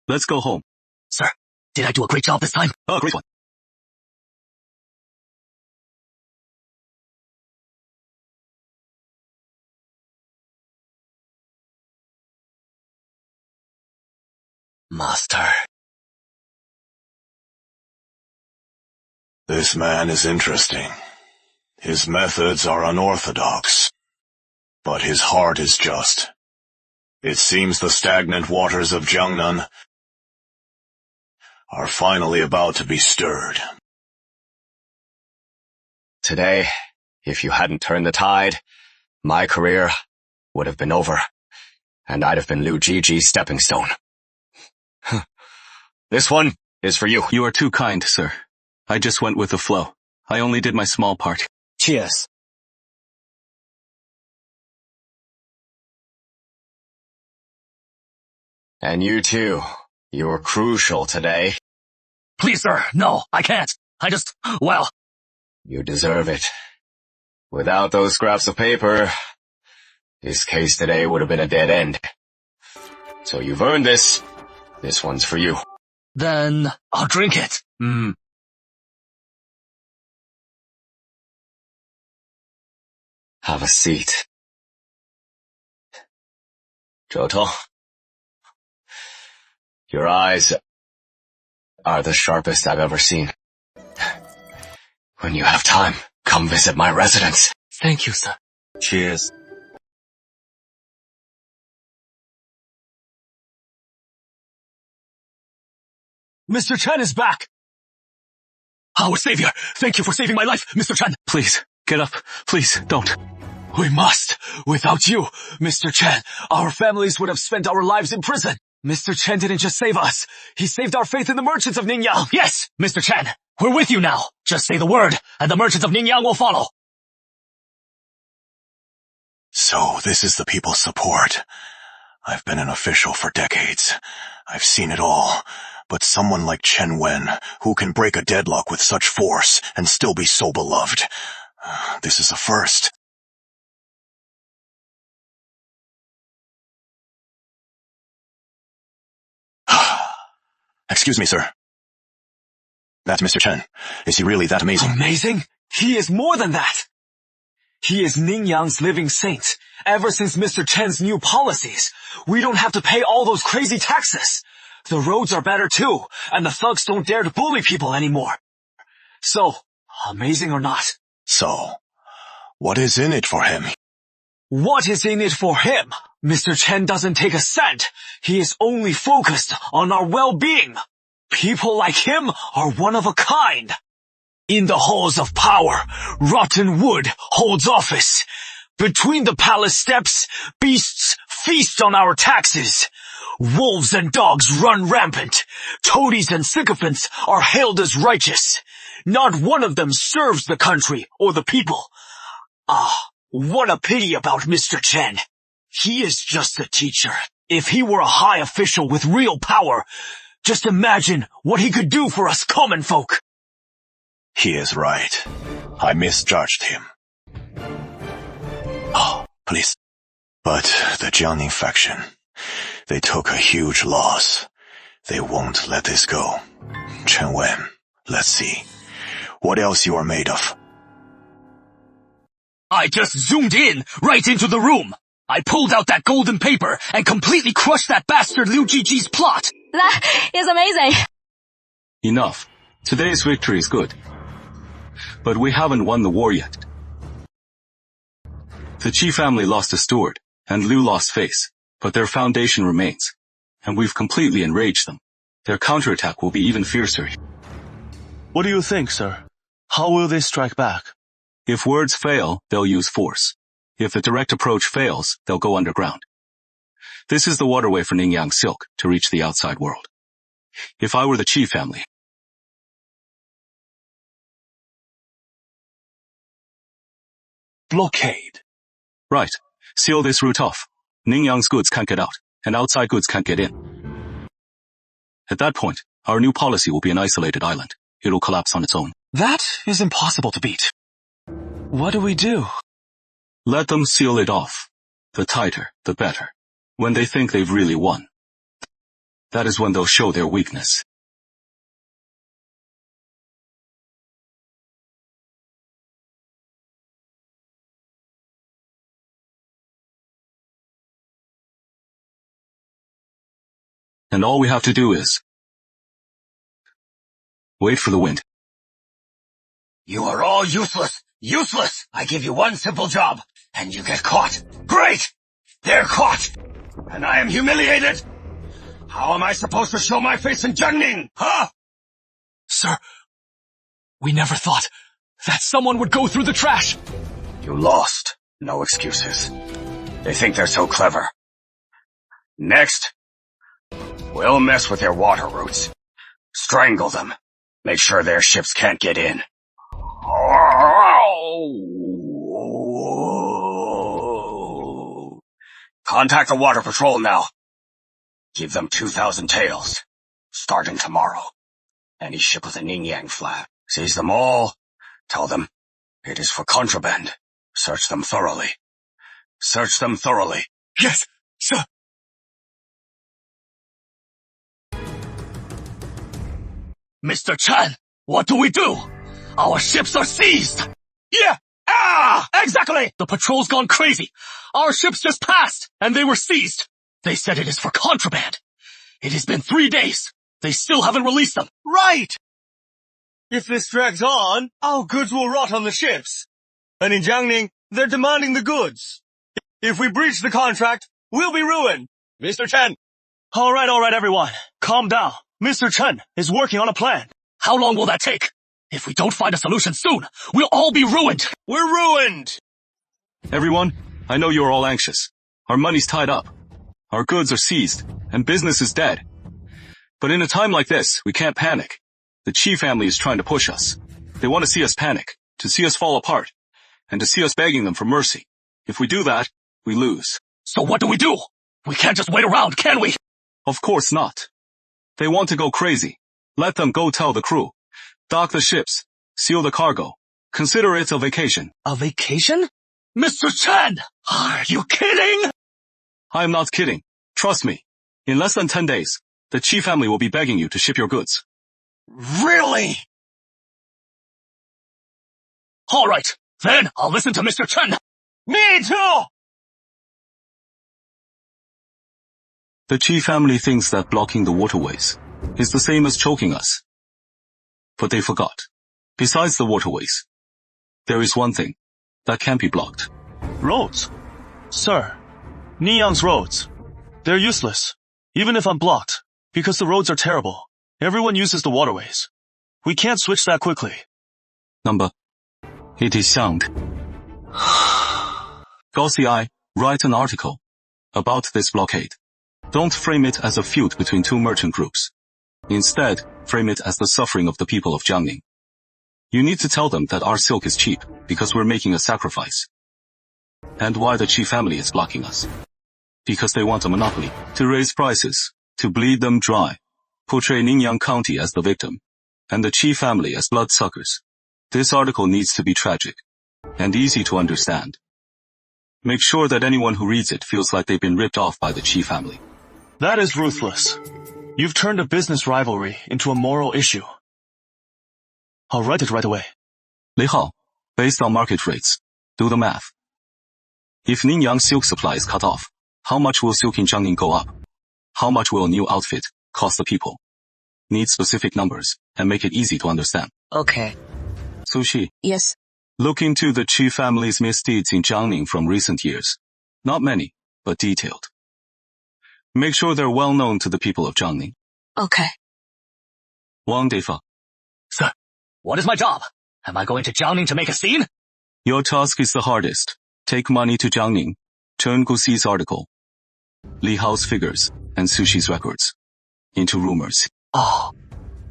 Let's go home. Sir, did I do a great job this time? Oh, great one. Master. This man is interesting. His methods are unorthodox, but his heart is just. It seems the stagnant waters of Jiangnan are finally about to be stirred. Today, if you hadn't turned the tide, my career would have been over, and I'd have been Liu Jiji's stepping stone. This one is for you. You are too kind, sir. I just went with the flow. I only did my small part. Cheers. And you too. You were crucial today. Please, sir, no, I can't. Well. You deserve it. Without those scraps of paper, this case today would have been a dead end. So you've earned this. This one's for you. Then I'll drink it. Have a seat. Joto, your eyes are the sharpest I've ever seen. When you have time, come visit my residence. Thank you, sir. Cheers. Mr. Chen is back! Our savior, thank you for saving my life, Mr. Chen. Please, get up. Please, don't. We must. Without you, Mr. Chen, our families would have spent our lives in prison. Mr. Chen didn't just save us. He saved our faith in the merchants of Ningyang. Yes, Mr. Chen. We're with you now. Just say the word, and the merchants of Ningyang will follow. So this is the people's support. I've been an official for decades. I've seen it all. But someone like Chen Wen, who can break a deadlock with such force and still be so beloved. This is a first. Excuse me, sir. That's Mr. Chen. Is he really that amazing? Amazing? He is more than that. He is Ningyang's living saint. Ever since Mr. Chen's new policies, we don't have to pay all those crazy taxes. The roads are better too, and the thugs don't dare to bully people anymore. So, amazing or not? So, what is in it for him? What is in it for him? Mr. Chen doesn't take a cent. He is only focused on our well-being. People like him are one of a kind. In the halls of power, rotten wood holds office. Between the palace steps, beasts feast on our taxes. Wolves and dogs run rampant. Toadies and sycophants are hailed as righteous. Not one of them serves the country or the people. Ah, what a pity about Mr. Chen. He is just a teacher. If he were a high official with real power, just imagine what he could do for us common folk. He is right. I misjudged him. Oh, please. But the Jiangning faction, they took a huge loss. They won't let this go. Chen Wen, let's see. What else you are made of? I just zoomed in, right into the room. I pulled out that golden paper and completely crushed that bastard Liu Jiji's plot. That is amazing. Enough. Today's victory is good. But we haven't won the war yet. The Qi family lost a steward, and Liu lost face, but their foundation remains, and we've completely enraged them. Their counterattack will be even fiercer. What do you think, sir? How will they strike back? If words fail, they'll use force. If the direct approach fails, they'll go underground. This is the waterway for Ningyang silk to reach the outside world. If I were the Qi family, blockade. Right. Seal this route off. Ningyang's goods can't get out, and outside goods can't get in. At that point, our new policy will be an isolated island. It'll collapse on its own. That is impossible to beat. What do we do? Let them seal it off. The tighter, the better. When they think they've really won. That is when they'll show their weakness. And all we have to do is wait for the wind. You are all useless. Useless! I give you one simple job, and you get caught. Great! They're caught! And I am humiliated! How am I supposed to show my face in Jiangning, huh? Sir, we never thought that someone would go through the trash. You lost. No excuses. They think they're so clever. Next, we'll mess with their water routes. Strangle them. Make sure their ships can't get in. Contact the water patrol now. Give them 2,000 taels. Starting tomorrow. Any ship with a Ningyang flag. Seize them all. Tell them it is for contraband. Search them thoroughly. Search them thoroughly. Yes, sir. Mr. Chen, what do we do? Our ships are seized! Yeah! Ah! Exactly! The patrol's gone crazy. Our ships just passed, and they were seized. They said it is for contraband. It has been 3 days. They still haven't released them. Right! If this drags on, our goods will rot on the ships. And in Jiangning, they're demanding the goods. If we breach the contract, we'll be ruined. Mr. Chen! Alright, everyone. Calm down. Mr. Chen is working on a plan. How long will that take? If we don't find a solution soon, we'll all be ruined. We're ruined! Everyone, I know you're all anxious. Our money's tied up. Our goods are seized, and business is dead. But in a time like this, we can't panic. The Qi family is trying to push us. They want to see us panic, to see us fall apart, and to see us begging them for mercy. If we do that, we lose. So what do? We can't just wait around, can we? Of course not. They want to go crazy. Let them go tell the crew. Dock the ships. Seal the cargo. Consider it a vacation. A vacation? Mr. Chen! Are you kidding? I am not kidding. Trust me. In less than 10 days, the Qi family will be begging you to ship your goods. Really? Alright, then I'll listen to Mr. Chen. Me too! The Qi family thinks that blocking the waterways is the same as choking us. But they forgot. Besides the waterways, there is one thing that can't be blocked. Roads. Sir, Ningyang's roads. They're useless, even if unblocked, because the roads are terrible. Everyone uses the waterways. We can't switch that quickly. Number, it is sound. Gauci, write an article about this blockade. Don't frame it as a feud between two merchant groups. Instead, frame it as the suffering of the people of Jiangning. You need to tell them that our silk is cheap because we're making a sacrifice. And why the Qi family is blocking us. Because they want a monopoly, to raise prices, to bleed them dry, portray Ningyang County as the victim, and the Qi family as bloodsuckers. This article needs to be tragic, and easy to understand. Make sure that anyone who reads it feels like they've been ripped off by the Qi family. That is ruthless. You've turned a business rivalry into a moral issue. I'll write it right away. Li Hao, based on market rates, do the math. If Ningyang silk supply is cut off, how much will silk in Jiangning go up? How much will a new outfit cost the people? Need specific numbers, and make it easy to understand. Okay. Sushi. Yes. Look into the Qi family's misdeeds in Jiangning from recent years. Not many, but detailed. Make sure they're well known to the people of Jiangning. Okay. Wang Defa. Sir, what is my job? Am I going to Jiangning to make a scene? Your task is the hardest. Take money to Jiangning. Turn Guxi's article, Li Hao's figures, and Sushi's records into rumors. Oh.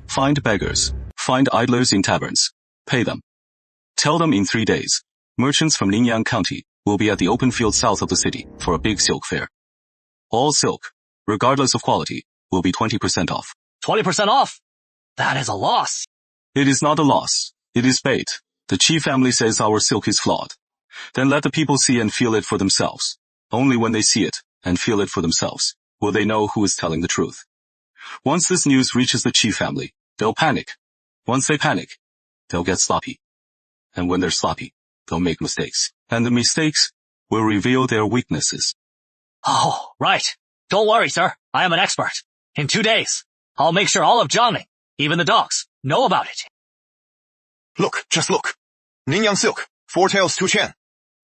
Find beggars. Find idlers in taverns. Pay them. Tell them in 3 days, merchants from Ningyang County will be at the open field south of the city for a big silk fair. All silk, regardless of quality, will be 20% off. 20% off? That is a loss. It is not a loss. It is bait. The Qi family says our silk is flawed. Then let the people see and feel it for themselves. Only when they see it and feel it for themselves will they know who is telling the truth. Once this news reaches the Qi family, they'll panic. Once they panic, they'll get sloppy. And when they're sloppy, they'll make mistakes. And the mistakes will reveal their weaknesses. Oh, right. Don't worry, sir. I am an expert. In 2 days, I'll make sure all of Jiangning, even the dogs, know about it. Look, just look. Ningyang silk, 4 taels 2 chen.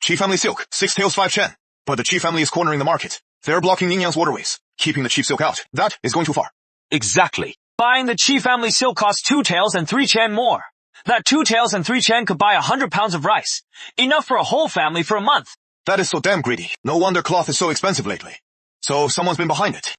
Qi family silk, 6 taels 5 chen. But the Qi family is cornering the market. They're blocking Ningyang's waterways, keeping the cheap silk out. That is going too far. Exactly. Buying the Qi family silk costs 2 taels and 3 chen more. That 2 taels and 3 chen could buy 100 pounds of rice. Enough for a whole family for a month. That is so damn greedy. No wonder cloth is so expensive lately. So someone's been behind it.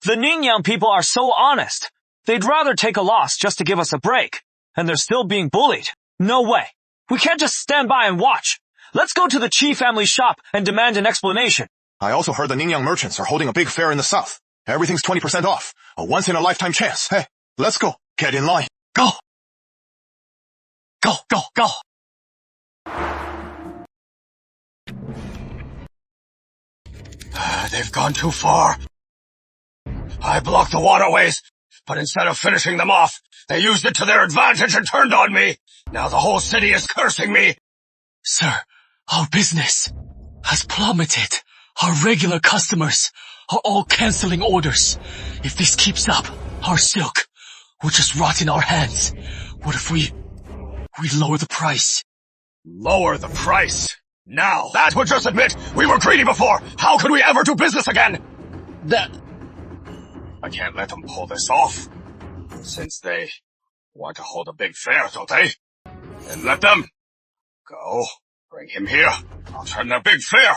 The Ningyang people are so honest. They'd rather take a loss just to give us a break. And they're still being bullied. No way. We can't just stand by and watch. Let's go to the Qi family shop and demand an explanation. I also heard the Ningyang merchants are holding a big fair in the south. Everything's 20% off. A once-in-a-lifetime chance. Hey, let's go. Get in line. Go! Go, go, go! They've gone too far. I blocked the waterways, but instead of finishing them off, they used it to their advantage and turned on me. Now the whole city is cursing me. Sir, our business has plummeted. Our regular customers are all canceling orders. If this keeps up, our silk will just rot in our hands. What if we lower the price? Lower the price? Now, that would just admit we were greedy before. How could we ever do business again? I can't let them pull this off. Since they want to hold a big fair, don't they? Then let them. Go. Bring him here. I'll turn their big fair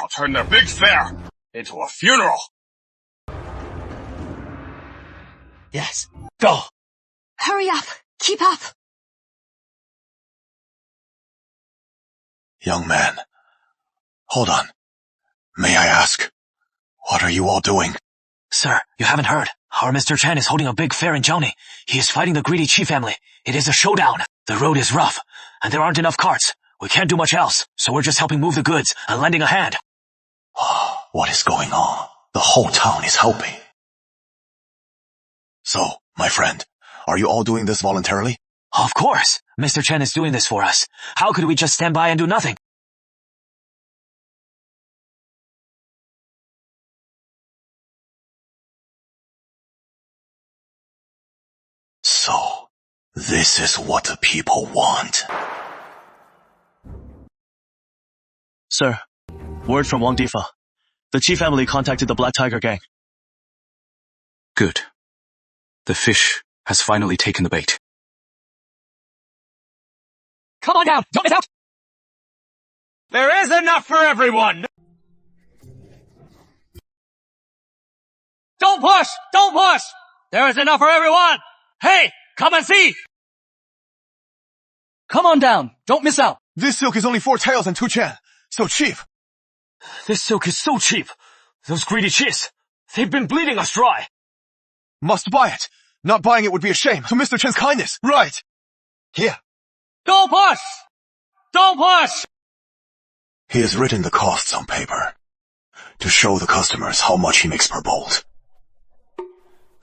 into a funeral. Yes. Go. Hurry up. Keep up. Young man. Hold on. May I ask, what are you all doing? Sir, you haven't heard. Our Mr. Chen is holding a big fair in Jiangning. He is fighting the greedy Qi family. It is a showdown. The road is rough, and there aren't enough carts. We can't do much else, so we're just helping move the goods and lending a hand. What is going on? The whole town is helping. So, my friend, are you all doing this voluntarily? Of course. Mr. Chen is doing this for us. How could we just stand by and do nothing? So, this is what the people want. Sir, word from Wang Difa. The Qi family contacted the Black Tiger gang. Good. The fish has finally taken the bait. Come on down! Don't miss out! There is enough for everyone! Don't push! Don't push! There is enough for everyone! Hey, come and see! Come on down. Don't miss out. This silk is only 4 taels and 2 chen. So cheap. This silk is so cheap. Those greedy chis, they've been bleeding us dry. Must buy it. Not buying it would be a shame to Mr. Chen's kindness. Right. Here. Don't push! Don't push! He has written the costs on paper to show the customers how much he makes per bolt.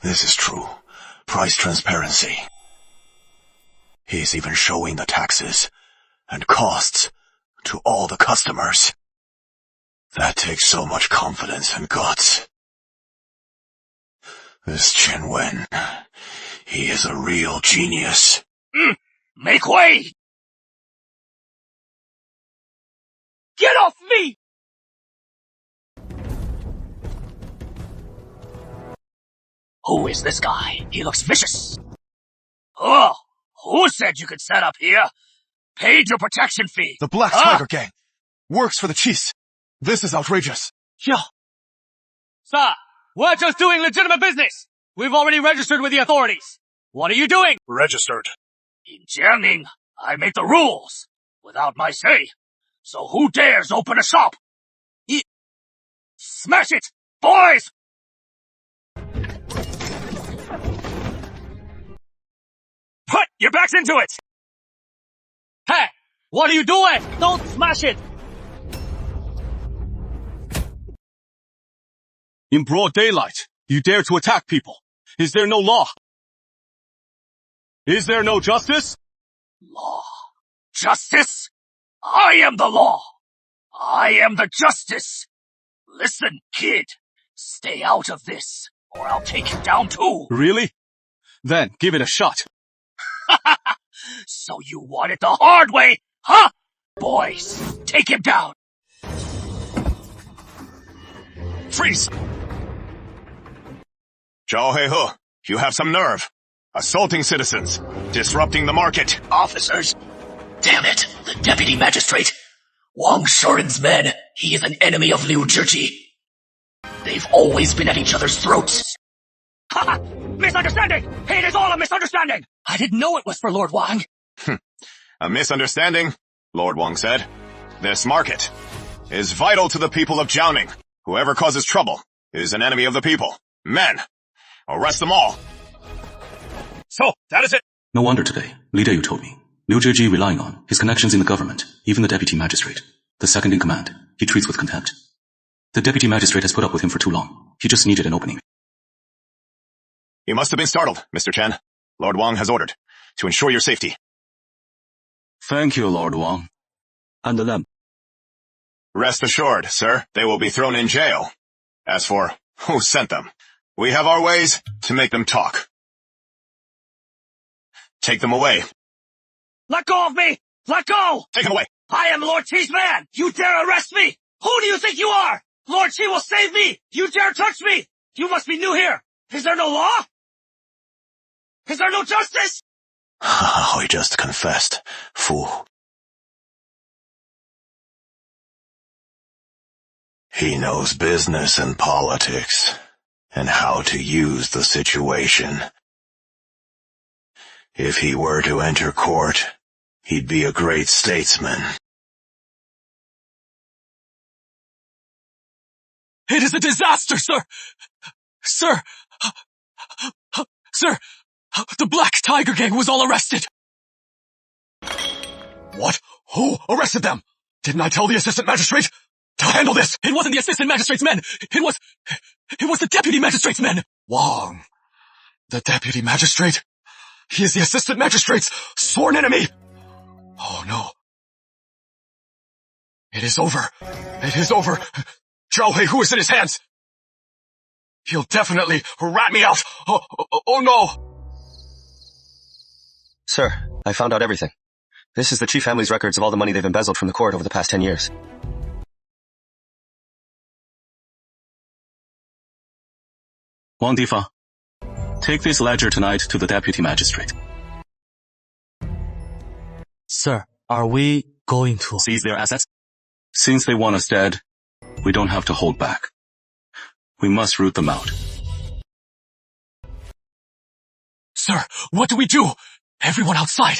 This is true. Price transparency. He is even showing the taxes and costs to all the customers. That takes so much confidence and guts. This Chen Wen, he is a real genius. Make way! Get off me! Who is this guy? He looks vicious. Oh, who said you could set up here? Paid your protection fee. The Black Tiger Gang. Works for the chiefs. This is outrageous. Yeah. Sir, we're just doing legitimate business. We've already registered with the authorities. What are you doing? Registered. In Jiangning, I make the rules. Without my say. So who dares open a shop? Smash it, boys! Put your backs into it! Hey, what are you doing? Don't smash it! In broad daylight, you dare to attack people. Is there no law? Is there no justice? Law. Justice? I am the law. I am the justice. Listen, kid. Stay out of this, or I'll take you down too. Really? Then give it a shot. So you want it the hard way, huh? Boys, take him down. Freeze! Zhao Heihe, you have some nerve. Assaulting citizens. Disrupting the market. Officers. Damn it, the deputy magistrate. Wang Shorin's men. He is an enemy of Liu Zhiji. They've always been at each other's throats. Ha! Misunderstanding! It is all a misunderstanding! I didn't know it was for Lord Wang. A misunderstanding, Lord Wang said. This market is vital to the people of Jiangning. Whoever causes trouble is an enemy of the people. Men, arrest them all. So, that is it. No wonder today, leader you told me. Liu Zhiji relying on his connections in the government, even the deputy magistrate, the second in command, he treats with contempt. The deputy magistrate has put up with him for too long. He just needed an opening. You must have been startled, Mr. Chen. Lord Wang has ordered to ensure your safety. Thank you, Lord Wang. And them. Rest assured, sir, they will be thrown in jail. As for who sent them, we have our ways to make them talk. Take them away. Let go of me! Let go! Take him away! I am Lord Qi's man! You dare arrest me! Who do you think you are? Lord Qi will save me! You dare touch me! You must be new here! Is there no law? Is there no justice? He just confessed, fool. He knows business and politics, and how to use the situation. If he were to enter court, he'd be a great statesman. It is a disaster, sir! Sir! Sir! The Black Tiger Gang was all arrested! What? Who arrested them? Didn't I tell the assistant magistrate to handle this? It wasn't the assistant magistrate's men! It was the deputy magistrate's men! Wang. The deputy magistrate? He is the assistant magistrate's sworn enemy! Oh no. It is over. It is over. Zhao Heihe is in his hands. He'll definitely rat me out. Oh no. Sir, I found out everything. This is the Qi family's records of all the money they've embezzled from the court over the past 10 years. Wang Difa, take this ledger tonight to the deputy magistrate. Sir, are we going to seize their assets? Since they want us dead, we don't have to hold back. We must root them out. Sir, what do we do? Everyone outside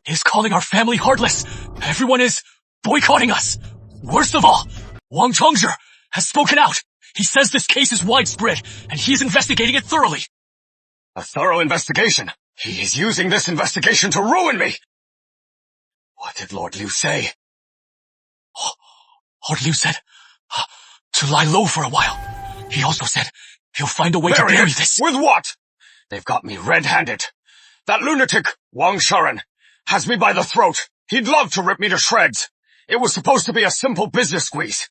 is calling our family heartless. Everyone is boycotting us. Worst of all, Wang Chongzhi has spoken out. He says this case is widespread, and he is investigating it thoroughly. A thorough investigation? He is using this investigation to ruin me! What did Lord Liu say? Lord Liu said to lie low for a while. He also said he'll find a way to bury this. With what? They've got me red-handed. That lunatic, Wang Sharan, has me by the throat. He'd love to rip me to shreds. It was supposed to be a simple business squeeze.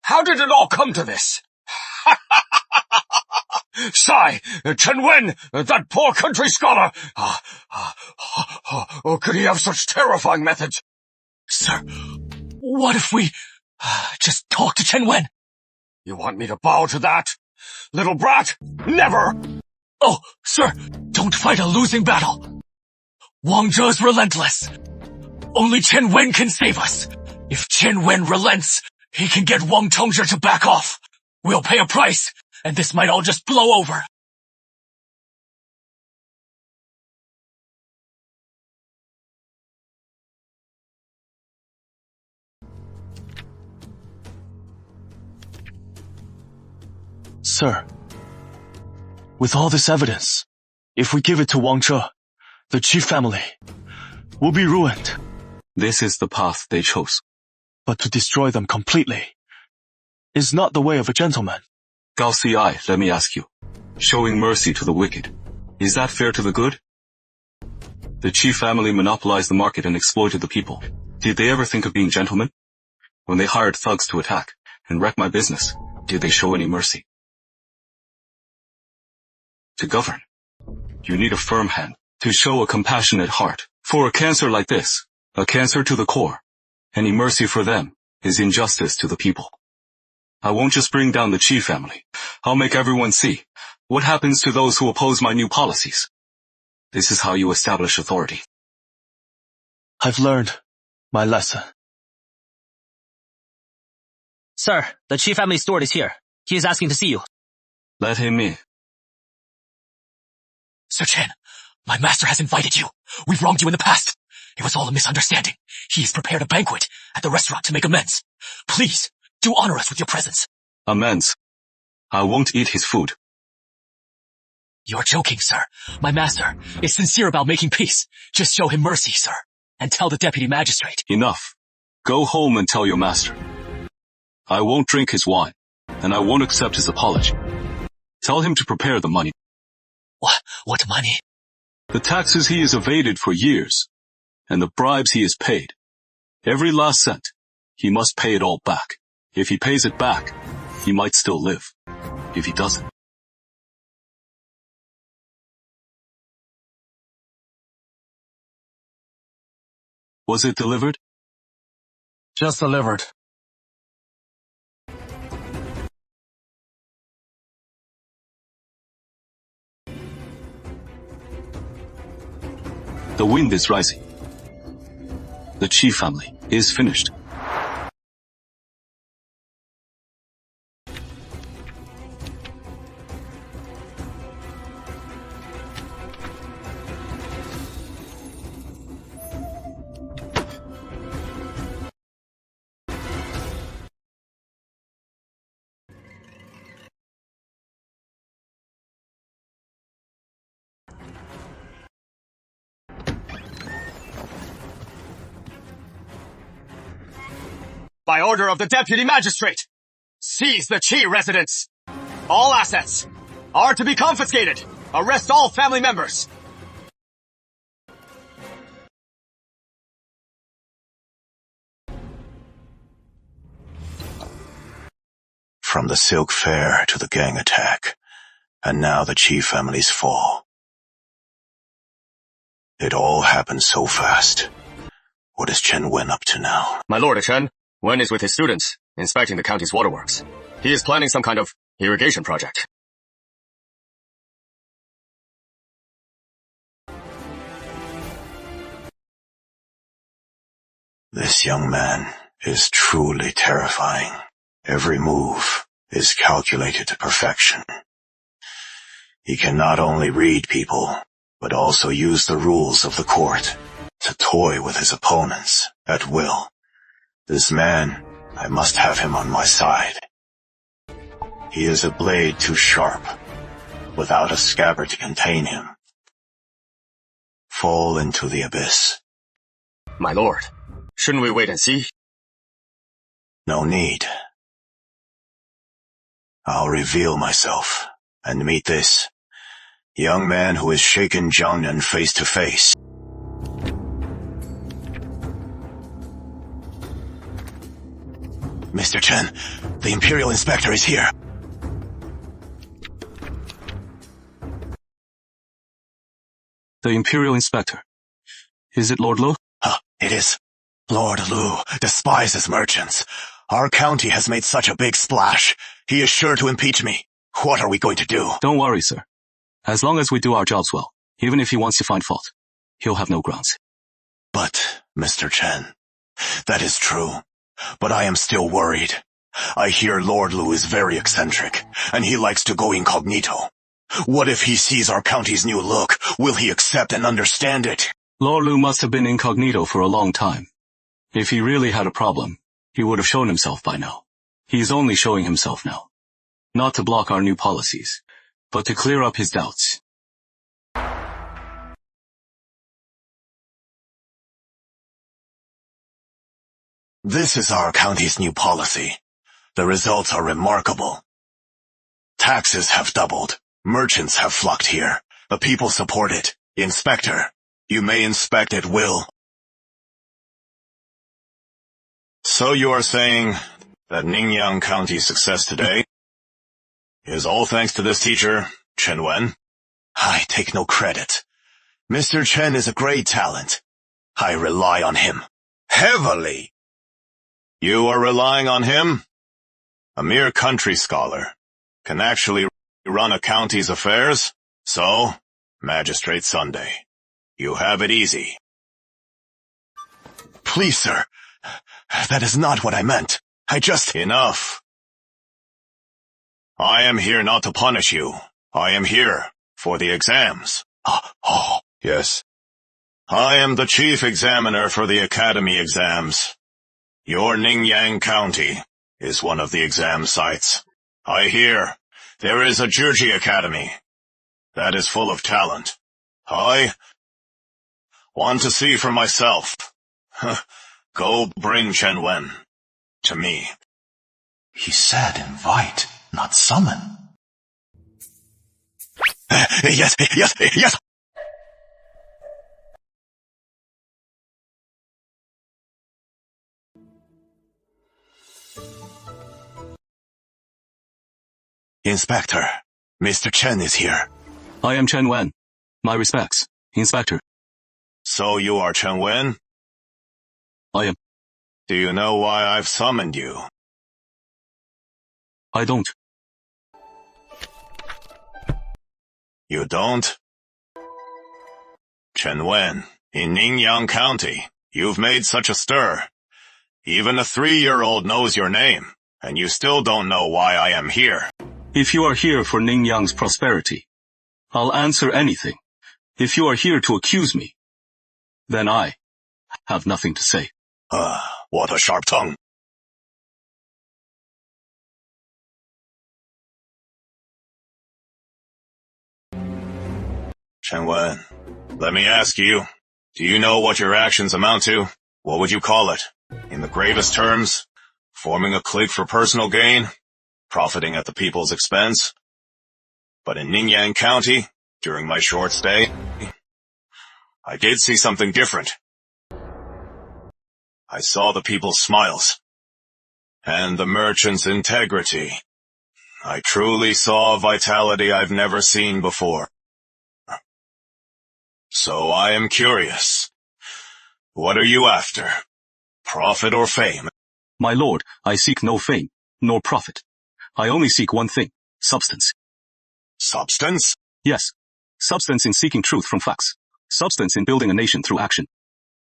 How did it all come to this? Sai, Chen Wen, that poor country scholar. Could he have such terrifying methods? Sir, what if we just talk to Chen Wen? You want me to bow to that? Little brat? Never! Oh, sir, don't fight a losing battle. Wang Zhe is relentless. Only Chen Wen can save us. If Chen Wen relents, he can get Wang Chongzhi to back off. We'll pay a price, and this might all just blow over. Sir, with all this evidence, if we give it to Wang Zhe, the chief family will be ruined. This is the path they chose. But to destroy them completely is not the way of a gentleman. Gao Ci, let me ask you. Showing mercy to the wicked, is that fair to the good? The chief family monopolized the market and exploited the people. Did they ever think of being gentlemen? When they hired thugs to attack and wreck my business, did they show any mercy? To govern, you need a firm hand, to show a compassionate heart. For a cancer like this, a cancer to the core, any mercy for them is injustice to the people. I won't just bring down the chief family. I'll make everyone see what happens to those who oppose my new policies. This is how you establish authority. I've learned my lesson. Sir, the chief family steward is here. He is asking to see you. Let him in. Sir Chen, my master has invited you. We've wronged you in the past. It was all a misunderstanding. He has prepared a banquet at the restaurant to make amends. Please, do honor us with your presence. Amends? I won't eat his food. You're joking, sir. My master is sincere about making peace. Just show him mercy, sir, and tell the deputy magistrate. Enough. Go home and tell your master. I won't drink his wine, and I won't accept his apology. Tell him to prepare the money. What money? The taxes he has evaded for years, and the bribes he has paid. Every last cent. He must pay it all back. If he pays it back, he might still live. If he doesn't. Was it delivered? Just delivered. The wind is rising. The chief family is finished. By order of the deputy magistrate, seize the Qi residence. All assets are to be confiscated. Arrest all family members. From the Silk Fair to the gang attack, and now the Qi family's fall. It all happened so fast. What is Chen Wen up to now? My lord Chen, Wen is with his students, inspecting the county's waterworks. He is planning some kind of irrigation project. This young man is truly terrifying. Every move is calculated to perfection. He can not only read people, but also use the rules of the court to toy with his opponents at will. This man, I must have him on my side. He is a blade too sharp, without a scabbard to contain him. Fall into the abyss. My lord, shouldn't we wait and see? No need. I'll reveal myself and meet this young man who has shaken Jiangnan face to face. Mr. Chen, the Imperial Inspector is here. The Imperial Inspector. Is it Lord Lu? It is. Lord Lu despises merchants. Our county has made such a big splash. He is sure to impeach me. What are we going to do? Don't worry, sir. As long as we do our jobs well, even if he wants to find fault, he'll have no grounds. But, Mr. Chen, that is true. But I am still worried. I hear Lord Lu is very eccentric, and he likes to go incognito. What if he sees our county's new look? Will he accept and understand it? Lord Lu must have been incognito for a long time. If he really had a problem, he would have shown himself by now. He is only showing himself now. Not to block our new policies, but to clear up his doubts. This is our county's new policy. The results are remarkable. Taxes have doubled. Merchants have flocked here. The people support it. Inspector, you may inspect at will. So you are saying that Ningyang County's success today is all thanks to this teacher, Chen Wen? I take no credit. Mr. Chen is a great talent. I rely on him heavily. You are relying on him? A mere country scholar can actually run a county's affairs? So, Magistrate Sunday, you have it easy. Please, sir, that is not what I meant. I just... Enough. I am here not to punish you. I am here for the exams. Yes. I am the chief examiner for the academy exams. Your Ningyang County is one of the exam sites. I hear there is a Zhizhi Academy that is full of talent. I want to see for myself. Go bring Chen Wen to me. He said invite, not summon. Yes. Inspector, Mr. Chen is here. I am Chen Wen. My respects, Inspector. So you are Chen Wen? I am. Do you know why I've summoned you? I don't. You don't? Chen Wen, in Ningyang County, you've made such a stir. Even a 3-year-old knows your name, and you still don't know why I am here. If you are here for Ningyang's prosperity, I'll answer anything. If you are here to accuse me, then I have nothing to say. What a sharp tongue. Chen Wen, let me ask you, do you know what your actions amount to? What would you call it? In the gravest terms, forming a clique for personal gain? Profiting at the people's expense? But in Ningyang County, during my short stay, I did see something different. I saw the people's smiles, and the merchants' integrity. I truly saw a vitality I've never seen before. So I am curious. What are you after? Profit or fame? My lord, I seek no fame, nor profit. I only seek one thing, substance. Substance? Yes. Substance in seeking truth from facts. Substance in building a nation through action.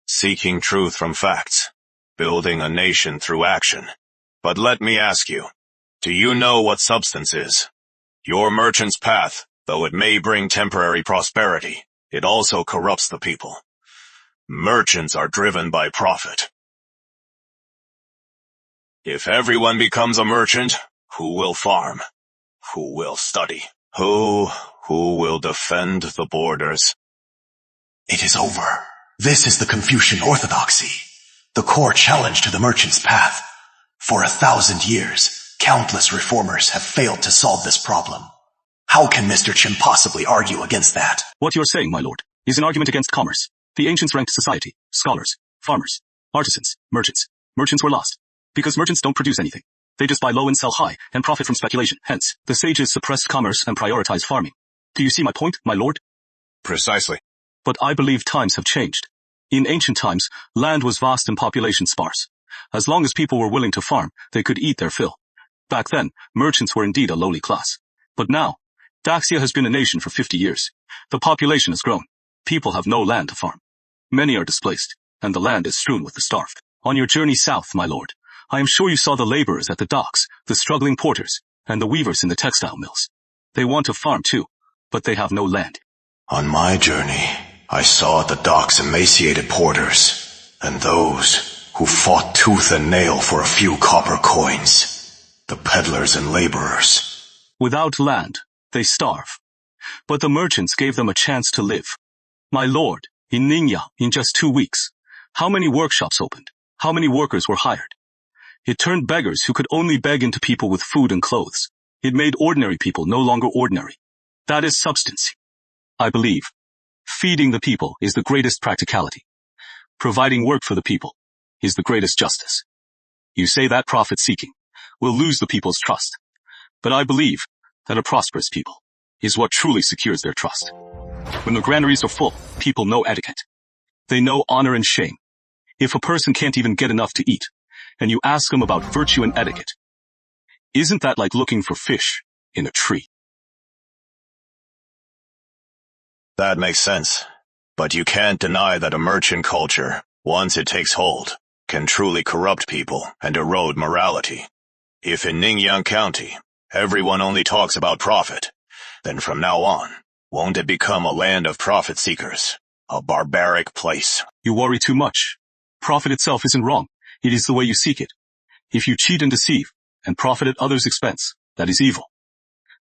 Seeking truth from facts. Building a nation through action. But let me ask you, do you know what substance is? Your merchant's path Though it may bring temporary prosperity, it also corrupts the people. Merchants are driven by profit. If everyone becomes a merchant, who will farm? Who will study? Who will defend the borders? It is over. This is the Confucian orthodoxy, the core challenge to the merchant's path. For 1,000 years, countless reformers have failed to solve this problem. How can Mr. Chen possibly argue against that? What you're saying, my lord, is an argument against commerce. The ancients ranked society, scholars, farmers, artisans, merchants. Merchants were lost, because merchants don't produce anything. They just buy low and sell high, and profit from speculation. Hence, the sages suppressed commerce and prioritized farming. Do you see my point, my lord? Precisely. But I believe times have changed. In ancient times, land was vast and population sparse. As long as people were willing to farm, they could eat their fill. Back then, merchants were indeed a lowly class. But now, Daxia has been a nation for 50 years. The population has grown. People have no land to farm. Many are displaced, and the land is strewn with the starved. On your journey south, my lord, I am sure you saw the laborers at the docks, the struggling porters, and the weavers in the textile mills. They want to farm too, but they have no land. On my journey, I saw at the docks emaciated porters, and those who fought tooth and nail for a few copper coins, the peddlers and laborers. Without land, they starve. But the merchants gave them a chance to live. My lord, in Ningya, in just 2 weeks, how many workshops opened? How many workers were hired? It turned beggars who could only beg into people with food and clothes. It made ordinary people no longer ordinary. That is substance. I believe feeding the people is the greatest practicality. Providing work for the people is the greatest justice. You say that profit-seeking will lose the people's trust. But I believe that a prosperous people is what truly secures their trust. When the granaries are full, people know etiquette. They know honor and shame. If a person can't even get enough to eat, and you ask them about virtue and etiquette, isn't that like looking for fish in a tree? That makes sense. But you can't deny that a merchant culture, once it takes hold, can truly corrupt people and erode morality. If in Ningyang County, everyone only talks about profit, then from now on, won't it become a land of profit seekers? A barbaric place? You worry too much. Profit itself isn't wrong. It is the way you seek it. If you cheat and deceive, and profit at others' expense, that is evil.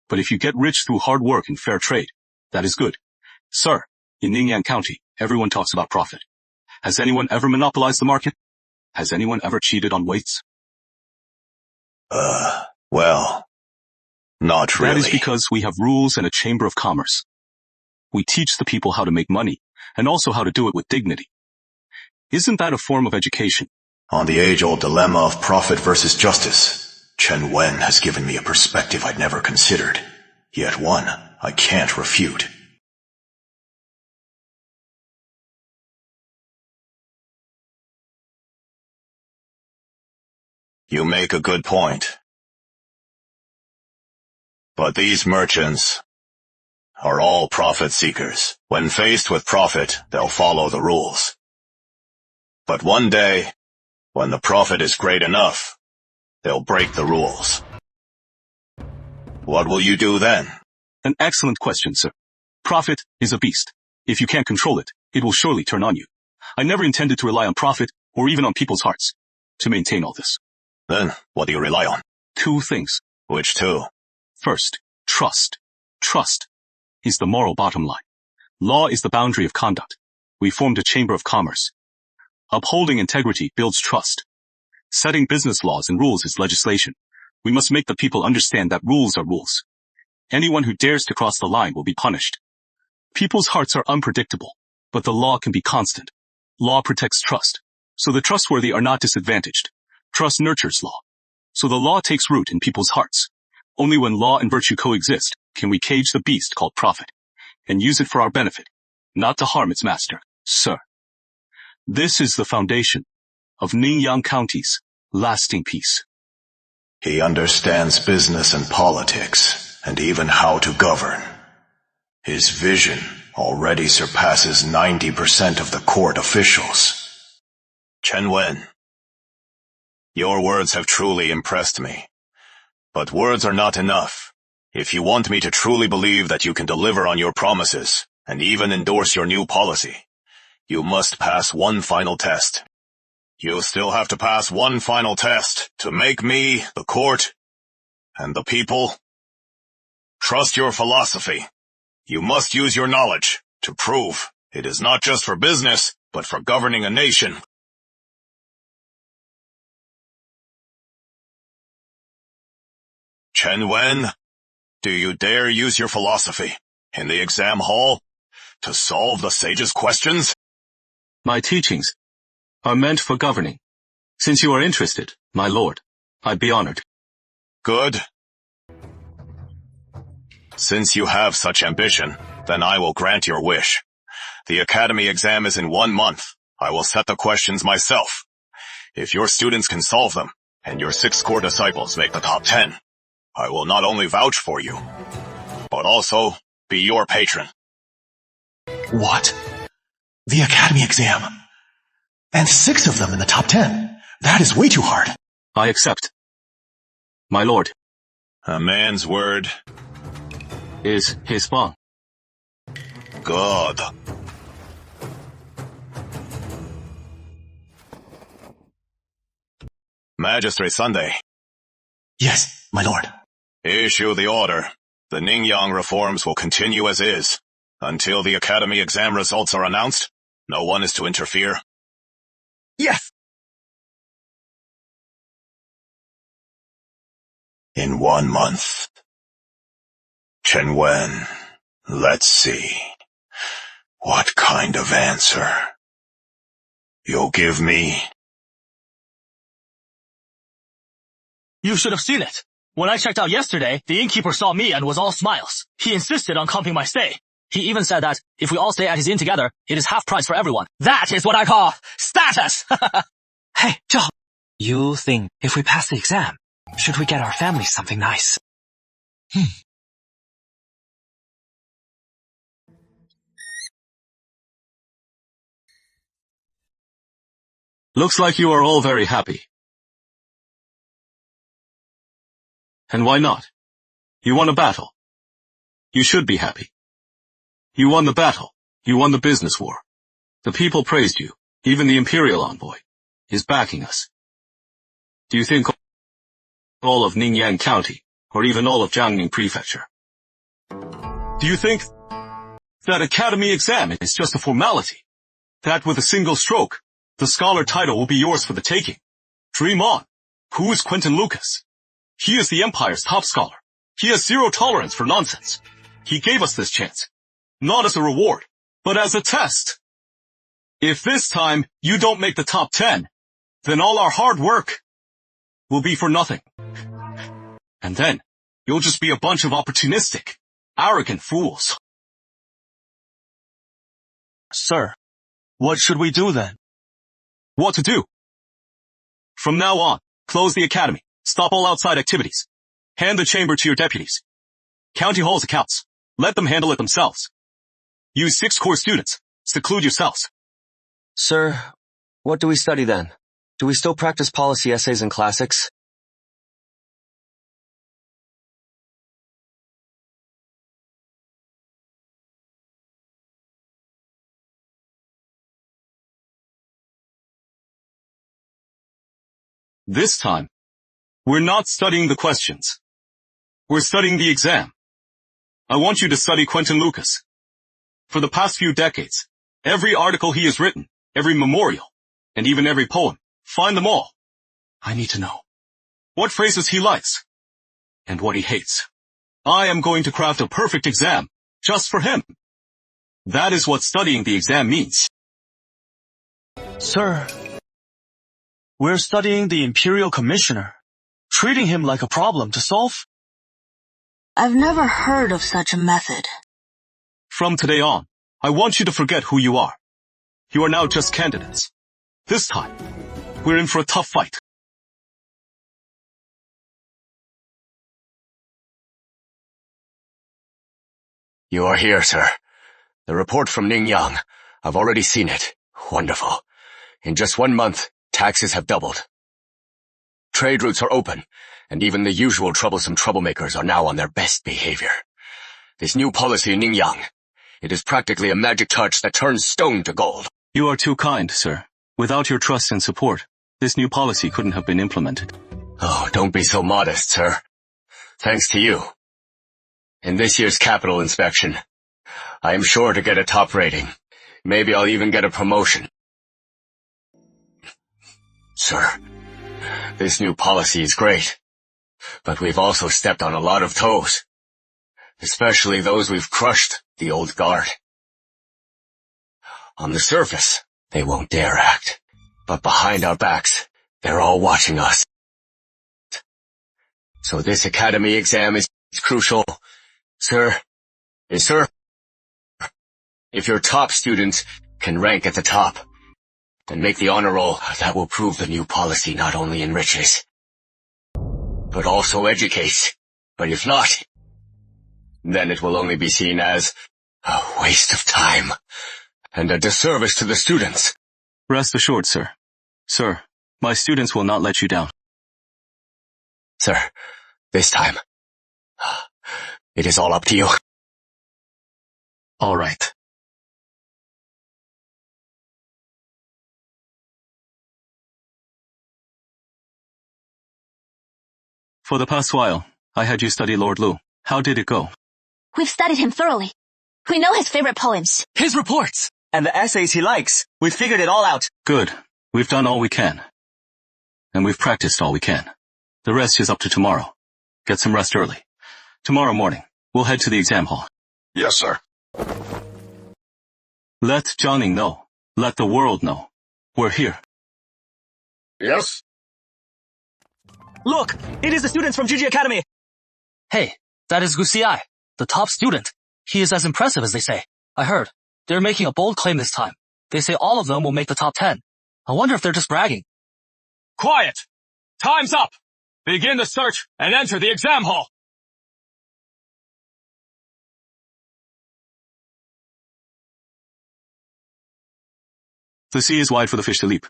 But if you get rich through hard work and fair trade, that is good. Sir, in Ningyang County, everyone talks about profit. Has anyone ever monopolized the market? Has anyone ever cheated on weights? Well, not really. That is because we have rules and a chamber of commerce. We teach the people how to make money, and also how to do it with dignity. Isn't that a form of education? On the age-old dilemma of profit versus justice, Chen Wen has given me a perspective I'd never considered, yet one I can't refute. You make a good point. But these merchants are all profit seekers. When faced with profit, they'll follow the rules. But one day, when the profit is great enough, they'll break the rules. What will you do then? An excellent question, sir. Profit is a beast. If you can't control it, it will surely turn on you. I never intended to rely on profit, or even on people's hearts, to maintain all this. Then, what do you rely on? 2 things. Which 2? First, trust. Trust is the moral bottom line. Law is the boundary of conduct. We formed a chamber of commerce. Upholding integrity builds trust. Setting business laws and rules is legislation. We must make the people understand that rules are rules. Anyone who dares to cross the line will be punished. People's hearts are unpredictable, but the law can be constant. Law protects trust, so the trustworthy are not disadvantaged. Trust nurtures law, so the law takes root in people's hearts. Only when law and virtue coexist can we cage the beast called profit, and use it for our benefit, not to harm its master, sir. This is the foundation of Ningyang County's lasting peace. He understands business and politics, and even how to govern. His vision already surpasses 90% of the court officials. Chen Wen, your words have truly impressed me. But words are not enough. If you want me to truly believe that you can deliver on your promises, and even endorse your new policy, you must pass one final test. You still have to pass one final test to make me, the court, and the people trust your philosophy. You must use your knowledge to prove it is not just for business, but for governing a nation. Chen Wen, do you dare use your philosophy in the exam hall to solve the sage's questions? My teachings are meant for governing. Since you are interested, my lord, I'd be honored. Good. Since you have such ambition, then I will grant your wish. The academy exam is in 1 month. I will set the questions myself. If your students can solve them, and your 6 core disciples make the top 10, I will not only vouch for you, but also be your patron. What? The academy exam? And 6 of them in the top 10? That is way too hard. I accept. My lord. A man's word is his bond. Good. Magistrate Sunday. Yes, my lord. Issue the order. The Ningyang reforms will continue as is. Until the academy exam results are announced, no one is to interfere. Yes! In 1 month. Chen Wen, let's see. What kind of answer you'll give me? You should have seen it. When I checked out yesterday, the innkeeper saw me and was all smiles. He insisted on comping my stay. He even said that if we all stay at his inn together, it is half price for everyone. That is what I call status! Hey, Zhao, you think if we pass the exam, should we get our families something nice? Looks like you are all very happy. And why not? You won a battle. You should be happy. You won the battle. You won the business war. The people praised you. Even the imperial envoy is backing us. Do you think all of Ningyang County, or even all of Jiangning Prefecture? Do you think that academy exam is just a formality? That with a single stroke, the scholar title will be yours for the taking? Dream on. Who is Quentin Lucas? He is the Empire's top scholar. He has zero tolerance for nonsense. He gave us this chance, not as a reward, but as a test. If this time you don't make the top 10, then all our hard work will be for nothing. And then you'll just be a bunch of opportunistic, arrogant fools. Sir, what should we do then? What to do? From now on, close the academy. Stop all outside activities. Hand the chamber to your deputies. County Hall's accounts. Let them handle it themselves. Use 6 core students. Seclude yourselves. Sir, what do we study then? Do we still practice policy essays and classics? This time, we're not studying the questions. We're studying the exam. I want you to study Quentin Lucas. For the past few decades, every article he has written, every memorial, and even every poem, find them all. I need to know what phrases he likes and what he hates. I am going to craft a perfect exam just for him. That is what studying the exam means. Sir, we're studying the Imperial Commissioner, treating him like a problem to solve. I've never heard of such a method. From today on, I want you to forget who you are. You are now just candidates. This time, we're in for a tough fight. You are here, sir. The report from Ningyang. I've already seen it. Wonderful. In just 1 month, taxes have doubled. Trade routes are open, and even the usual troublesome troublemakers are now on their best behavior. This new policy in Ningyang, it is practically a magic touch that turns stone to gold. You are too kind, sir. Without your trust and support, this new policy couldn't have been implemented. Oh, don't be so modest, sir. Thanks to you. In this year's capital inspection, I am sure to get a top rating. Maybe I'll even get a promotion. Sir, this new policy is great, but we've also stepped on a lot of toes. Especially those we've crushed, the old guard. On the surface, they won't dare act, but behind our backs, they're all watching us. So this academy exam is crucial. Sir, if your top students can rank at the top and make the honor roll, that will prove the new policy not only enriches, but also educates. But if not, then it will only be seen as a waste of time and a disservice to the students. Rest assured, sir. Sir, my students will not let you down. Sir, this time, it is all up to you. All right. For the past while, I had you study Lord Lu. How did it go? We've studied him thoroughly. We know his favorite poems. His reports. And the essays he likes. We figured it all out. Good. We've done all we can. And we've practiced all we can. The rest is up to tomorrow. Get some rest early. Tomorrow morning, we'll head to the exam hall. Yes, sir. Let Jiangning know. Let the world know. We're here. Yes? Look! It is the students from Gigi Academy! Hey, that is wuxia, the top student. He is as impressive as they say. I heard. They're making a bold claim this time. They say all of them will make the top 10. I wonder if they're just bragging. Quiet! Time's up! Begin the search and enter the exam hall! The sea is wide for the fish to leap.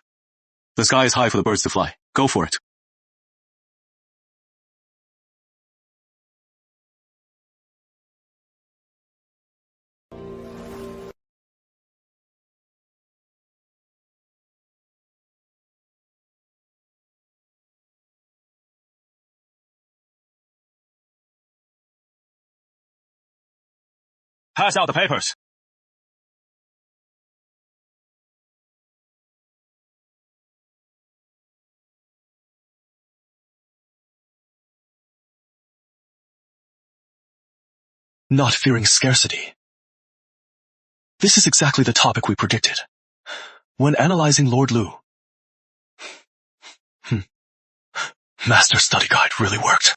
The sky is high for the birds to fly. Go for it. Pass out the papers. Not fearing scarcity. This is exactly the topic we predicted. When analyzing Lord Lu. Master study guide really worked.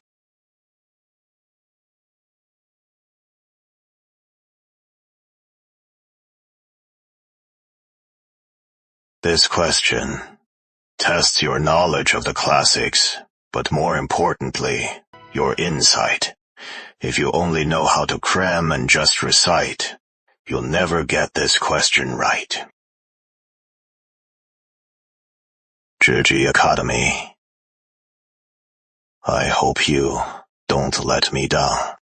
This question tests your knowledge of the classics, but more importantly, your insight. If you only know how to cram and just recite, you'll never get this question right. Gigi Academy, I hope you don't let me down.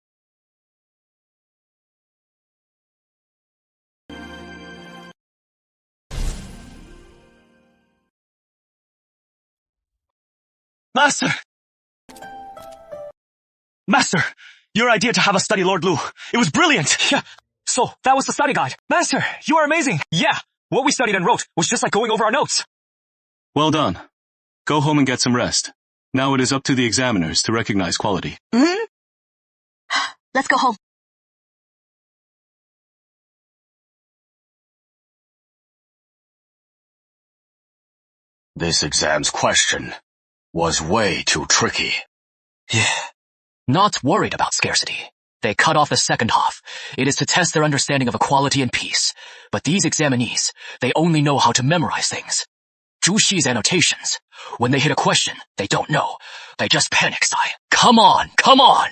Master! Master! Your idea to have us study Lord Lu. It was brilliant! Yeah. So, that was the study guide. Master, you are amazing! Yeah. What we studied and wrote was just like going over our notes. Well done. Go home and get some rest. Now it is up to the examiners to recognize quality. Let's go home. This exam's question was way too tricky. Yeah. Not worried about scarcity. They cut off the second half. It is to test their understanding of equality and peace. But these examinees, they only know how to memorize things. Zhu Xi's annotations. When they hit a question, they don't know. They just panic sigh. Come on, come on!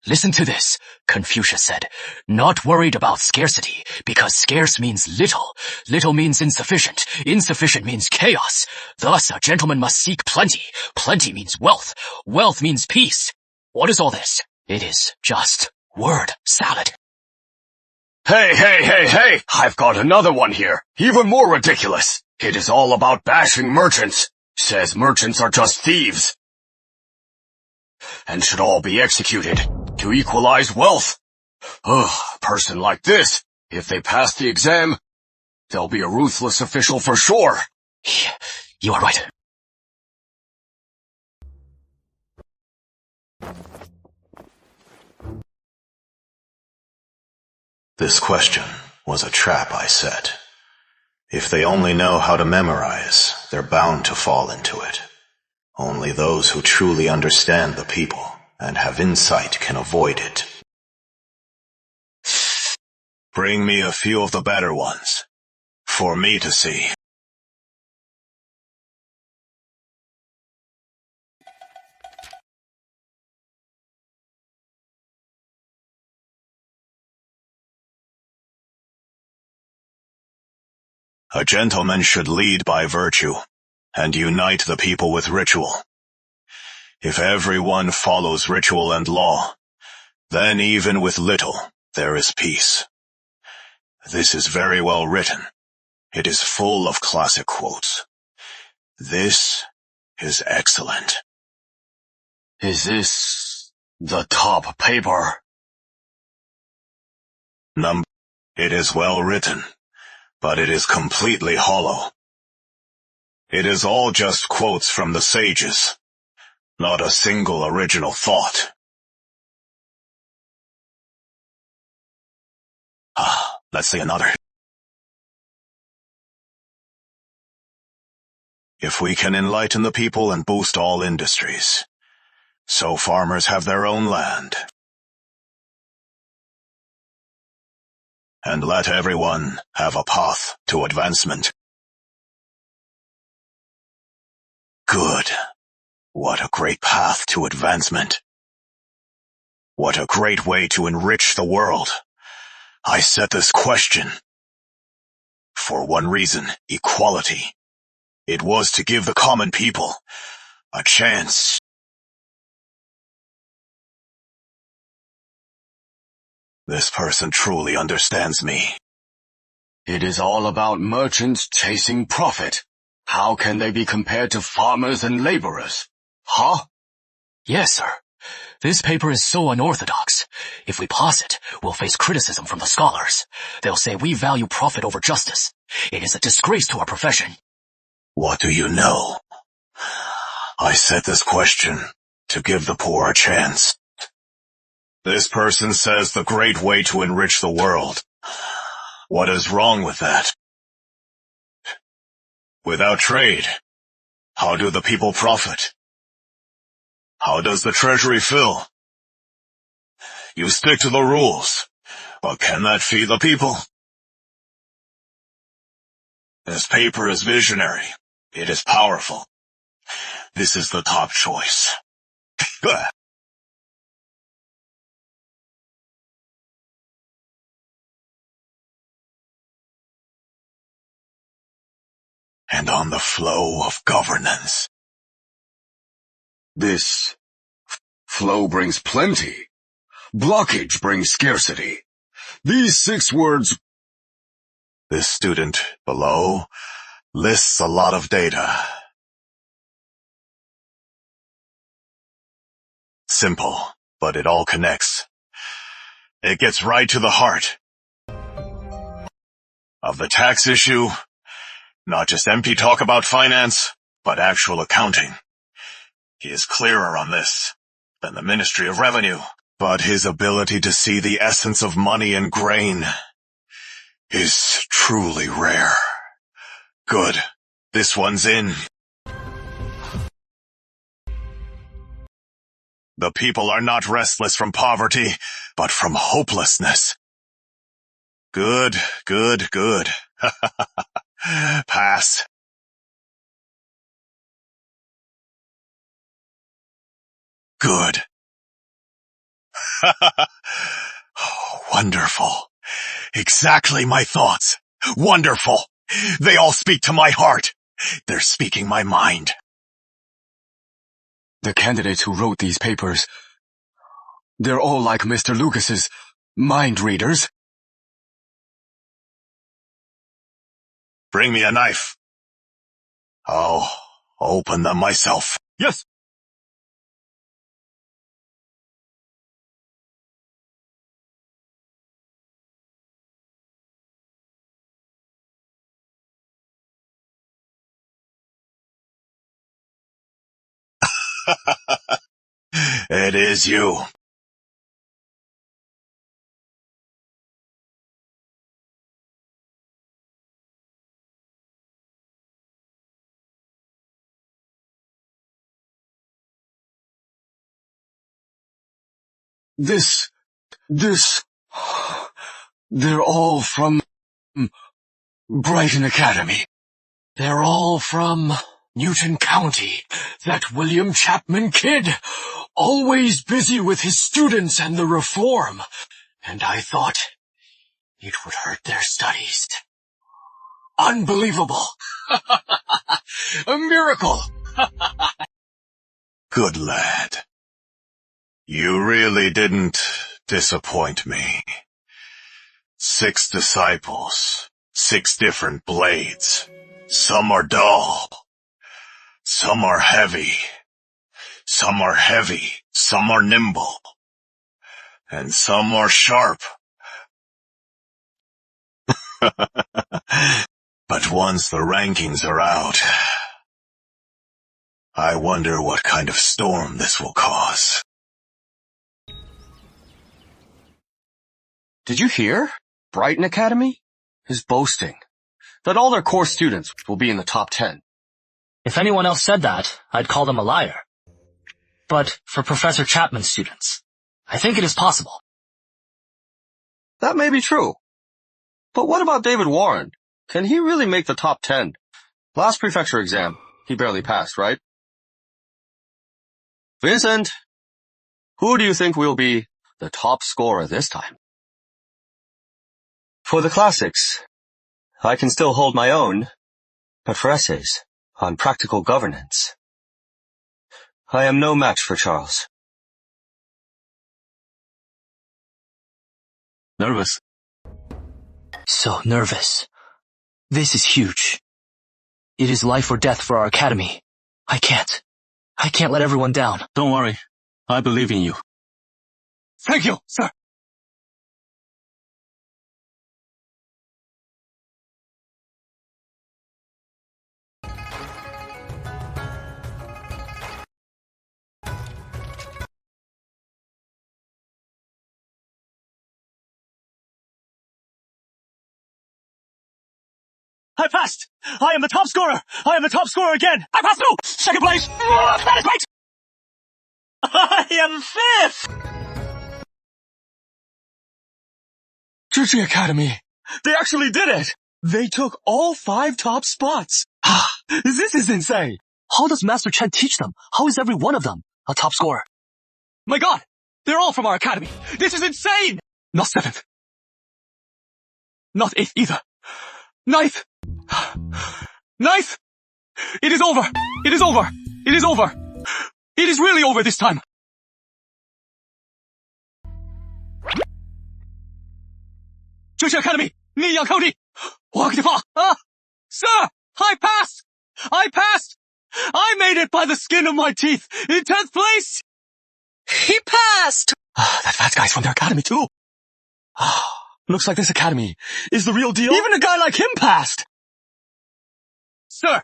Listen to this. Confucius said, not worried about scarcity, because scarce means little. Little means insufficient. Insufficient means chaos. Thus, a gentleman must seek plenty. Plenty means wealth. Wealth means peace. What is all this? It is just word salad. Hey! I've got another one here. Even more ridiculous. It is all about bashing merchants. Says merchants are just thieves. And should all be executed to equalize wealth. A person like this, if they pass the exam, they'll be a ruthless official for sure. You are right. This question was a trap I set. If they only know how to memorize, they're bound to fall into it. Only those who truly understand the people and have insight can avoid it. Bring me a few of the better ones, for me to see. A gentleman should lead by virtue, and unite the people with ritual. If everyone follows ritual and law, then even with little, there is peace. This is very well written. It is full of classic quotes. This is excellent. Is this the top paper? It is well written, but it is completely hollow. It is all just quotes from the sages, not a single original thought. Let's see another. If we can enlighten the people and boost all industries, so farmers have their own land, and let everyone have a path to advancement. Good. What a great path to advancement. What a great way to enrich the world. I set this question for one reason: equality. It was to give the common people a chance. This person truly understands me. It is all about merchants chasing profit. How can they be compared to farmers and laborers? Huh? Yes, sir. This paper is so unorthodox. If we pass it, we'll face criticism from the scholars. They'll say we value profit over justice. It is a disgrace to our profession. What do you know? I set this question to give the poor a chance. This person says the great way to enrich the world. What is wrong with that? Without trade, how do the people profit? How does the treasury fill? You stick to the rules, but can that feed the people? This paper is visionary. It is powerful. This is the top choice. And on the flow of governance. This flow brings plenty. Blockage brings scarcity. These 6 words. This student below lists a lot of data. Simple, but it all connects. It gets right to the heart of the tax issue. Not just empty talk about finance, but actual accounting. He is clearer on this than the Ministry of Revenue, but his ability to see the essence of money and grain is truly rare. Good. This one's in. The people are not restless from poverty, but from hopelessness. Good. Pass. Good. Wonderful. Exactly my thoughts. Wonderful. They all speak to my heart. They're speaking my mind. The candidates who wrote these papers, they're all like Mr. Lucas's mind readers. Bring me a knife. I'll open them myself. Yes. It is you. They're all from Brighton Academy. They're all from Newton County. That William Chapman kid, always busy with his students and the reform. And I thought it would hurt their studies. Unbelievable. A miracle. Good lad. You really didn't disappoint me. 6 disciples, 6 different blades. Some are dull. Some are heavy. Some are heavy. Some are nimble. And some are sharp. But once the rankings are out, I wonder what kind of storm this will cause. Did you hear? Brighton Academy is boasting that all their core students will be in the top 10. If anyone else said that, I'd call them a liar. But for Professor Chapman's students, I think it is possible. That may be true. But what about David Warren? Can he really make the top 10? Last prefecture exam, he barely passed, right? Vincent, who do you think will be the top scorer this time? For the classics, I can still hold my own, but for essays on practical governance, I am no match for Charles. Nervous. So nervous. This is huge. It is life or death for our academy. I can't let everyone down. Don't worry. I believe in you. Thank you, sir. I passed! I am the top scorer! I am the top scorer again! I passed through! Second place! That is right! I am 5th! Juji Academy, they actually did it! They took all 5 top spots! This is insane! How does Master Chen teach them? How is every one of them a top scorer? My god! They're all from our academy! This is insane! Not 7th. Not 8th either. 9th! 9th! It is over! It is over! It is over! It is really over this time! Juji Academy! Niyang County! Sir! I passed! I passed! I made it by the skin of my teeth! In 10th place! He passed! That fat guy's from their academy too. Looks like this academy is the real deal. Even a guy like him passed! Sir!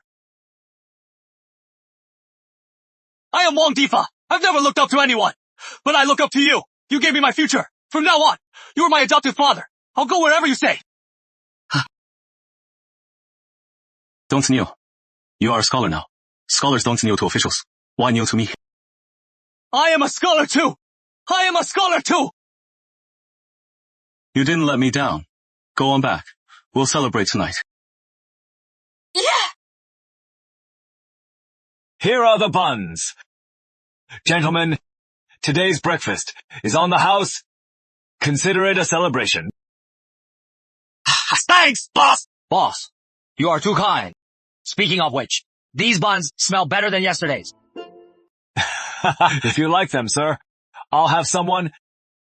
I am Wang Difa. I've never looked up to anyone. But I look up to you. You gave me my future. From now on, you are my adoptive father. I'll go wherever you say. Don't kneel. You are a scholar now. Scholars don't kneel to officials. Why kneel to me? I am a scholar too! I am a scholar too! You didn't let me down. Go on back. We'll celebrate tonight. Yeah! Here are the buns. Gentlemen, Today's breakfast is on the house. Consider it a celebration. Thanks, boss! Boss, you are too kind. Speaking of which, these buns smell better than yesterday's. If you like them, sir, I'll have someone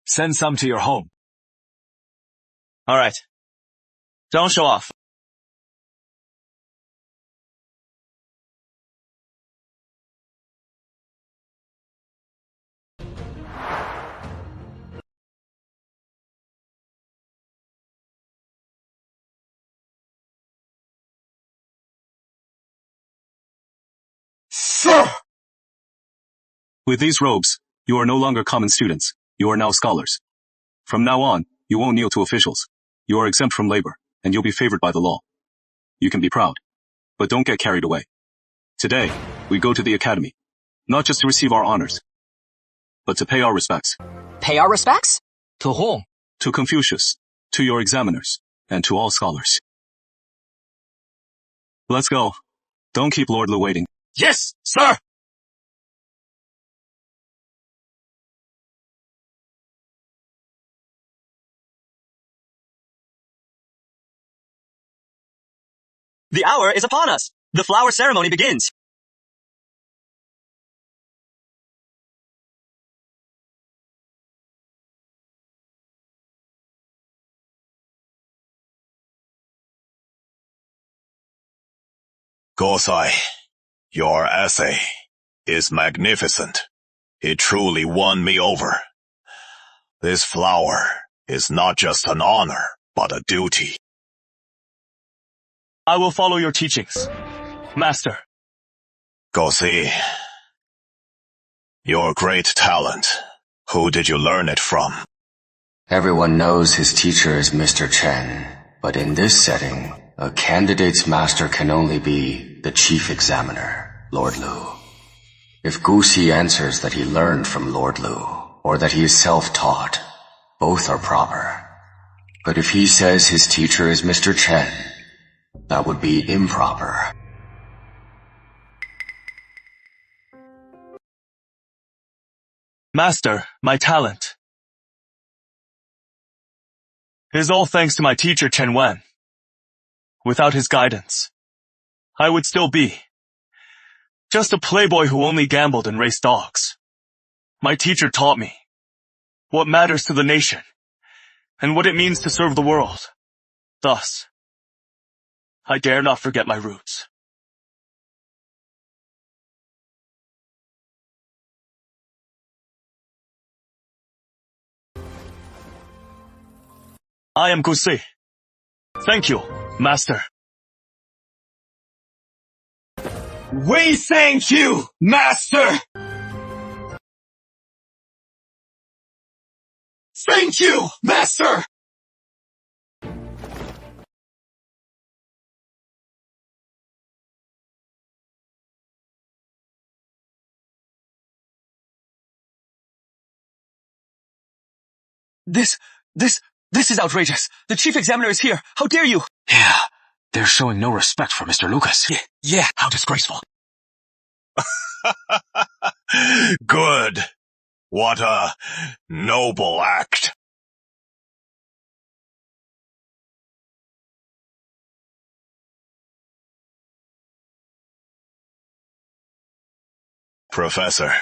send some to your home. Alright. Don't show off. Sir! With these robes, you are no longer common students. You are now scholars. From now on, you won't kneel to officials. You are exempt from labor, and you'll be favored by the law. You can be proud, but don't get carried away. Today, we go to the academy, not just to receive our honors, but to pay our respects. Pay our respects? To whom? To Confucius, to your examiners, and to all scholars. Let's go. Don't keep Lord Lu waiting. Yes, sir! The hour is upon us. The flower ceremony begins. Gosai, your essay is magnificent. It truly won me over. This flower is not just an honor, but a duty. I will follow your teachings, Master. Gosai, your great talent, who did you learn it from? Everyone knows his teacher is Mr. Chen, but in this setting, a candidate's master can only be the chief examiner, Lord Lu. If Gusi answers that he learned from Lord Lu, or that he is self-taught, both are proper. But if he says his teacher is Mr. Chen, that would be improper. Master, my talent is all thanks to my teacher Chen Wen. Without his guidance, I would still be just a playboy who only gambled and raced dogs. My teacher taught me what matters to the nation and what it means to serve the world. Thus, I dare not forget my roots. I am Gusi. Thank you, Master. We thank you, Master! Thank you, Master! This is outrageous. The chief examiner is here. How dare you? Yeah, they're showing no respect for Mr. Lucas. Yeah. How disgraceful. Good. What a noble act. Professor,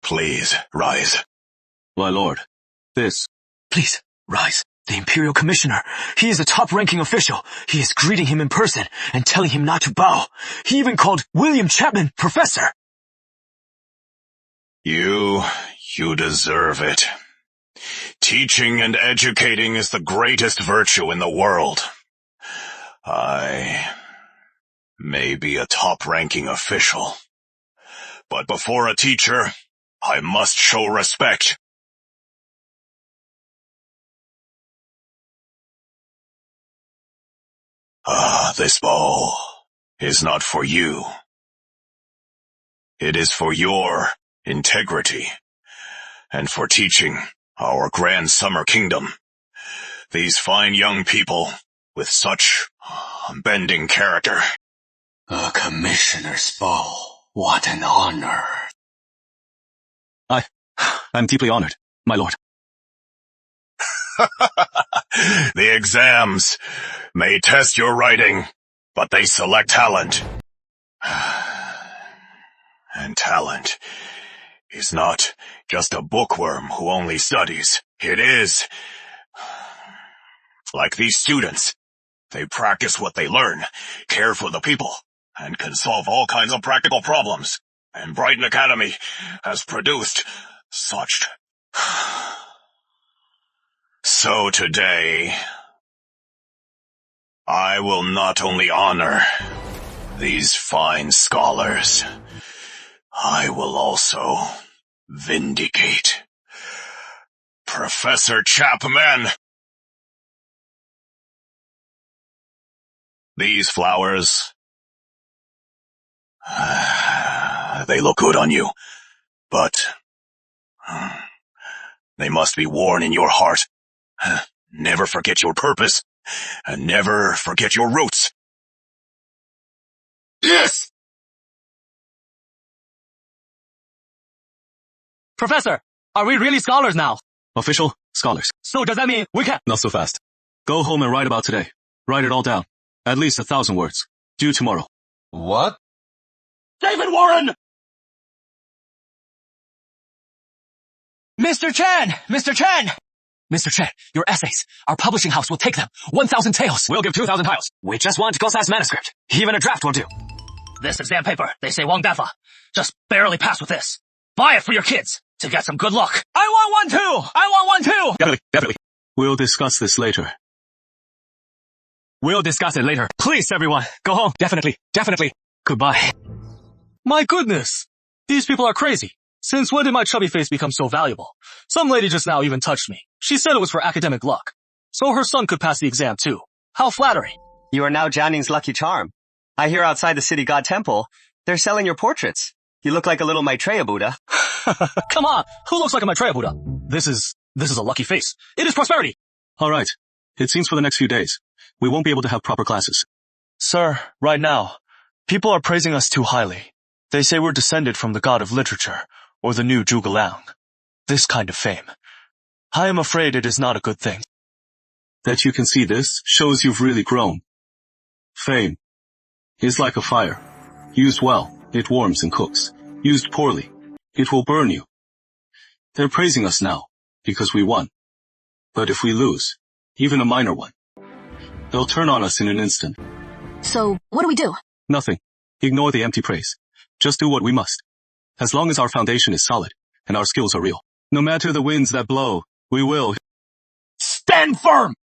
please rise. My lord, this... Please, rise. The Imperial Commissioner. He is a top-ranking official. He is greeting him in person and telling him not to bow. He even called William Chapman Professor. You deserve it. Teaching and educating is the greatest virtue in the world. I may be a top-ranking official, but before a teacher, I must show respect. This bow is not for you. It is for your integrity and for teaching our grand summer kingdom. These fine young people with such bending character. A commissioner's bow. What an honor. I'm deeply honored, my lord. The exams may test your writing, but they select talent. And talent is not just a bookworm who only studies. It is like these students. They practice what they learn, care for the people, and can solve all kinds of practical problems. And Brighton Academy has produced such. So today, I will not only honor these fine scholars, I will also vindicate Professor Chapman. These flowers, they look good on you, but they must be worn in your heart. Never forget your purpose, and never forget your roots. Yes! Professor, are we really scholars now? Official scholars. So does that mean we can— Not so fast. Go home and write about today. Write it all down. At least 1,000 words. Due tomorrow. What? David Warren! Mr. Chen! Mr. Chen! Mr. Chen, your essays. Our publishing house will take them. 1,000 taels. We'll give 2,000 taels. We just want Gosa's manuscript. Even a draft will do. This exam paper, they say Wang Dafa. Just barely pass with this. Buy it for your kids to get some good luck. I want one too! I want one too! Definitely. We'll discuss this later. We'll discuss it later. Please, everyone, go home. Definitely. Goodbye. My goodness. These people are crazy. Since when did my chubby face become so valuable? Some lady just now even touched me. She said it was for academic luck. So her son could pass the exam too. How flattering. You are now Jianning's lucky charm. I hear outside the city god temple, they're selling your portraits. You look like a little Maitreya Buddha. Come on, who looks like a Maitreya Buddha? This is a lucky face. It is prosperity. Alright. It seems for the next few days, we won't be able to have proper classes. Sir, right now, people are praising us too highly. They say we're descended from the god of literature, or the new Zhuge Liang. This kind of fame. I am afraid it is not a good thing. That you can see this shows you've really grown. Fame is like a fire. Used well, it warms and cooks. Used poorly, it will burn you. They're praising us now, because we won. But if we lose, even a minor one, they'll turn on us in an instant. So, what do we do? Nothing. Ignore the empty praise. Just do what we must. As long as our foundation is solid, and our skills are real. No matter the winds that blow, we will stand firm!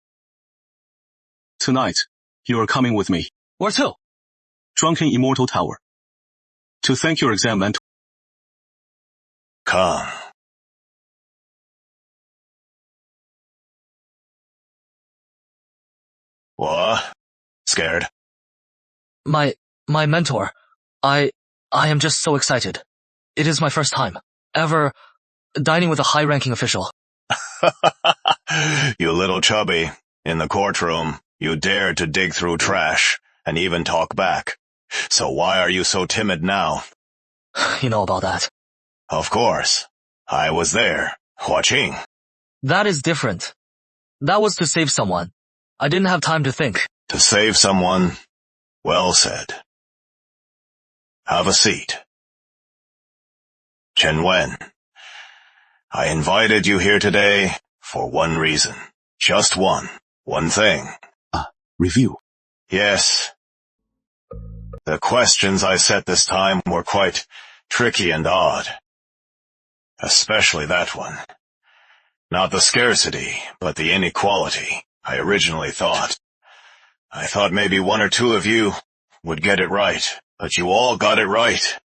Tonight, you are coming with me. Where to? Drunken Immortal Tower. To thank your exam mentor. Come. What? Scared? My mentor. I am just so excited. It is my first time, ever, dining with a high-ranking official. You little chubby. In the courtroom, you dared to dig through trash, and even talk back. So why are you so timid now? You know about that. Of course. I was there, watching. That is different. That was to save someone. I didn't have time to think. To save someone? Well said. Have a seat. Chen Wen, I invited you here today for one reason. Just one. One thing. Review. Yes. The questions I set this time were quite tricky and odd. Especially that one. Not the scarcity, but the inequality, I originally thought. I thought maybe one or two of you would get it right, but you all got it right.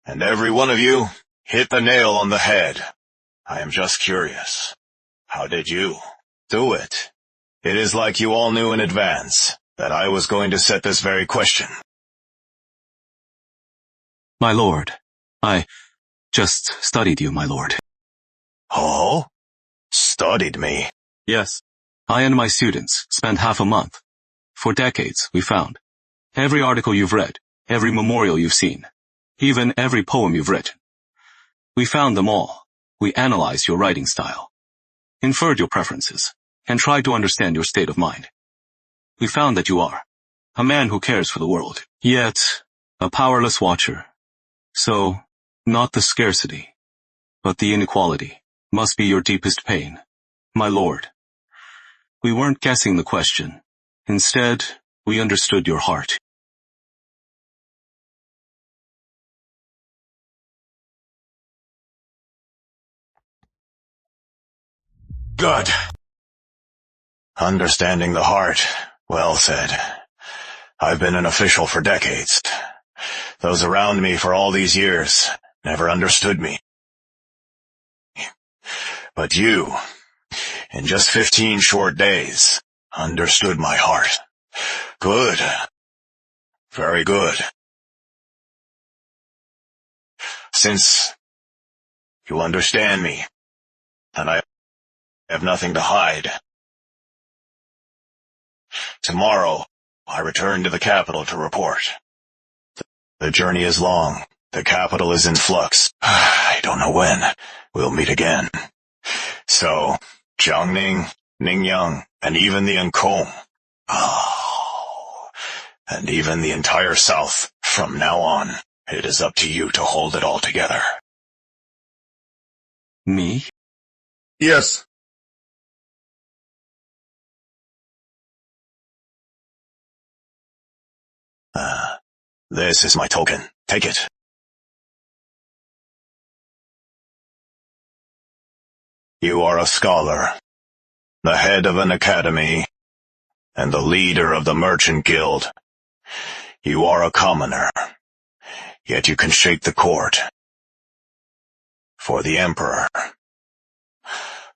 And every one of you hit the nail on the head. I am just curious. How did you do it? It is like you all knew in advance that I was going to set this very question. My lord, I just studied you, my lord. Oh? Studied me? Yes. I and my students spent half a month. For decades, we found. Every article you've read, every memorial you've seen, even every poem you've written. We found them all, We analyzed your writing style, inferred your preferences, and tried to understand your state of mind. We found that you are a man who cares for the world, yet a powerless watcher. So, not the scarcity, but the inequality must be your deepest pain, my lord. We weren't guessing the question. Instead, we understood your heart. Good. Understanding the heart. Well said. I've been an official for decades. Those around me for all these years never understood me. But you, in just 15 short days, understood my heart. Good. Very good. Since you understand me, and I have nothing to hide, tomorrow I return to the capital to report. The journey is long. The capital is in flux. I don't know when we'll meet again. So, Jiangning, Ningyang, and even the Encom. Oh, and even the entire South, from now on, it is up to you to hold it all together. Me? Yes. This is my token. Take it. You are a scholar, the head of an academy, and the leader of the merchant guild. You are a commoner, yet you can shake the court. For the emperor.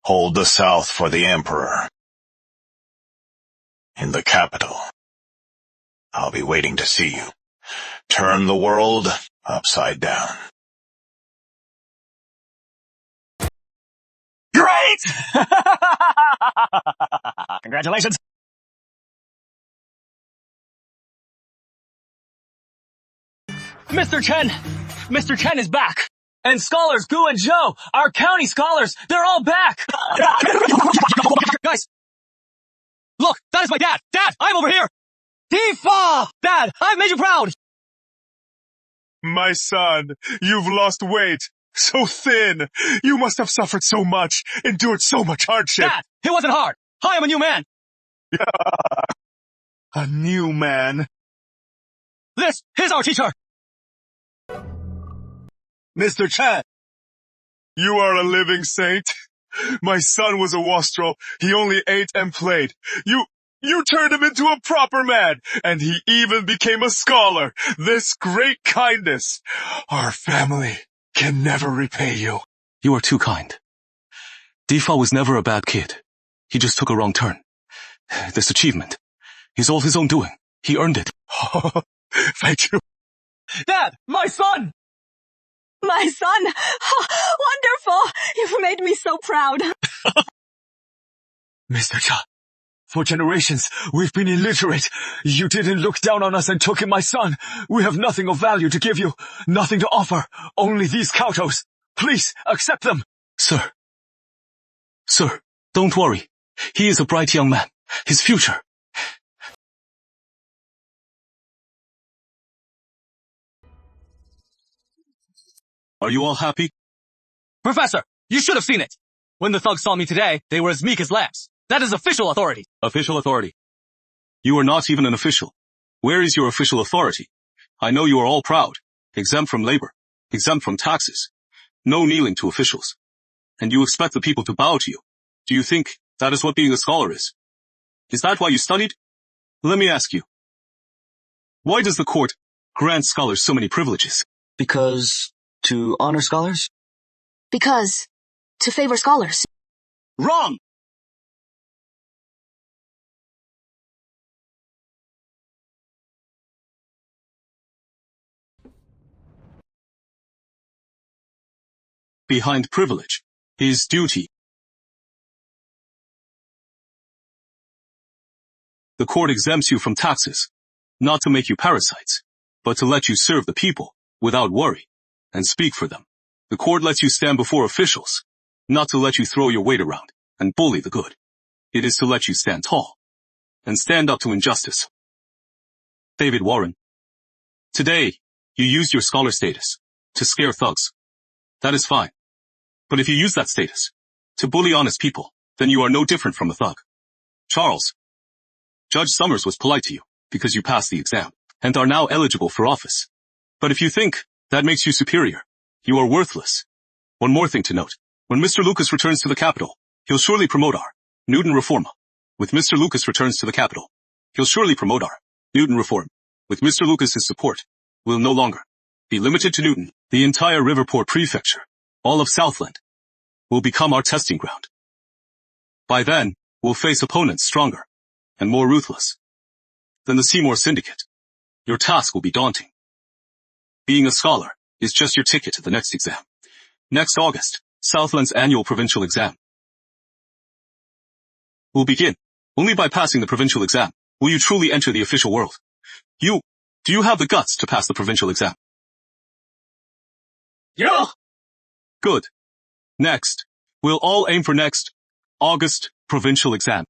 Hold the south for the emperor. In the capital. I'll be waiting to see you. Turn the world upside down. Great! Congratulations. Mr. Chen! Mr. Chen is back! And scholars Gu and Zhou, our county scholars, they're all back! Guys! Look, that is my dad! Dad, I'm over here! Tifa! Dad, I've made you proud! My son, you've lost weight. So thin. You must have suffered so much, endured so much hardship. Dad, it wasn't hard. I am a new man. A new man. This is our teacher. Mr. Chen. You are a living saint. My son was a wastrel. He only ate and played. You turned him into a proper man, and he even became a scholar. This great kindness. Our family can never repay you. You are too kind. Difa was never a bad kid. He just took a wrong turn. This achievement is all his own doing. He earned it. Thank you. Dad, my son! My son! Wonderful! You've made me so proud. Mr. Cha, for generations, we've been illiterate. You didn't look down on us and took in my son. We have nothing of value to give you, nothing to offer, only these kautos. Please, accept them. Sir, don't worry. He is a bright young man. His future. Are you all happy? Professor, you should have seen it. When the thugs saw me today, they were as meek as lambs. That is official authority. Official authority. You are not even an official. Where is your official authority? I know you are all proud, exempt from labor, exempt from taxes, no kneeling to officials. And you expect the people to bow to you. Do you think that is what being a scholar is? Is that why you studied? Let me ask you. Why does the court grant scholars so many privileges? Because to honor scholars? Because to favor scholars. Wrong! Behind privilege is duty. The court exempts you from taxes, not to make you parasites, but to let you serve the people without worry and speak for them. The court lets you stand before officials not to let you throw your weight around and bully the good. It is to let you stand tall and stand up to injustice. David Warren. Today, you used your scholar status to scare thugs. That is fine. But if you use that status to bully honest people, then you are no different from a thug. Charles. Judge Summers was polite to you because you passed the exam and are now eligible for office. But if you think that makes you superior, you are worthless. One more thing to note. When Mr. Lucas returns to the capital, he'll surely promote our Newton Reforma. With Mr. Lucas returns to the capital, he'll surely promote our Newton Reform. With Mr. Lucas's support, we'll no longer be limited to Newton. The entire Riverport Prefecture, all of Southland, will become our testing ground. By then, we'll face opponents stronger and more ruthless than the Seymour Syndicate. Your task will be daunting. Being a scholar is just your ticket to the next exam. Next August, Southland's annual provincial exam will begin. Only by passing the provincial exam will you truly enter the official world. Do you have the guts to pass the provincial exam? Yeah! Good. Next, we'll all aim for next August provincial exam.